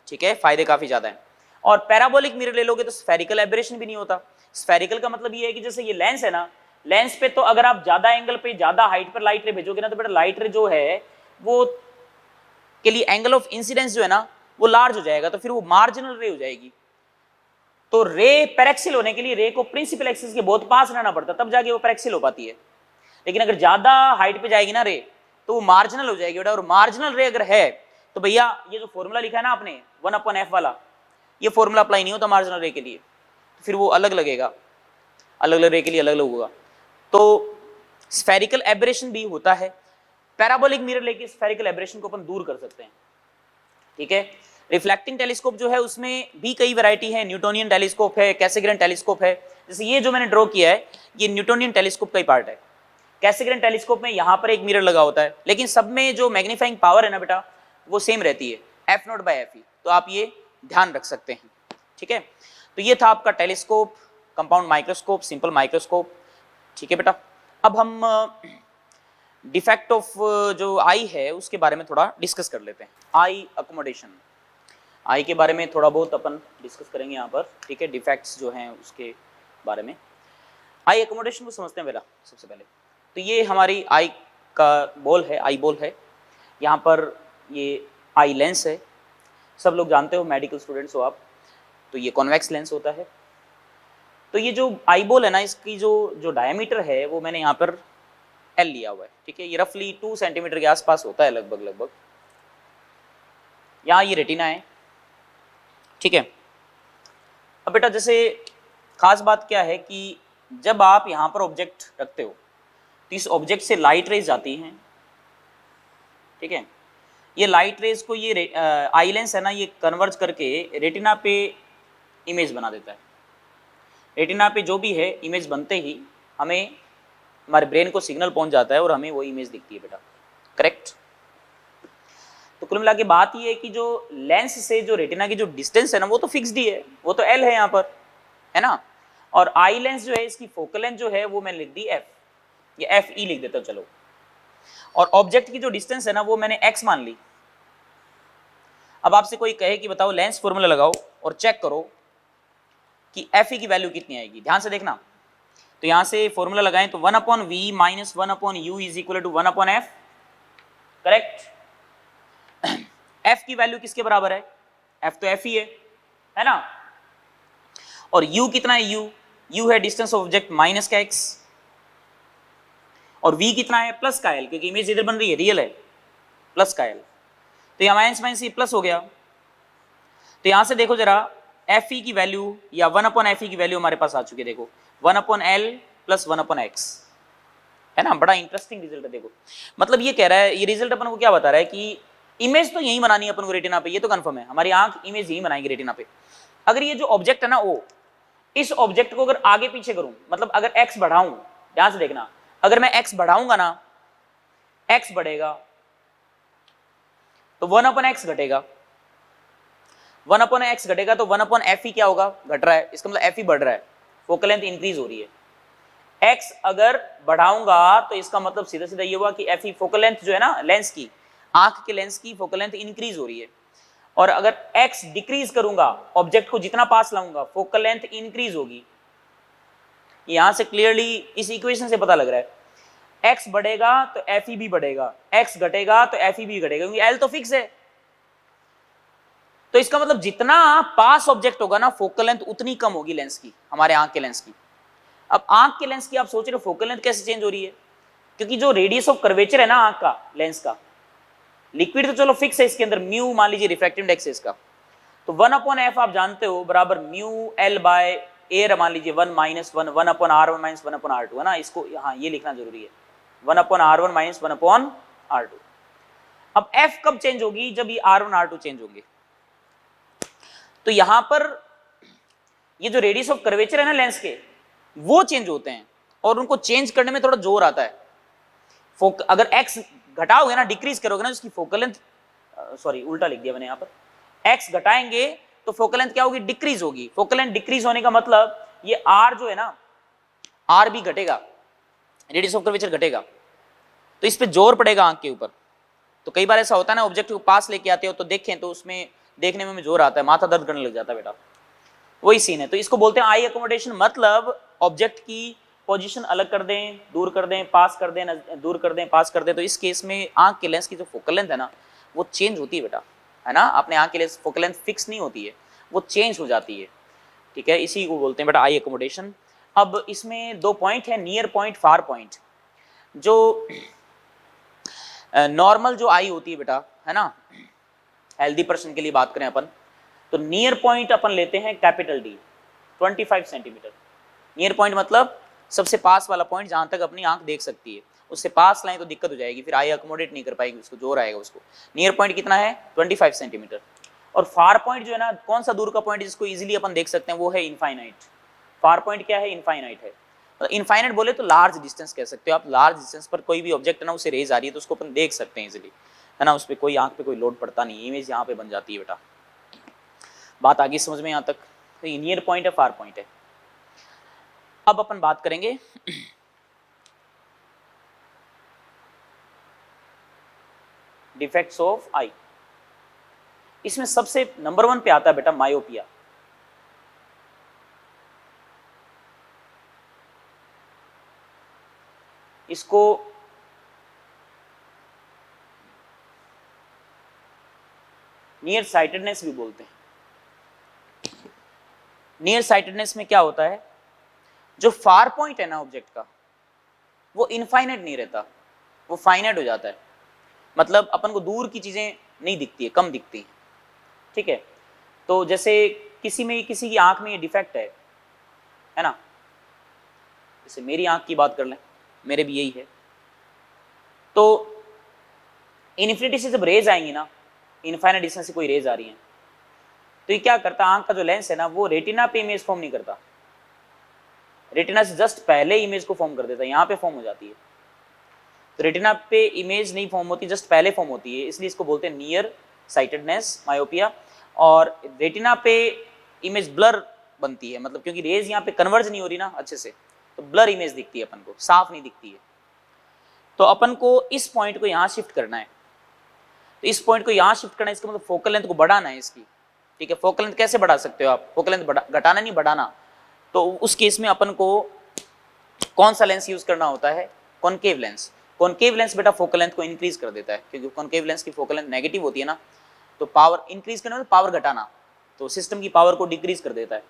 ठीक है, फायदे काफी ज्यादा हैं। और पैराबोलिक मिरर ले लोगे तो स्फेरिकल एबरेशन भी नहीं होता। स्फेरिकल का मतलब ये है कि जैसे ये लेंस है ना, लेंस पे तो अगर आप ज्यादा एंगल पे ज्यादा हाइट पर लाइट रे भेजोगे ना, तो बेटा लाइट रे जो है वो के लिए एंगल ऑफ इंसिडेंस जो है ना, वो लार्ज हो जाएगा, तो फिर वो मार्जिनल रे हो जाएगी। तो रे पैरेक्सिल होने के लिए रे को प्रिंसिपल एक्सिस के बहुत पास रहना पड़ता, तब जाके वो पैरेक्सिल हो पाती है। लेकिन अगर ज्यादा हाइट पे जाएगी ना रे, तो वो मार्जिनल हो जाएगी बेटा। और मार्जिनल रे अगर है तो भैया ये जो फॉर्मूला लिखा है ना आपने 1/f वाला, ये फॉर्मूला अप्लाई नहीं होता मार्जिनल रे के लिए, तो फिर वो अलग लगेगा, अलग अलग रे के लिए अलग अलग होगा। तो स्फेरिकल एबरेशन भी होता है। पैराबोलिक मिरर लेके स्फेरिकल एबरेशन को अपन दूर कर सकते हैं, ठीक है। रिफ्लेक्टिंग टेलीस्कोप जो है उसमें भी कई वैरायटी है, न्यूटोनियन टेलीस्कोप है, कैसेग्रेन टेलीस्कोप है। जैसे ये जो मैंने ड्रॉ किया है, ये न्यूटोनियन टेलीस्कोप का ही पार्ट है। कैसेग्रेन टेलीस्कोप में यहाँ पर एक मिरर लगा होता है, लेकिन सब में जो मैग्नीफाइंग पावर है ना बेटा, वो सेम रहती है, f0/fe। तो आप ये ध्यान रख सकते हैं, ठीक है। तो ये था आपका telescope, compound microscope, simple microscope, ठीक है बेटा। अब हम डिफेक्ट ऑफ जो आई है उसके बारे में थोड़ा डिस्कस कर लेते हैं। आई अकोमोडेशन, आई के बारे में थोड़ा बहुत अपन डिस्कस करेंगे यहाँ पर, ठीक है। डिफेक्ट्स जो हैं उसके बारे में, आई अकोमोडेशन को समझते हैं पहला सबसे पहले। तो ये हमारी आई का बॉल है, आई बॉल है, यहाँ पर ये आई लेंस है, सब लोग जानते हो, मेडिकल स्टूडेंट्स हो आप, तो ये कॉन्वेक्स लेंस होता है। तो ये जो आई बॉल है ना, इसकी जो डायमीटर है वो मैंने यहाँ पर एल लिया हुआ है, ठीक है। ये रफली 2 सेंटीमीटर के आसपास होता है लगभग। यहाँ ये रेटिना है, ठीक है। अब बेटा जैसे खास बात क्या है कि जब आप यहां पर ऑब्जेक्ट रखते हो तो इस ऑब्जेक्ट से लाइट रेज जाती हैं, ठीक है। ये लाइट रेज को ये आई लेंस है ना, ये कन्वर्ज करके रेटिना पे इमेज बना देता है। रेटिना पे जो भी है इमेज बनते ही हमें हमारे ब्रेन को सिग्नल पहुंच जाता है और हमें वो इमेज दिखती है बेटा, करेक्ट। तो कुल मिला के बात ये है कि जो लेंस से जो रेटिना की जो डिस्टेंस है ना वो तो फिक्स्ड ही है, वो तो एल है यहाँ पर, है ना। और आई लेंस जो है इसकी फोकल लेंथ जो है वो मैंने लिख दी एफ, ये एफ ई लिख देता हूँ चलो। और ऑब्जेक्ट की जो डिस्टेंस है ना वो मैंने एक्स मान ली। अब आपसे कोई कहे कि बताओ लेंस फॉर्मूला लगाओ और चेक करो कि एफ ई की वैल्यू कितनी आएगी, ध्यान से देखना। तो यहां से फॉर्मूला लगाएं तो 1/v minus 1/u is equal to 1/f, correct. f की वैल्यू किसके बराबर है, f तो f ही है ना। और u कितना है, u है डिस्टेंस ऑफ ऑब्जेक्ट माइनस का x, और v कितना है प्लस का l, क्योंकि इमेज इधर बन रही है रियल है, प्लस का l। तो यहां माइनस माइनस प्लस हो गया। तो यहां से देखो जरा एफ ई की वैल्यू या 1/f की वैल्यू हमारे पास आ चुकी है, देखो 1/l प्लस 1/x, है ना। बड़ा इंटरेस्टिंग रिजल्ट है देखो। मतलब ये कह रहा है, ये रिजल्ट अपन को क्या बता रहा है कि इमेज तो यही बनानी है अपन को रेटिना पे, ये तो कंफर्म है, हमारी आंख इमेज यही बनाएगी रेटिना पे। अगर ये जो ऑब्जेक्ट है ना ओ, इस ऑब्जेक्ट को अगर आगे पीछे करूं, मतलब अगर x बढ़ाऊं, ध्यान से देखना, अगर मैं x बढ़ाऊंगा ना, x बढ़ेगा तो 1/x घटेगा, 1/x घटेगा तो 1/f ही क्या होगा, घट रहा है, इसका मतलब f ही बढ़ रहा है, फोकल लेंथ इंक्रीज हो रही है। x अगर बढ़ाऊंगा तो इसका मतलब सीधा सीधा ये हुआ कि f ही फोकल लेंथ जो है ना लेंस की, आंख के लेंस की फोकल लेंथ इंक्रीज हो रही है। और अगर x डिक्रीज करूंगा, ऑब्जेक्ट को जितना पास लाऊंगा, फोकल लेंथ इंक्रीज होगी। यहां से क्लियरली इस इक्वेशन से पता लग रहा है x बढ़ेगा तो f ही भी बढ़ेगा, x घटेगा तो f ही भी घटेगा, क्योंकि l तो फिक्स है। तो इसका मतलब जितना पास ऑब्जेक्ट होगा ना, फोकल लेंथ उतनी कम होगी लेंस की, हमारे आंख के लेंस की। अब आंख के लेंस की आप सोच रहे हो फोकल लेंथ कैसे चेंज हो रही है, क्योंकि जो रेडियस ऑफ कर्वेचर है ना आंख का, लेंस का, लिक्विड तो चलो फिक्स है इसके अंदर, म्यू मान लीजिए रिफ्रैक्टिव इंडेक्स है इसका, तो 1/f आप जानते हो बराबर म्यू एल बाय एयर, मान लीजिए 1 माइनस 1, 1/r1 माइनस 1/r2, है ना। इसको हाँ ये लिखना जरूरी है, 1/r1 माइनस 1/r2। अब f कब चेंज होगी, जब ये r1 r2 चेंज होंगे। तो यहां पर ये जो रेडियस ऑफ कर्वेचर है ना लेंस के, वो चेंज होते हैं, और उनको चेंज करने में थोड़ा जोर आता है। अगर x घटाओगे ना, डिक्रीज करोगे ना, उसकी फोकल लेंथ, सॉरी उल्टा लिख दिया मैंने यहां पर, x घटाएंगे तो फोकल लेंथ क्या होगी, डिक्रीज होगी। फोकल लेंथ डिक्रीज होने का मतलब ये r जो है ना, r भी घटेगा, रेडियस ऑफ कर्वेचर घटेगा, तो इस पे जोर पड़ेगा आंख के ऊपर। तो कई बार ऐसा होता है ना, ऑब्जेक्ट को पास लेके आते हो तो देखें तो उसमें देखने में जोर आता है, माथा दर्द करने लग जाता है बेटा, वही सीन है। तो इसको बोलते हैं आई अकोमोडेशन, मतलब ऑब्जेक्ट की पोजीशन अलग कर दें, दूर कर दें, पास कर दें, दूर कर दें, पास कर दें। तो इस केस में आंख के लेंस की जो फोकल लेंथ है ना वो चेंज होती है बेटा, है ना। अपने आंख के लेंस फोकल लेंथ फिक्स नहीं होती है, वो चेंज हो जाती है, ठीक है। इसी को बोलते हैं बेटा आई अकोमोडेशन। अब इसमें दो पॉइंट है, नियर पॉइंट, फार पॉइंट। जो नॉर्मल जो आई होती है बेटा, है ना, हेल्दी पर्सन के लिए बात करें अपन, तो नियर पॉइंट अपन लेते हैं capital D, 25 centimetre. Near point मतलब सबसे पास वाला पॉइंट जहां तक अपनी आंख देख सकती है, उससे पास लाएं तो दिक्कत हो जाएगी, फिर आई अकोमोडेट नहीं कर पाएगी, उसको जोर आएगा उसको। नियर पॉइंट कितना है, 25 सेंटीमीटर। और फार पॉइंट जो है ना, कौन सा दूर का पॉइंट जिसको इजीली अपन देख सकते हैं, वो है इनफाइनाइट। फार पॉइंट क्या है, इनफाइनाइट है। तो इनफाइनाइट बोले तो लार्ज डिस्टेंस कह सकते हो आप, लार्ज डिस्टेंस पर कोई भी ऑब्जेक्ट है ना, उसे रेज आ रही है तो उसको अपन देख सकते हैं इजीली, है ना, उस पर कोई आंख पे कोई लोड पड़ता नहीं, इमेज यहाँ पे बन जाती है बेटा। बात आगे समझ में यहाँ तक, तो नियर पॉइंट है, फार पॉइंट है। अब अपन बात करेंगे डिफेक्ट्स ऑफ आई। इसमें सबसे नंबर 1 पे आता है बेटा मायोपिया। इसको नियर साइटेडनेस भी बोलते हैं। नियर साइटेडनेस में क्या होता है, जो फार पॉइंट है ना ऑब्जेक्ट का, वो इनफाइनाइट नहीं रहता, वो फाइनाइट हो जाता है। मतलब अपन को दूर की चीजें नहीं दिखती है, कम दिखती है, ठीक है। तो जैसे किसी की आंख में ये डिफेक्ट है ना, जैसे मेरी आंख की बात कर लें, मेरे भी यही है। तो इन्फिनिटी से जब रेज आएंगी ना, इनफाइनाइट डिस्टेंस से कोई रेज आ रही है, तो ये क्या करता है, आंख का जो लेंस है ना वो रेटिना पे इमेज फॉर्म नहीं करता, रेटिना से जस्ट पहले इमेज को फॉर्म कर देता है, यहाँ पे फॉर्म हो जाती है। तो रेटिना पे इमेज नहीं फॉर्म होती, जस्ट पहले फॉर्म होती है, इसलिए इसको बोलते हैं नियर साइटेडनेस, मायोपिया। और रेटिना पे इमेज ब्लर बनती है, मतलब क्योंकि रेज यहाँ पे कन्वर्ज नहीं हो रही ना अच्छे से, तो ब्लर इमेज दिखती है अपन को, साफ नहीं दिखती है। तो अपन को इस पॉइंट को यहाँ शिफ्ट करना है, तो इस पॉइंट को यहाँ शिफ्ट करना है, इसका मतलब फोकल लेंथ को बढ़ाना है इसकी, ठीक है। फोकल लेंथ कैसे बढ़ा सकते हो आप, फोकल लेंथ घटाना नहीं बढ़ाना। तो उस केस में अपन को कौन सा लेंस यूज करना होता है, कॉनकेव लेंस। कॉनकेव लेंस बेटा फोकल लेंथ को इंक्रीज कर देता है, क्योंकि कॉनकेव लेंस की फोकल लेंथ नेगेटिव होती है ना, तो पावर इंक्रीज करना मतलब पावर घटाना, तो सिस्टम की पावर को डिक्रीज कर देता है।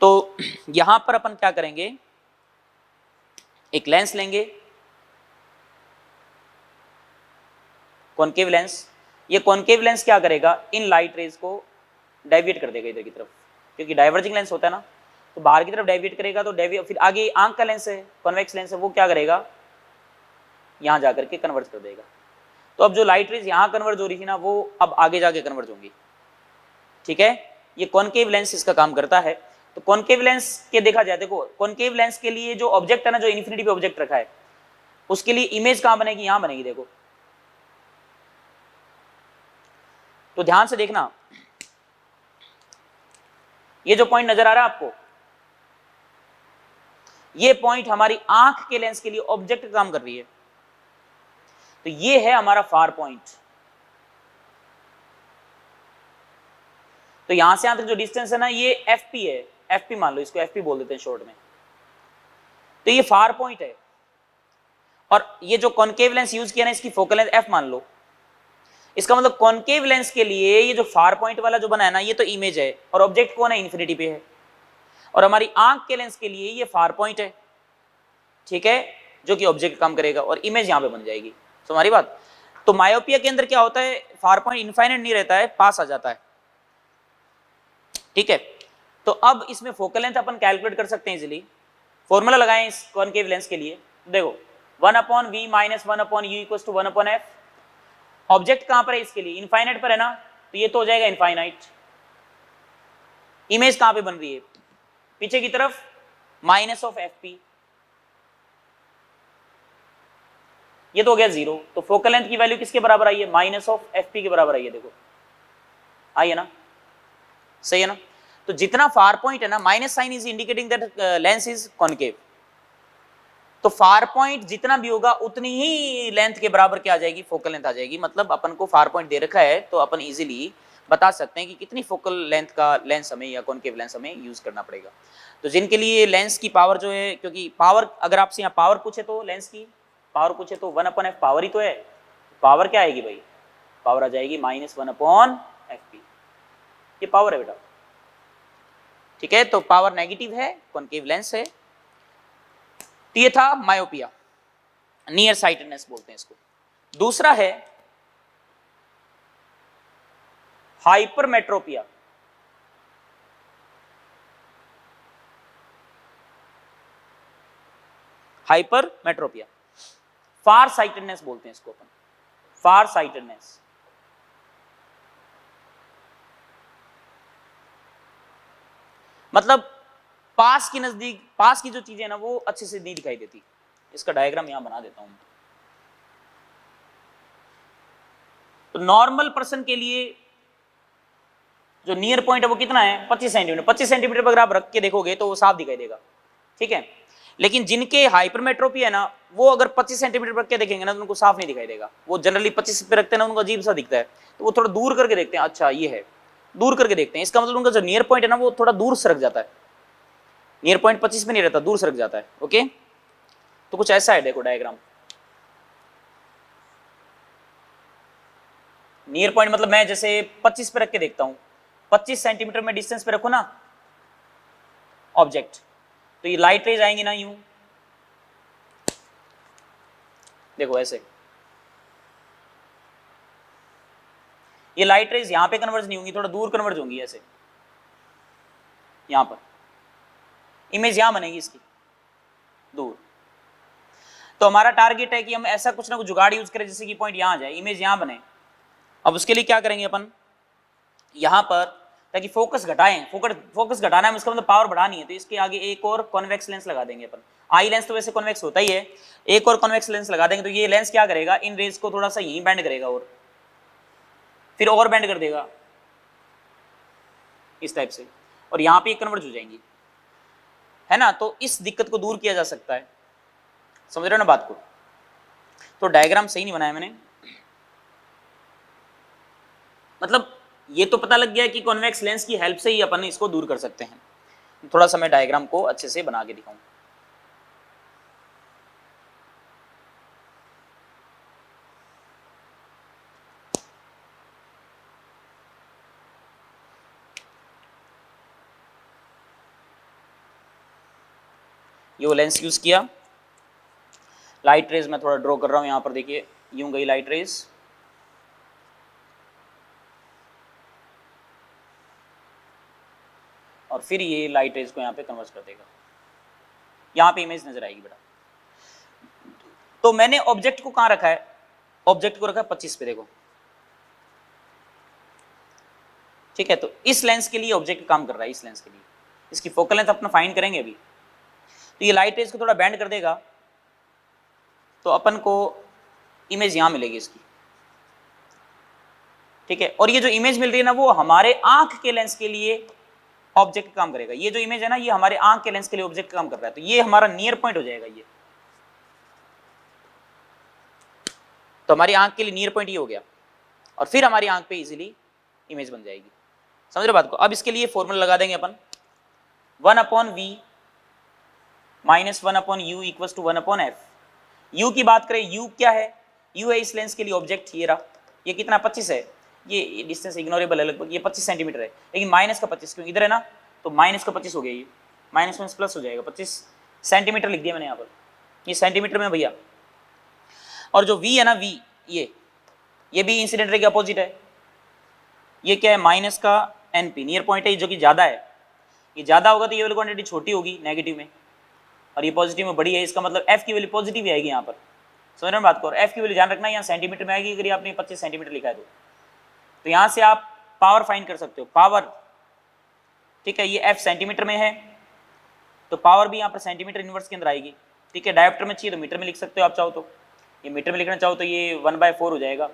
तो यहां पर अपन क्या करेंगे, एक लेंस लेंगे कॉनकेव लेंस। ये कॉनकेव लेंस क्या करेगा, इन लाइट रेज को डेविएट कर देगा इधर की तरफ, क्योंकि डाइवर्जिंग लेंस होता है ना, तो बाहर की तरफ डेविएट करेगा, तो फिर आगे आंख का लेंस है, कॉन्वेक्स लेंस है, वो क्या करेगा, यहां जाकर के कन्वर्ज कर देगा। तो अब जो लाइट रेज यहां कन्वर्ज हो रही थी ना, वो अब आगे जाके कन्वर्ज होंगी, ठीक है। ये कॉनकेव लेंस इसका काम करता है। तो कॉनकेव लेंस के देखा जाए, देखो कॉनकेव लेंस के लिए जो ऑब्जेक्ट है ना, जो इन्फिनिटी पे ऑब्जेक्ट रखा है, उसके लिए इमेज कहां बनेगी, यहां बनेगी, देखो। तो ध्यान से देखना, ये जो पॉइंट नजर आ रहा है आपको, ये पॉइंट हमारी आंख के लेंस के लिए ऑब्जेक्ट का काम कर रही है। तो ये है हमारा फार पॉइंट। तो यहां से यहां तक जो डिस्टेंस है ना, ये एफपी है, एफपी मान लो इसको, एफपी बोल देते हैं शॉर्ट में। तो ये फार पॉइंट है, और ये जो कॉनकेव लेंस यूज किया ना, इसकी फोकल लेंथ एफ मान लो। इसका मतलब कॉनकेव लेंस के लिए ये जो फार पॉइंट वाला जो बना है ना, ये तो इमेज है, और ऑब्जेक्ट कौन है, इन्फिनिटी पे है। और हमारी आंख के लेंस के लिए ये फार पॉइंट है, ठीक है, जो कि ऑब्जेक्ट काम करेगा, और इमेज यहां पे बन जाएगी। तो हमारी बात, तो मायोपिया के अंदर क्या होता है, फार पॉइंट इनफाइनाइट नहीं रहता है, पास आ जाता है, ठीक है। तो अब इसमें फोकल लेंथ अपन कैलकुलेट कर सकते हैं इजीली। फॉर्मूला लगाएं इस कॉनकेव लेंस के लिए, देखो 1/v minus 1/u equals to 1/f। Object कहां पर है इसके लिए, इनफाइनाइट पर है ना, तो ये तो हो जाएगा इनफाइनाइट। इमेज कहां पे बन रही है, पीछे की तरफ, माइनस ऑफ एफ पी, ये तो हो गया 0। तो फोकल लेंथ की वैल्यू किसके बराबर आई है, माइनस ऑफ एफ पी के बराबर आई है, देखो आई है ना, सही है ना। तो जितना फार पॉइंट है ना, minus sign is indicating that lens is concave. तो फार पॉइंट जितना भी होगा उतनी ही लेंथ के बराबर क्या आ जाएगी, फोकल लेंथ आ जाएगी। मतलब अपन को फार पॉइंट दे रखा है, तो अपन इजीली बता सकते हैं कि कितनी फोकल लेंथ का लेंस हमें या कॉनकेव लेंस हमें यूज करना पड़ेगा। तो जिनके लिए लेंस की पावर जो है, क्योंकि पावर अगर आपसे यहाँ पावर पूछे, तो लेंस की पावर पूछे तो 1/f पावर ही तो है, पावर क्या आएगी भाई, पावर आ जाएगी -1/fp, ये पावर है बेटा, ठीक है। तो पावर नेगेटिव है, कॉनकेव लेंस है। तो ये था मायोपिया, नियर साइटेडनेस बोलते हैं इसको। दूसरा है हाइपरमेट्रोपिया। हाइपरमेट्रोपिया, फार साइटेडनेस बोलते हैं इसको अपन, फार साइटेडनेस। मतलब पास की नजदीक, पास की जो चीजें ना वो अच्छे से नहीं दिखाई देती। इसका डायग्राम यहां बना देता हूं। तो नॉर्मल पर्सन के लिए जो नियर पॉइंट है वो कितना है, 25 सेंटीमीटर। 25 सेंटीमीटर पर अगर आप रख के देखोगे तो वो साफ दिखाई देगा, ठीक है। लेकिन जिनके हाइपरमेट्रोपी है ना, वो अगर 25 सेंटीमीटर पर रख के देखेंगे ना, तो उनको साफ नहीं दिखाई देगा। वो जनरली 25 पे रखते हैं ना, उनको अजीब सा दिखता है, तो वो थोड़ा दूर करके देखते हैं, अच्छा ये है, दूर करके देखते हैं। इसका मतलब उनका जो नियर पॉइंट है ना, वो थोड़ा दूर सरक जाता है। नियर पॉइंट 25 में नहीं रहता, दूर सरक जाता है, ओके। तो कुछ ऐसा है, देखो डायग्राम। नियर पॉइंट मतलब मैं जैसे 25 पे रख के देखता हूं, 25 सेंटीमीटर में डिस्टेंस पे रखो ना ऑब्जेक्ट, तो ये लाइट रेज आएंगी ना यूं, देखो ऐसे। ये लाइट रेज यहां पे कन्वर्ज नहीं होंगी, थोड़ा दूर कन्वर्ज होंगी ऐसे, यहां पर इमेज यहां बनेगी इसकी, दूर। तो हमारा टारगेट है कि हम ऐसा कुछ ना कुछ जुगाड़ यूज करें जिससे कि पॉइंट यहां आ जाए, इमेज यहां बने। अब उसके लिए क्या करेंगे अपन, यहां पर ताकि फोकस घटाएं, फोकस घटाना है, उसका मतलब पावर बढ़ानी है, तो इसके आगे एक और कॉन्वेक्स लेंस लगा देंगे अपन। आई लेंस तो वैसे कॉन्वेक्स होता ही है, एक और कॉन्वेक्स लेंस लगा देंगे, तो ये लेंस क्या करेगा, इन रेज को थोड़ा सा यहीं बैंड करेगा और फिर और बैंड कर देगा इस टाइप से, और यहां पे कन्वर्ज हो जाएंगी, है ना। तो इस दिक्कत को दूर किया जा सकता है, समझ रहे हो ना बात को। तो डायग्राम सही नहीं बनाया मैंने, मतलब ये तो पता लग गया कि कॉन्वेक्स लेंस की हेल्प से ही अपन इसको दूर कर सकते हैं। थोड़ा सा मैं डायग्राम को अच्छे से बना के दिखाऊं। ये वो लेंस यूज किया, लाइट रेज मैं थोड़ा ड्रॉ कर रहा हूं यहां पर, देखिए यूं गई लाइट रेज, और फिर ये लाइट रेज को यहाँ पे कन्वर्ट कर देगा, यहाँ पे इमेज नजर आएगी बेटा। तो मैंने ऑब्जेक्ट को कहाँ रखा है, ऑब्जेक्ट को रखा है 25 पे, देखो ठीक है। तो इस लेंस के लिए ऑब्जेक्ट काम कर रहा है, इस लेंस के लिए, इसकी फोकल लेंथ अपना फाइंड करेंगे अभी। तो ये लाइट रेज को थोड़ा बैंड कर देगा, तो अपन को इमेज यहां मिलेगी इसकी, ठीक है। और ये जो इमेज मिल रही है ना, वो हमारे आंख के लेंस के लिए ऑब्जेक्ट काम करेगा। ये जो इमेज है ना, ये हमारे आंख के लेंस के लिए ऑब्जेक्ट काम कर रहा है, तो ये हमारा नियर पॉइंट हो जाएगा ये, तो हमारी आंख के लिए नियर पॉइंट ये हो गया, और फिर हमारी आंख पे इजीली इमेज बन जाएगी, समझ रहे बात को। अब इसके लिए फॉर्मूला लगा देंगे अपन, 1/v minus 1/u equals to 1/f। u की बात करें, u क्या है, u है इस लेंस के लिए ऑब्जेक्ट, ये रहा, ये कितना 25 है, ये डिस्टेंस इग्नोरेबल है लगभग, ये 25 सेंटीमीटर है, लेकिन माइनस का 25 क्योंकि इधर है ना, तो माइनस का 25 हो गया, ये माइनस माइनस प्लस हो जाएगा, 25 सेंटीमीटर लिख दिया मैंने यहाँ पर, ये सेंटीमीटर में भैया। और जो v है ना, v ये भी इंसिडेंट रे के अपोजिट है, ये क्या है, माइनस का np, नियर पॉइंट है जो कि ज्यादा है, ये ज्यादा होगा तो ये वाली क्वांटिटी छोटी होगी नेगेटिव में, और ये पॉजिटिव में बड़ी है, इसका मतलब f की वैल्यू पॉजिटिव ही आएगी यहाँ पर, समझ रहे हैं बात को। और f की वैल्यू ध्यान रखना यहाँ सेंटीमीटर में आएगी, अगर आपने 25 सेंटीमीटर लिखा है तो यहाँ से आप पावर फाइंड कर सकते हो, पावर, ठीक है। ये f सेंटीमीटर में है, तो पावर भी यहाँ पर सेंटीमीटर इनवर्स के अंदर आएगी, ठीक है। डायोप्टर में चाहिए तो मीटर में लिख सकते हो आप चाहो तो, ये मीटर में लिखना चाहो तो ये 1/4 हो जाएगा,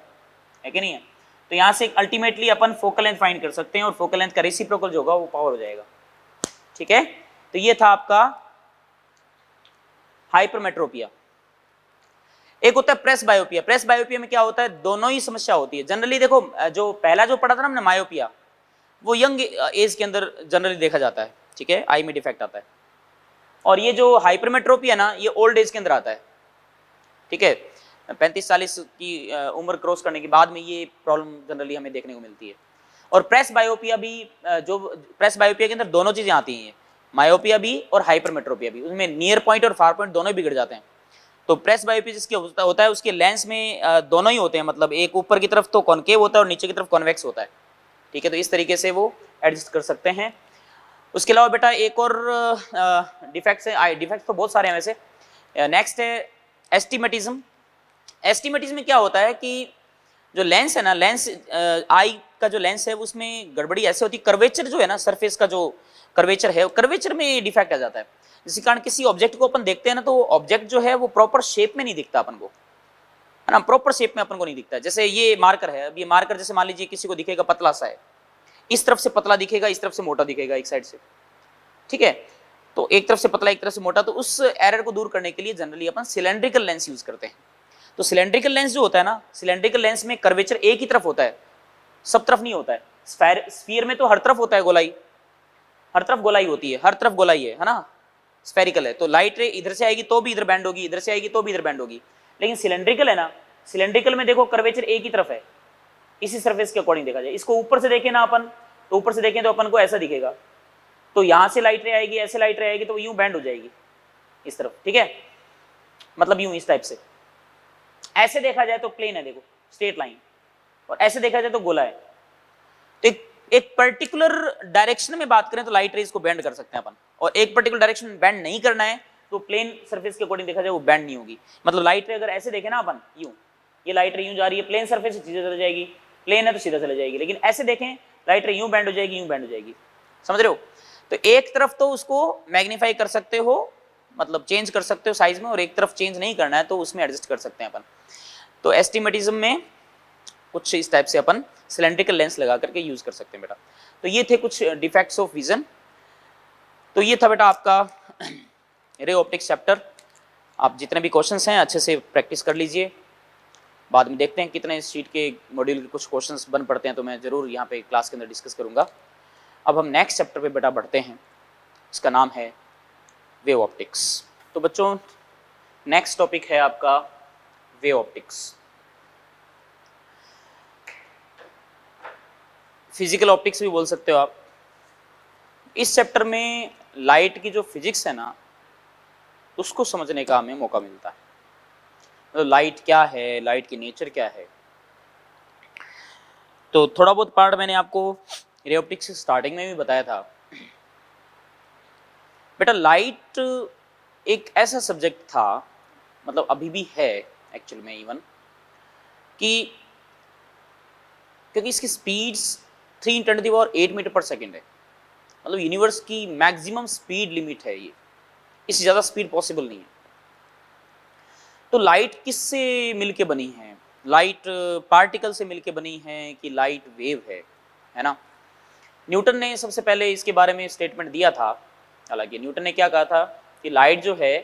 है कि नहीं है। तो यहाँ से अल्टीमेटली अपन फोकल लेंथ फाइंड कर सकते हैं, और फोकल लेंथ का रेसिप्रोकल जो होगा वो पावर हो जाएगा, ठीक है। तो ये था आपका हाइपरमेट्रोपिया। एक होता है प्रेस बायोपिया। प्रेस बायोपिया में क्या होता है, दोनों ही समस्या होती है जनरली। देखो जो पहला जो पढ़ा था ना हमने मायोपिया, वो यंग एज के अंदर जनरली देखा जाता है, ठीक है, आई में डिफेक्ट आता है। और ये जो हाइपरमेट्रोपिया ना, ये ओल्ड एज के अंदर आता है, ठीक है, 35-40 की उम्र क्रॉस करने के बाद में ये प्रॉब्लम जनरली हमें देखने को मिलती है। और प्रेस बायोपिया भी, जो प्रेस बायोपिया के अंदर दोनों चीजें आती हैं, मायोपिया भी और हाइपरमेट्रोपिया भी, उसमें नियर पॉइंट और फार पॉइंट दोनों बिगड़ जाते हैं। तो प्रेस बायोपिया जिसके होता है उसके लेंस में दोनों ही होते हैं, मतलब एक ऊपर की तरफ तो कॉनकेव होता है और नीचे की तरफ कॉन्वेक्स होता है, ठीक है। तो इस तरीके से वो एडजस्ट कर सकते हैं। उसके अलावा बेटा एक और डिफेक्ट्स है, डिफेक्ट्स तो बहुत सारे हैं वैसे। नेक्स्ट है एस्टिमेटिज्म। एस्टिमेटिज्म में क्या होता है कि जो लेंस है ना, लेंस आई का जो लेंस है उसमें गड़बड़ी ऐसे होती है, कर्वेचर जो है ना, सरफेस का जो कर्वेचर है, कर्वेचर में डिफेक्ट आ जाता है, जिसके कारण किसी ऑब्जेक्ट को अपन देखते हैं ना, तो ऑब्जेक्ट जो है वो प्रॉपर शेप में नहीं दिखता अपन को, है ना, प्रॉपर शेप में अपन को नहीं दिखता है। जैसे ये मार्कर है, अब ये मार्कर जैसे मान लीजिए किसी को दिखेगा पतला सा है, इस तरफ से पतला दिखेगा, इस तरफ से मोटा दिखेगा एक साइड से, ठीक है। तो एक तरफ से पतला एक तरफ से मोटा, तो उस एरर को दूर करने के लिए जनरली अपन सिलेंड्रिकल लेंस यूज करते हैं। तो सिलेंड्रिकल लेंस जो होता है ना, सिलेंड्रिकल लेंस में कर्वेचर एक ही तरफ होता है, सब तरफ नहीं होता है। स्फीयर में तो हर तरफ होता है गोलाई, हर तरफ गोलाई होती है, हर तरफ गोलाई है ना, स्फेरिकल है। तो लाइट रे इधर से आएगी तो भी इधर बैंड होगी, इधर से आएगी तो भी इधर बैंड होगी। लेकिन सिलेंड्रिकल है ना, सिलेंड्रिकल में देखो कर्वेचर एक ही तरफ है, इसी सरफेस के अकॉर्डिंग देखा जाए। इसको ऊपर से देखें ना अपन, तो ऊपर से देखें तो अपन को ऐसा दिखेगा, तो यहां से लाइट रे आएगी, ऐसे लाइट रे आएगी, तो यूं बैंड हो जाएगी इस तरफ, ठीक है, मतलब यूं इस टाइप से। ऐसे देखा जाए तो प्लेन है, देखो स्ट्रेट लाइन, और ऐसे देखा जाए तो गोला है। तो एक पर्टिकुलर डायरेक्शन में बात करें तो लाइट रेज को बेंड कर सकते हैं अपन, और एक पर्टिकुलर डायरेक्शन बेंड नहीं करना है तो प्लेन सरफेस के अकॉर्डिंग देखा जाए वो बैंड नहीं होगी। मतलब लाइट रे अगर ऐसे देखे ना अपन, यूं ये लाइट रे यूं जा रही है, प्लेन सरफेस से सीधा चले जाएगी, प्लेन है तो सीधा चले जाएगी। लेकिन ऐसे देखें लाइट रे यूं बैंड हो जाएगी, यूं बैंड हो जाएगी, समझ रहे हो। तो एक तरफ तो उसको मैग्नीफाई कर सकते हो, मतलब चेंज कर सकते हो साइज में, और एक तरफ चेंज नहीं करना है तो उसमें एडजस्ट कर सकते हैं अपन। तो एस्टिमेटिज्म में कुछ इस टाइप से अपन सिलेंड्रिकल लेंस लगा करके यूज कर सकते हैं बेटा। तो ये थे कुछ डिफेक्ट्स ऑफ विजन। तो ये था बेटा आपका रे ऑप्टिक्स चैप्टर। आप जितने भी क्वेश्चंस हैं अच्छे से प्रैक्टिस कर लीजिए, बाद में देखते हैं कितने इस शीट के मॉड्यूल के कुछ क्वेश्चंस बन पड़ते हैं, तो मैं ज़रूर यहाँ पे क्लास के अंदर डिस्कस करूँगा। अब हम नेक्स्ट चैप्टर पे बेटा बढ़ते हैं, इसका नाम है वेव ऑप्टिक्स। तो बच्चों नेक्स्ट टॉपिक है आपका वेव ऑप्टिक्स। फिजिकल ऑप्टिक्स भी बोल सकते हो आप। इस चैप्टर में लाइट की जो फिजिक्स है ना, उसको समझने का हमें मौका मिलता है। मतलब लाइट क्या है, लाइट की नेचर क्या है। तो थोड़ा बहुत पार्ट मैंने आपको रे ऑप्टिक्स स्टार्टिंग में भी बताया था। बेटा लाइट एक ऐसा सब्जेक्ट था, मतलब अभी भी है एक्चुअल में इवन, कि क्योंकि इसकी स्पीड्स 3 × 10⁸ मीटर पर सेकेंड है। मतलब यूनिवर्स की मैक्सिमम स्पीड लिमिट है ये, इससे ज़्यादा स्पीड पॉसिबल नहीं है। तो लाइट किससे मिलके बनी है? लाइट पार्टिकल से मिलके बनी है कि लाइट वेव है ना। न्यूटन ने सबसे पहले इसके बारे में स्टेटमेंट दिया था। हालांकि न्यूटन ने क्या कहा था कि लाइट जो है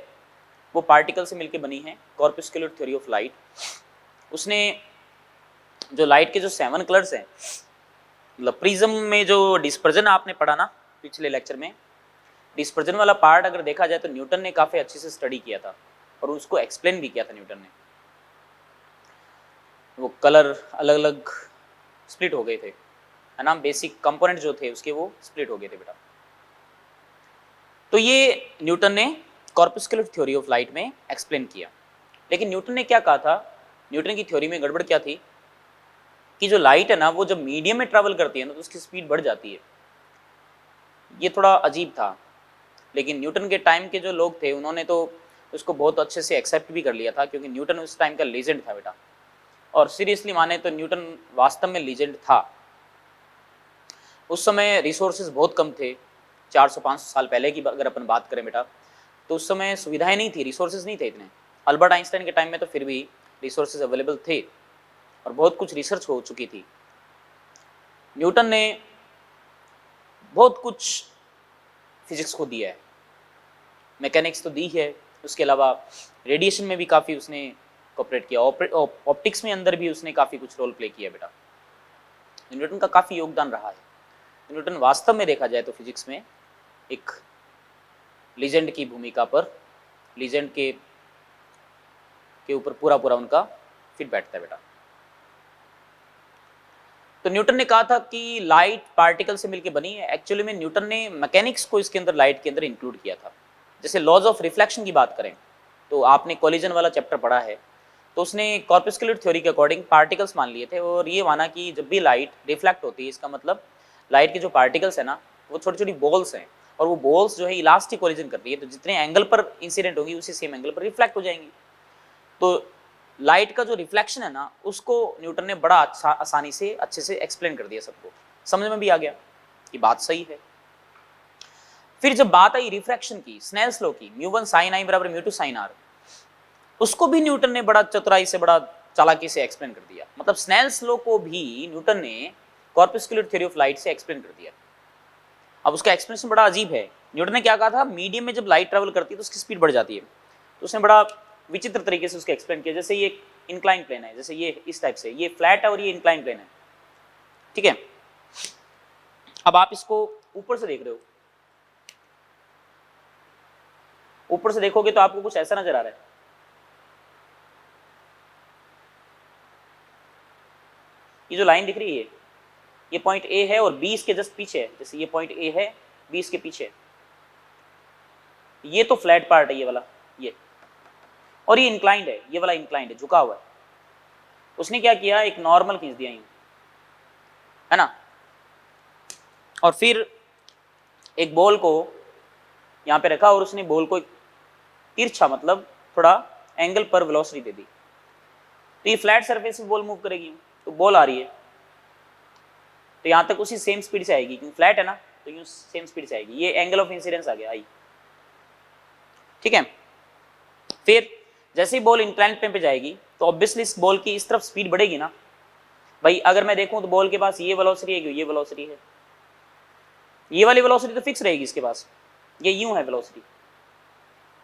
वो पार्टिकल से मिलके बनी है, कॉर्पस्कुलर थ्योरी ऑफ लाइट। उसने जो लाइट के जो 7 कलर्स हैं, मतलब प्रिज्म में जो डिस्पर्जन आपने पढ़ा ना पिछले लेक्चर में, डिस्पर्जन वाला पार्ट अगर देखा जाए तो न्यूटन ने काफ़ी अच्छे से स्टडी किया था और उसको एक्सप्लेन भी किया था न्यूटन ने। वो कलर अलग अलग स्प्लिट हो गए थे, है ना, बेसिक कंपोनेंट जो थे उसके वो स्प्लिट हो गए थे बेटा। तो ये न्यूटन ने कॉर्पस्कुलर थ्योरी ऑफ लाइट में एक्सप्लेन किया। लेकिन न्यूटन ने क्या कहा था, न्यूटन की थ्योरी में गड़बड़ क्या थी कि जो लाइट है ना वो जब मीडियम में ट्रैवल करती है ना तो उसकी स्पीड बढ़ जाती है। ये थोड़ा अजीब था, लेकिन न्यूटन के टाइम के जो लोग थे उन्होंने तो उसको बहुत अच्छे से एक्सेप्ट भी कर लिया था, क्योंकि न्यूटन उस टाइम का लीजेंड था बेटा। और सीरियसली माने तो न्यूटन वास्तव में लीजेंड था। उस समय रिसोर्सेज बहुत कम थे, 400-500 साल पहले की अगर अपन बात करें बेटा, तो उस समय सुविधाएं नहीं थी, रिसोर्सेज नहीं थे इतने। अल्बर्ट आइंस्टाइन के टाइम में तो फिर भी रिसोर्सेज अवेलेबल थे और बहुत कुछ रिसर्च हो चुकी थी। न्यूटन ने बहुत कुछ फिजिक्स को दिया है, मैकेनिक्स तो दी है, उसके अलावा रेडिएशन में भी काफ़ी उसने कोऑपरेट किया, ऑप्टिक्स में अंदर भी उसने काफ़ी कुछ रोल प्ले किया बेटा। न्यूटन का काफ़ी योगदान रहा है। न्यूटन वास्तव में देखा जाए तो फिजिक्स में एक लीजेंड की भूमिका पर, लीजेंड के ऊपर पूरा पूरा उनका फिट बैठता है बेटा। तो न्यूटन ने कहा था कि लाइट पार्टिकल से मिलकर बनी है। एक्चुअली में न्यूटन ने मैकेनिक्स को इसके अंदर, लाइट के अंदर इंक्लूड किया था। जैसे लॉज ऑफ रिफ्लेक्शन की बात करें तो आपने कोलिजन वाला चैप्टर पढ़ा है, तो उसने कॉर्पस्कुलर थ्योरी के अकॉर्डिंग पार्टिकल्स मान लिए थे और ये माना कि जब भी लाइट रिफ्लेक्ट होती है इसका मतलब लाइट के जो पार्टिकल्स है ना वो छोटी छोटी बॉल्स हैं, और वो बॉल्स जो है इलास्टिक कोलिजन कर रही है, तो जितने एंगल पर इंसिडेंट होगी उसी सेम एंगल पर रिफ्लेक्ट हो जाएंगी। तो लाइट का जो रिफ्लेक्शन है ना उसको न्यूटन ने बड़ा अच्छा, आसानी से अच्छे से एक्सप्लेन कर दिया, सबको समझ में भी आ गया कि बात सही है। फिर जब बात आई रिफ्रैक्शन की, स्नेल्स लॉ की, μ1 sin i बराबर μ2 sin r, उसको भी न्यूटन ने बड़ा चतुराई से, बड़ा चालाकी से एक्सप्लेन कर दिया। मतलब स्नेल्स लॉ को भी न्यूटन ने कॉर्पस्कुलर थ्योरी ऑफ लाइट से एक्सप्लेन कर दिया। अब उसका एक्सप्लेनेशन बड़ा अजीब है। न्यूटन ने क्या कहा था, मीडियम में जब लाइट ट्रेवल करती है तो उसकी स्पीड बढ़ जाती है। तो उसने बड़ा विचित्र तरीके से उसको एक्सप्लेन किया। जैसे ये इंक्लाइन प्लेन है, जैसे ये इस टाइप से, ये फ्लैट है और ये इंक्लाइन प्लेन है, ठीक है। अब आप इसको ऊपर से देख रहे हो, ऊपर से देखोगे तो आपको कुछ ऐसा नजर आ रहा है। ये जो लाइन दिख रही है ये पॉइंट ए है और बी इसके जस्ट पीछे है। जैसे ये पॉइंट ए है, बी इसके पीछे है। ये तो फ्लैट पार्ट है ये वाला, ये, और ये इंक्लाइंड है, ये वाला इंक्लाइंड है, झुका हुआ है। उसने क्या किया, एक नॉर्मल खींच दिया यूं, है ना, और फिर एक बॉल को यहाँ पे रखा और उसने बॉल को तिरछा मतलब थोड़ा एंगल पर वेलोसिटी दे दी, तो ये फ्लैट सरफेस पे बॉल मूव करेगी, तो बॉल आ रही है तो यहां तक उसी सेम स्पीड से आएगी, क्योंकि फ्लैट है ना, तो यूं सेम स्पीड से आएगी। ये एंगल ऑफ इंसिडेंस आ गया आई, ठीक है। फिर जैसे ही बॉल इंक्लाइंड प्लेन पे जाएगी तो ऑब्वियसली इस बॉल की इस तरफ स्पीड बढ़ेगी ना भाई। अगर मैं देखूं तो बॉल के पास ये वेलोसिटी है, ये वेलोसिटी है, ये वाली वेलोसिटी तो फिक्स रहेगी इसके पास, ये यूं है वेलोसिटी,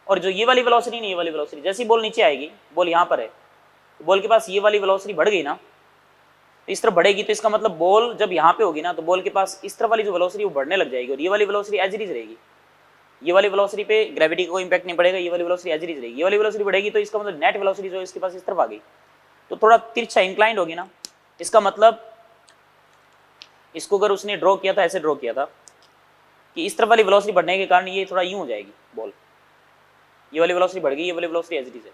और जो ये वाली वेलोसिटी नहीं, ये वाली वेलोसिटी, जैसे ही बॉल नीचे आएगी, बॉल यहां पर है, तो बॉल के पास ये वाली वेलोसिटी बढ़ गई ना, तो इस तरफ बढ़ेगी, तो इसका मतलब बॉल जब यहाँ पे होगी ना तो बॉल के पास इस तरफ वाली जो वेलोसिटी वो बढ़ने लग जाएगी, और ये वाली वेलोसिटी एज इट इज रहेगी। ये वाली वेलोसिटी पे ग्रेविटी का कोई इंपैक्ट नहीं पड़ेगा, ये वाली वेलोसिटी एज इट इज रहेगी। ये वाली वेलोसिटी बढ़ेगी तो इसका मतलब नेट वेलोसिटी जो है इसके पास इस तरफ आ गई, तो थोड़ा तिरछा इंक्लाइंड होगी ना, इसका मतलब इसको अगर उसने ड्रॉ किया था, ऐसे ड्रॉ किया था कि इस तरफ वाली वेलोसिटी बढ़ने के कारण ये थोड़ा यूं हो जाएगी बॉल, ये वाली वेलोसिटी बढ़ गई, ये वाली वेलोसिटी एज इट इज है,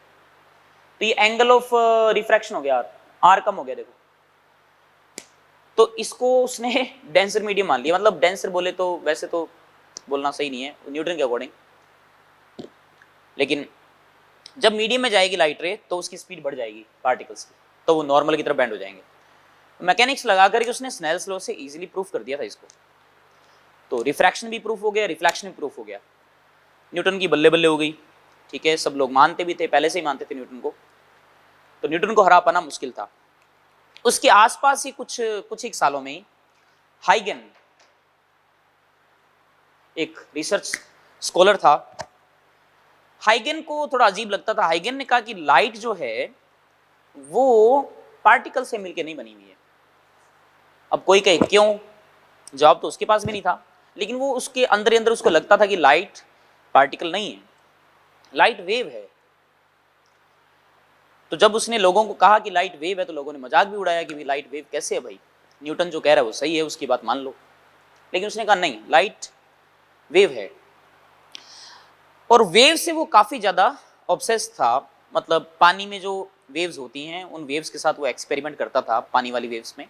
तो ये एंगल ऑफ रिफ्रैक्शन हो गया, आर कम हो गया देखो। तो इसको उसने डेंसर मीडियम मान लिया, मतलब डेंसर बोले तो वैसे तो बोलना सही नहीं है न्यूटन के अकॉर्डिंग, लेकिन जब मीडियम में जाएगी लाइट रे तो उसकी स्पीड बढ़ जाएगी पार्टिकल्स की, तो वो नॉर्मल की तरफ बेंड हो जाएंगे। मैकेनिक्स लगा करके उसने स्नेल्स लॉ से इजीली प्रूफ कर दिया था इसको, तो रिफ्रैक्शन भी प्रूफ हो गया, रिफ्लेक्शन भी प्रूफ हो गया, न्यूटन की बल्ले बल्ले हो गई, ठीक है। सब लोग मानते भी थे, पहले से ही मानते थे न्यूटन को, तो न्यूटन को हरा पाना मुश्किल था। उसके आसपास ही कुछ एक सालों में ही हाइगन एक रिसर्च स्कॉलर था, हाइगन को थोड़ा अजीब लगता था। हाइगन ने कहा कि लाइट जो है वो पार्टिकल से मिलकर नहीं बनी हुई है। अब कोई कहे क्यों, जवाब तो उसके पास भी नहीं था, लेकिन वो उसके अंदर ही अंदर उसको लगता था कि लाइट पार्टिकल नहीं है, लाइट वेव है। तो जब उसने लोगों को कहा कि लाइट वेव है तो लोगों ने मजाक भी उड़ाया कि लाइट वेव कैसे है भाई, न्यूटन जो कह रहा है वो सही है, उसकी बात मान लो। लेकिन उसने कहा नहीं, लाइट वेव है, और वेव से वो काफी ज्यादा ऑब्सेस्ड था। मतलब पानी में जो वेव्स होती हैं उन वेव्स के साथ वो एक्सपेरिमेंट करता था, पानी वाली वेव्स में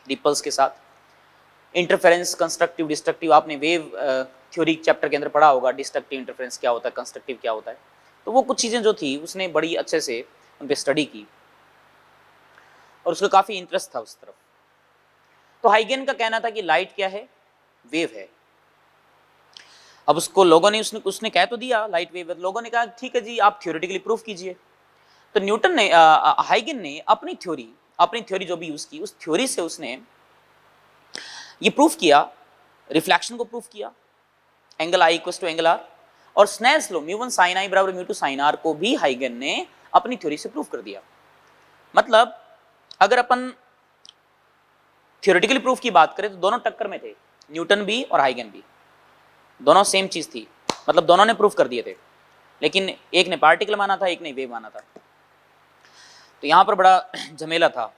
रिपल्स के साथ, इंटरफेरेंस, कंस्ट्रक्टिव, डिस्ट्रक्टिव। आपने वेव थ्योरी चैप्टर के अंदर पढ़ा होगा, डिस्ट्रक्टिव इंटरफेरेंस क्या होता है, कंस्ट्रक्टिव क्या होता है। तो वो कुछ चीजें जो थी उसने बड़ी अच्छे से उन पर स्टडी की, और उसका काफी इंटरेस्ट था उस तरफ। तो हाइगन का कहना था कि लाइट क्या है, वेव है। अब उसको लोगों ने उसने कह तो दिया लाइट वेव है, लोगों ने कहा ठीक है जी आप थ्योरेटिकली प्रूफ कीजिए। तो न्यूटन ने हाइगन ने अपनी थ्योरी जो भी यूज की, उस थ्योरी से उसने ये प्रूफ किया, रिफ्लेक्शन को प्रूफ किया, angle I equals to angle R, और Snell's law mu one sine I बराबर म्यू टू साइन आर को भी हाइगन ने अपनी थ्योरी से प्रूफ कर दिया। मतलब अगर अपन थ्योरेटिकली प्रूफ की बात करें तो दोनों टक्कर में थे, न्यूटन भी और हाइगन भी, दोनों सेम चीज थी, मतलब दोनों ने प्रूफ कर दिए थे, लेकिन एक ने पार्टिकल माना था, एक ने वेव माना था। तो यहां पर बड़ा झमेला था,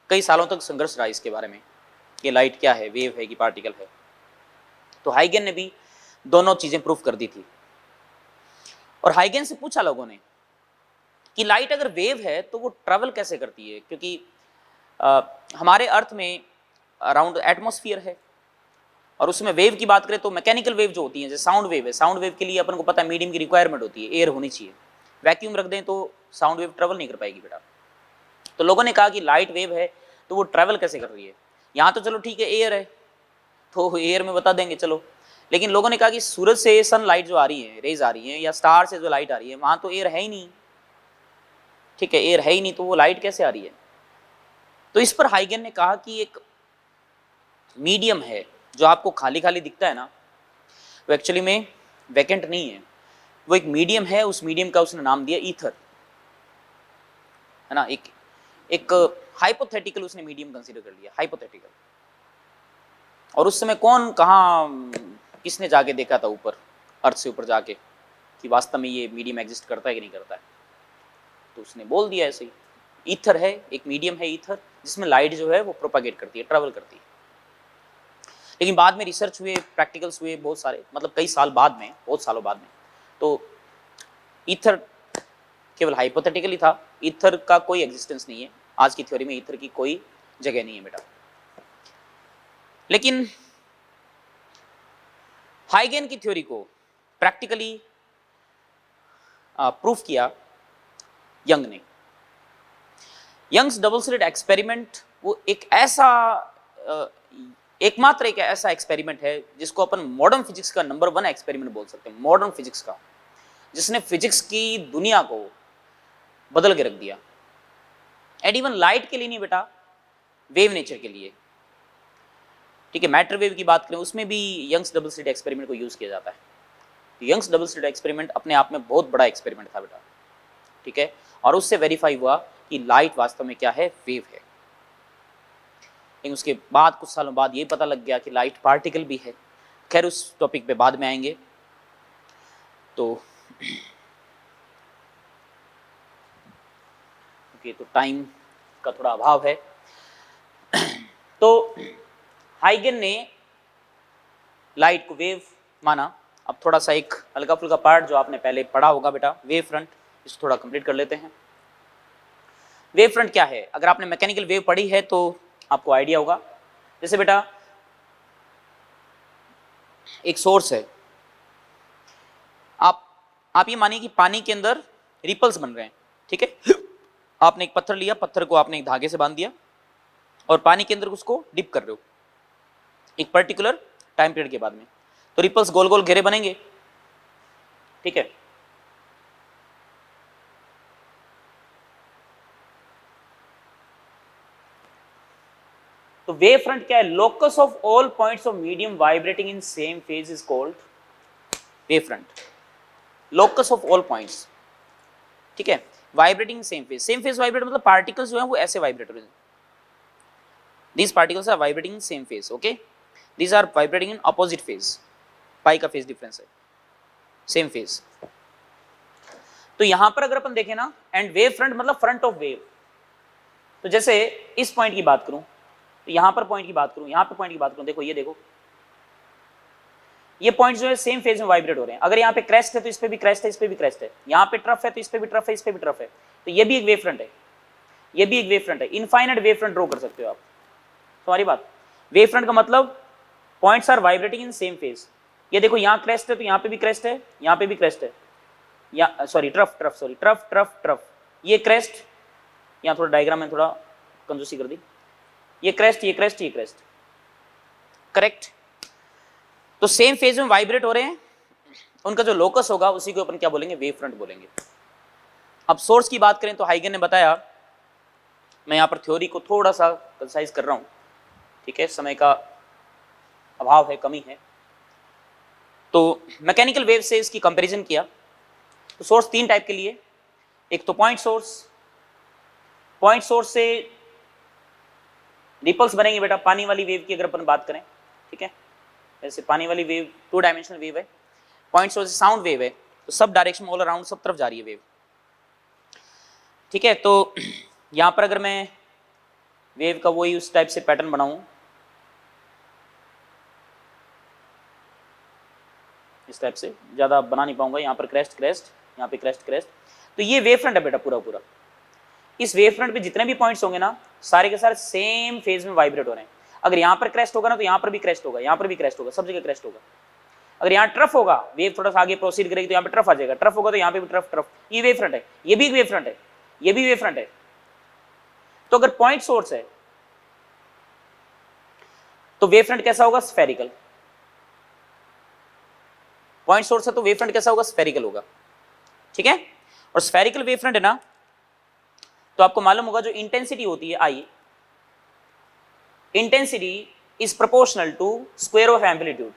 कई सालों तक संघर्ष रहा इसके बारे में कि लाइट क्या है, वेव है कि पार्टिकल है। तो हाइगन ने भी दोनों चीजें प्रूफ कर दी थी, और हाइगन से पूछा लोगों ने कि लाइट अगर वेव है तो वो ट्रैवल कैसे करती है, क्योंकि हमारे अर्थ में अराउंड एटमॉस्फेयर है, और उसमें वेव की बात करें तो मैकेनिकल वेव जो होती है, जैसे साउंड वेव है, साउंड वेव के लिए अपन को पता है मीडियम की रिक्वायरमेंट होती है, एयर होनी चाहिए। वैक्यूम रख दें तो साउंड वेव ट्रैवल नहीं कर पाएगी बेटा। तो लोगों ने कहा कि लाइट वेव है तो वो ट्रैवल कैसे कर रही है। यहाँ तो चलो ठीक है एयर है तो एयर में बता देंगे चलो, लेकिन लोगों ने कहा कि सूरज से सनलाइट जो आ रही है, रेज आ रही है, या स्टार से जो लाइट आ रही है, वहां तो एयर है ही नहीं, ठीक है, एयर है ही नहीं, तो वो लाइट कैसे आ रही है। तो इस पर हाइगन ने कहा कि एक मीडियम है जो आपको खाली खाली दिखता है ना, वो एक्चुअली में वैकेंट नहीं है, वो एक मीडियम है। उस मीडियम का उसने नाम दिया ईथर, है ना। एक हाइपोथेटिकल उसने मीडियम कंसीडर कर लिया, हाइपोथेटिकल। और उस समय कौन कहाँ किसने जाके देखा था ऊपर, अर्थ से ऊपर जाके, कि वास्तव में ये मीडियम एग्जिस्ट करता है कि नहीं करता है। तो उसने बोल दिया ऐसे ही, ईथर है, एक मीडियम है ईथर, जिसमें लाइट जो है वो प्रोपागेट करती है, ट्रैवल करती है। लेकिन बाद में रिसर्च हुए, प्रैक्टिकल्स हुए बहुत सारे, मतलब कई साल बाद में, बहुत सालों बाद में, तो ईथर केवल हाइपोथेटिकली था, ईथर का कोई एग्जिस्टेंस नहीं है। आज की थ्योरी में ईथर की कोई जगह नहीं है बेटा। लेकिन हाइगन की थ्योरी को प्रैक्टिकली प्रूफ किया यंग ने। यंग्स डबल स्लिट एक्सपेरिमेंट वो एक ऐसा एकमात्र एक ऐसा एक्सपेरिमेंट है जिसको अपन मॉडर्न फिजिक्स का नंबर 1 एक्सपेरिमेंट बोल सकते हैं, मॉडर्न फिजिक्स का, जिसने फिजिक्स की दुनिया को बदल के रख दिया। एंड इवन लाइट के लिए नहीं बेटा, वेव नेचर के लिए, ठीक है। मैटर वेव की बात करें उसमें भी यंग्स डबल स्लिट एक्सपेरिमेंट को यूज किया जाता है। तो यंग्स डबल स्लिट एक्सपेरिमेंट अपने आप में बहुत बड़ा एक्सपेरिमेंट था बेटा, ठीक है। और उससे वेरीफाई हुआ कि लाइट वास्तव में क्या है, वेव है। लेकिन उसके बाद कुछ सालों बाद ये पता लग गया कि लाइट पार्टिकल भी है। खैर उस टॉपिक पे बाद में आएंगे। तो ओके, तो टाइम का थोड़ा अभाव है। तो हाइगन ने लाइट को वेव माना। अब थोड़ा सा एक हल्का फुल्का पार्ट जो आपने पहले पढ़ा होगा बेटा, वेव फ्रंट, इसको थोड़ा कंप्लीट कर लेते हैं। वेव फ्रंट क्या है? अगर आपने मैकेनिकल वेव पढ़ी है तो आपको आइडिया होगा। जैसे बेटा एक सोर्स है, आप ये मानिए कि पानी के अंदर रिपल्स बन रहे हैं, ठीक है। आपने एक पत्थर लिया, पत्थर को आपने एक धागे से बांध दिया और पानी के अंदर उसको डिप कर रहे हो एक पर्टिकुलर टाइम पीरियड के बाद में, तो रिपल्स गोल गोल घेरे बनेंगे, ठीक है। तो वेव फ्रंट क्या है? Locus of all points of medium vibrating in same phase is called wave front. Locus of all points, ठीक है, vibrating same phase. Same phase vibrate मतलब पार्टिकल्स जो है वो ऐसे वाइब्रेट हो रहे हैं। These particles are vibrating same phase, okay. These are vibrating in opposite phase, pi का फेज डिफरेंस है, सेम फेज। तो यहां पर अगर अपन देखें ना, एंड वेव फ्रंट मतलब फ्रंट ऑफ वेव। तो जैसे इस पॉइंट की बात करूं, तो यहां पर पॉइंट की बात करूं, यहां पर पॉइंट की बात करूं, देखो ये देखो, ये पॉइंट जो है सेम फेज में वाइब्रेट हो रहे हैं। अगर यहाँ पे क्रेस्ट है तो इस पे भी क्रेस्ट है, इस पे भी क्रेस्ट है। यहाँ पे ट्रफ है तो इस पे भी ट्रफ है, इस पे भी ट्रफ है। तो ये भी एक वेव फ्रंट है, ये भी एक वेव फ्रंट है। इनफाइनाइट वेव फ्रंट ड्रॉ कर सकते हो आप। तुम्हारी बात, वेव फ्रंट का मतलब points are vibrating in same phase. ये देखो यहाँ क्रेस्ट है तो यहाँ पे भी क्रेस्ट है, यहाँ पे भी क्रेस्ट है, या sorry trough trough sorry trough trough trough, ये क्रेस्ट, यहाँ थोड़ा डायग्राम में थोड़ा कंजूसी कर दी, ये क्रेस्ट ये क्रेस्ट ये क्रेस्ट, करेक्ट। तो सेम फेज में वाइब्रेट हो रहे हैं, उनका जो लोकस होगा उसी को अपन क्या बोलेंगे, वेव फ्रंट बोलेंगे। अब सोर्स की बात करें तो हाइगन ने बताया, मैं यहां पर थ्योरी को थोड़ा सा कंसाइज कर रहा हूं, ठीक है, समय का अभाव है, कमी है। तो मैकेनिकल वेव से इसकी कंपैरिजन किया। तो सोर्स 3 टाइप के लिए, एक तो पॉइंट सोर्स, पॉइंट सोर्स से रिपल्स बनेंगे बेटा, पानी वाली वेव की अगर अपन बात करें, ठीक है, जैसे पानी वाली वेव 2 डायमेंशनल वेव है। पॉइंट सोर्स साउंड वेव है, तो सब डायरेक्शन ऑल अराउंड सब तरफ जा रही है वेव, ठीक है। तो यहां पर अगर मैं वेव का वही उस टाइप से पैटर्न बनाऊं, इस टाइप से, ज्यादा बना नहीं पाऊंगा, यहाँ पर क्रेस्ट क्रेस्ट, यहाँ पे क्रेस्ट क्रेस्ट, तो ये वेव फ्रंट है बेटा पूरा पूरा। इस वेव फ्रंट पे जितने भी पॉइंट्स होंगे ना, सारे के सारे सेम फेज में वाइब्रेट हो रहे हैं। अगर यहाँ पर क्रेस्ट होगा ना तो यहाँ पर भी क्रेस्ट होगा, यहाँ पर भी क्रेस्ट होगा, सब जगह क्रेस्ट होगा। अगर यहाँ ट्रफ होगा, वेव थोड़ा सा आगे प्रोसीड करेगी तो यहाँ पे ट्रफ आ जाएगा, ट्रफ होगा तो यहाँ पे भी ट्रफ ट्रफ, ये वेव फ्रंट है, ये भी एक वेव फ्रंट है, ये भी वेव फ्रंट है। तो अगर पॉइंट सोर्स है तो वेव फ्रंट कैसा होगा, स्फेरिकल। पॉइंट सोर्स है तो वेव फ्रंट कैसा होगा, स्फेरिकल होगा, ठीक है। और स्फेरिकल वेव फ्रंट है ना, तो आपको मालूम होगा जो इंटेंसिटी होती है I, intensity is proportional to square of amplitude.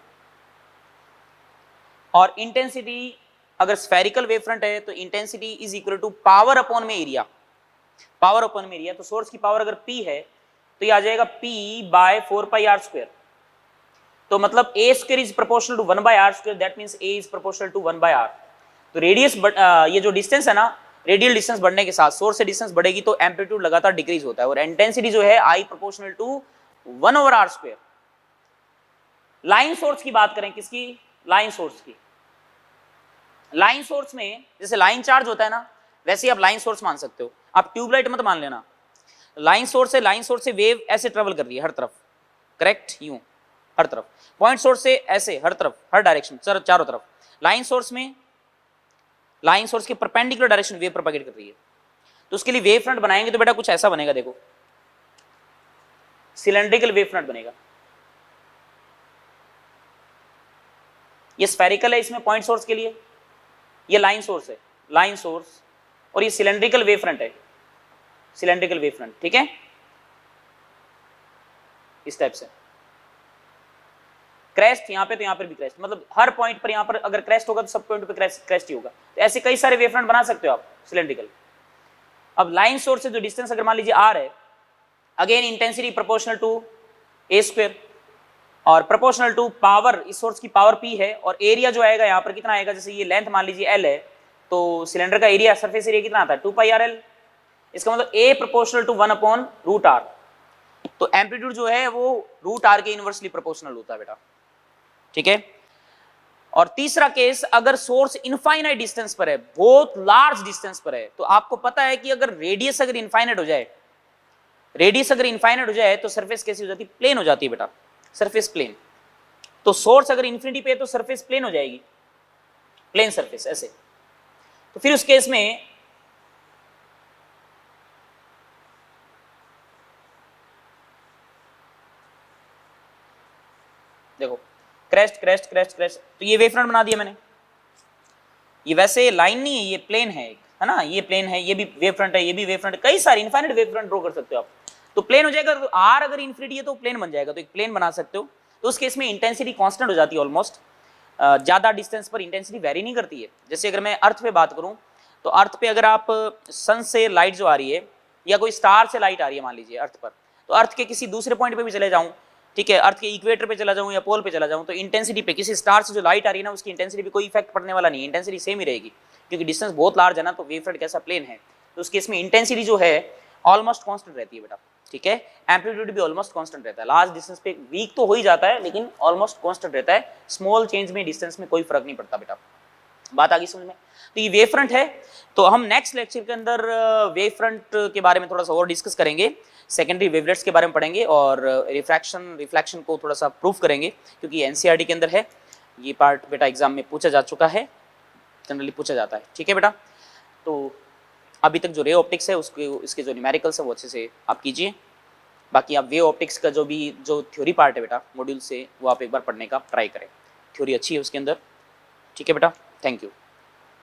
और इंटेंसिटी अगर स्फेरिकल वेव फ्रंट है तो intensity is equal to power upon में एरिया, पावर अपॉन में एरिया। तो सोर्स की पावर अगर P है तो ये आ जाएगा P बाय 4πr स्क्वायर। तो मतलब a square is proportional to 1/r square, that means a is proportional to 1/r। तो रेडियस ये जो डिस्टेंस है ना, रेडियल डिस्टेंस बढ़ने के साथ सोर्स से डिस्टेंस बढ़ेगी तो एम्पलीट्यूड लगातार डिक्रीज होता है, और इंटेंसिटी जो है I proportional to 1/r square. Line source की बात करें, किसकी, लाइन सोर्स की। लाइन सोर्स में जैसे लाइन चार्ज होता है ना, वैसे ही आप लाइन सोर्स मान सकते हो। आप ट्यूबलाइट मत मान लेना, लाइन सोर्स से वेव ऐसे ट्रेवल कर रही है हर तरफ, करेक्ट, यूं हर तरफ। पॉइंट सोर्स से ऐसे हर तरफ, हर डायरेक्शन, चारों तरफ। लाइन सोर्स में लाइन सोर्स के परपेंडिकुलर डायरेक्शन वेव प्रोपेगेट कर रही है। तो उसके लिए वेव फ्रंट बनाएंगे तो बेटा कुछ ऐसा बनेगा, देखो सिलेंड्रिकल वेव फ्रंट बनेगा। ये स्फेरिकल है, इसमें पॉइंट सोर्स के लिए, ये लाइन सोर्स है, लाइन सोर्स, और ये सिलेंड्रिकल वेव फ्रंट है, सिलेंड्रिकल वेव फ्रंट, ठीक है, इस टाइप से। क्रेस्ट यहाँ पे तो यहाँ पर भी क्रेस्ट, मतलब हर पॉइंट पर यहाँ पर अगर क्रेस्ट होगा तो सब पॉइंट पे क्रेस्ट ही होगा। तो ऐसे कई सारे वेव फ्रंट बना सकते हो आप सिलेंड्रिकल। अब लाइन सोर्स से जो डिस्टेंस अगर मान लीजिए आर है, again intensity proportional to A square और प्रोपोर्शनल टू पावर, इस सोर्स की पावर पी है, और एरिया जो आएगा यहाँ पर कितना आएगा, जैसे ये लेंथ मान लीजिए एल है, तो सिलेंडर का एरिया, सरफेस एरिया कितना आता है 2 पाई आर एल। इसका मतलब A proportional to 1 upon root R. तो एम्पलीट्यूड जो है वो रूट आर के इनवर्सली प्रोपोर्शनल होता है बेटा, ठीक है। और तीसरा केस, अगर सोर्स इनफाइनाइट डिस्टेंस पर है, बहुत लार्ज डिस्टेंस पर है, तो आपको पता है कि अगर रेडियस अगर इनफाइनाइट हो जाए, रेडियस अगर इनफाइनाइट हो जाए तो सरफेस कैसी हो जाती है, प्लेन हो जाती है बेटा, सरफेस प्लेन। तो सोर्स अगर इन्फिनिटी पे है तो सरफेस प्लेन हो जाएगी, प्लेन सरफेस ऐसे। तो फिर उस केस में देखो क्रेस्ट क्रेस्ट क्रेस्ट क्रेस्ट, तो ये वेव फ्रंट बना दिया मैंने। ये वैसे लाइन नहीं है, ये प्लेन है ना, ये प्लेन है, ये भी वेव फ्रंट है, ये भी वेव फ्रंट, कई सारे इनफाइनाइट वेव फ्रंट ड्रॉ कर सकते हो आप। तो प्लेन हो जाएगा, तो आर अगर इन्फिनिटी है तो प्लेन बन जाएगा, तो एक प्लेन बना सकते हो। तो उस केस में इंटेंसिटी कांस्टेंट हो जाती है ऑलमोस्ट, ज़्यादा डिस्टेंस पर इंटेंसिटी वेरी नहीं करती है। जैसे अगर मैं अर्थ पे बात करूँ, तो अर्थ पे अगर आप सन से लाइट जो आ रही है या कोई स्टार से लाइट आ रही है मान लीजिए अर्थ पर, तो अर्थ के किसी दूसरे पॉइंट पे भी चले जाऊँ, ठीक है, अर्थ के इक्वेटर पे चला जाऊँ या पोल पे चला जाऊँ, तो इंटेंसिटी पे किसी स्टार से जो लाइट आ रही है ना, उसकी इंटेंसिटी पे कोई इफेक्ट पड़ने वाला नहीं है, इंटेंसिटी सेम ही रहेगी, क्योंकि डिस्टेंस बहुत लार्ज है ना, तो वेव फ्रंट कैसा प्लेन है, तो उस केस में इंटेंसिटी जो है ऑलमोस्ट कांस्टेंट रहती है बेटा, ठीक है। एम्पलीट्यूड भी ऑलमोस्ट कांस्टेंट रहता है, लार्ज डिस्टेंस पे वीक तो हो ही जाता है लेकिन ऑलमोस्ट कांस्टेंट रहता है, स्मॉल चेंज में डिस्टेंस में कोई फर्क नहीं पड़ता बेटा। बात आ गई समझ में। तो ये वेव फ्रंट है, तो हम नेक्स्ट लेक्चर के अंदर वेव फ्रंट के बारे में थोड़ा सा और डिस्कस करेंगे, सेकेंडरी वेवलेट्स के बारे में पढ़ेंगे और रिफ्रैक्शन को थोड़ा सा प्रूफ करेंगे, क्योंकि एनसीईआरटी के अंदर है ये पार्ट बेटा, एग्जाम में पूछा जा चुका है, जनरली पूछा जाता है, ठीक है बेटा। तो अभी तक जो रे ऑप्टिक्स है उसके इसके जो न्यूमेरिकल्स है वो अच्छे से आप कीजिए, बाकी आप वेव ऑप्टिक्स का जो थ्योरी पार्ट है बेटा मॉड्यूल से, वो आप एक बार पढ़ने का ट्राई करें, थ्योरी अच्छी है उसके अंदर, ठीक है बेटा। Thank you.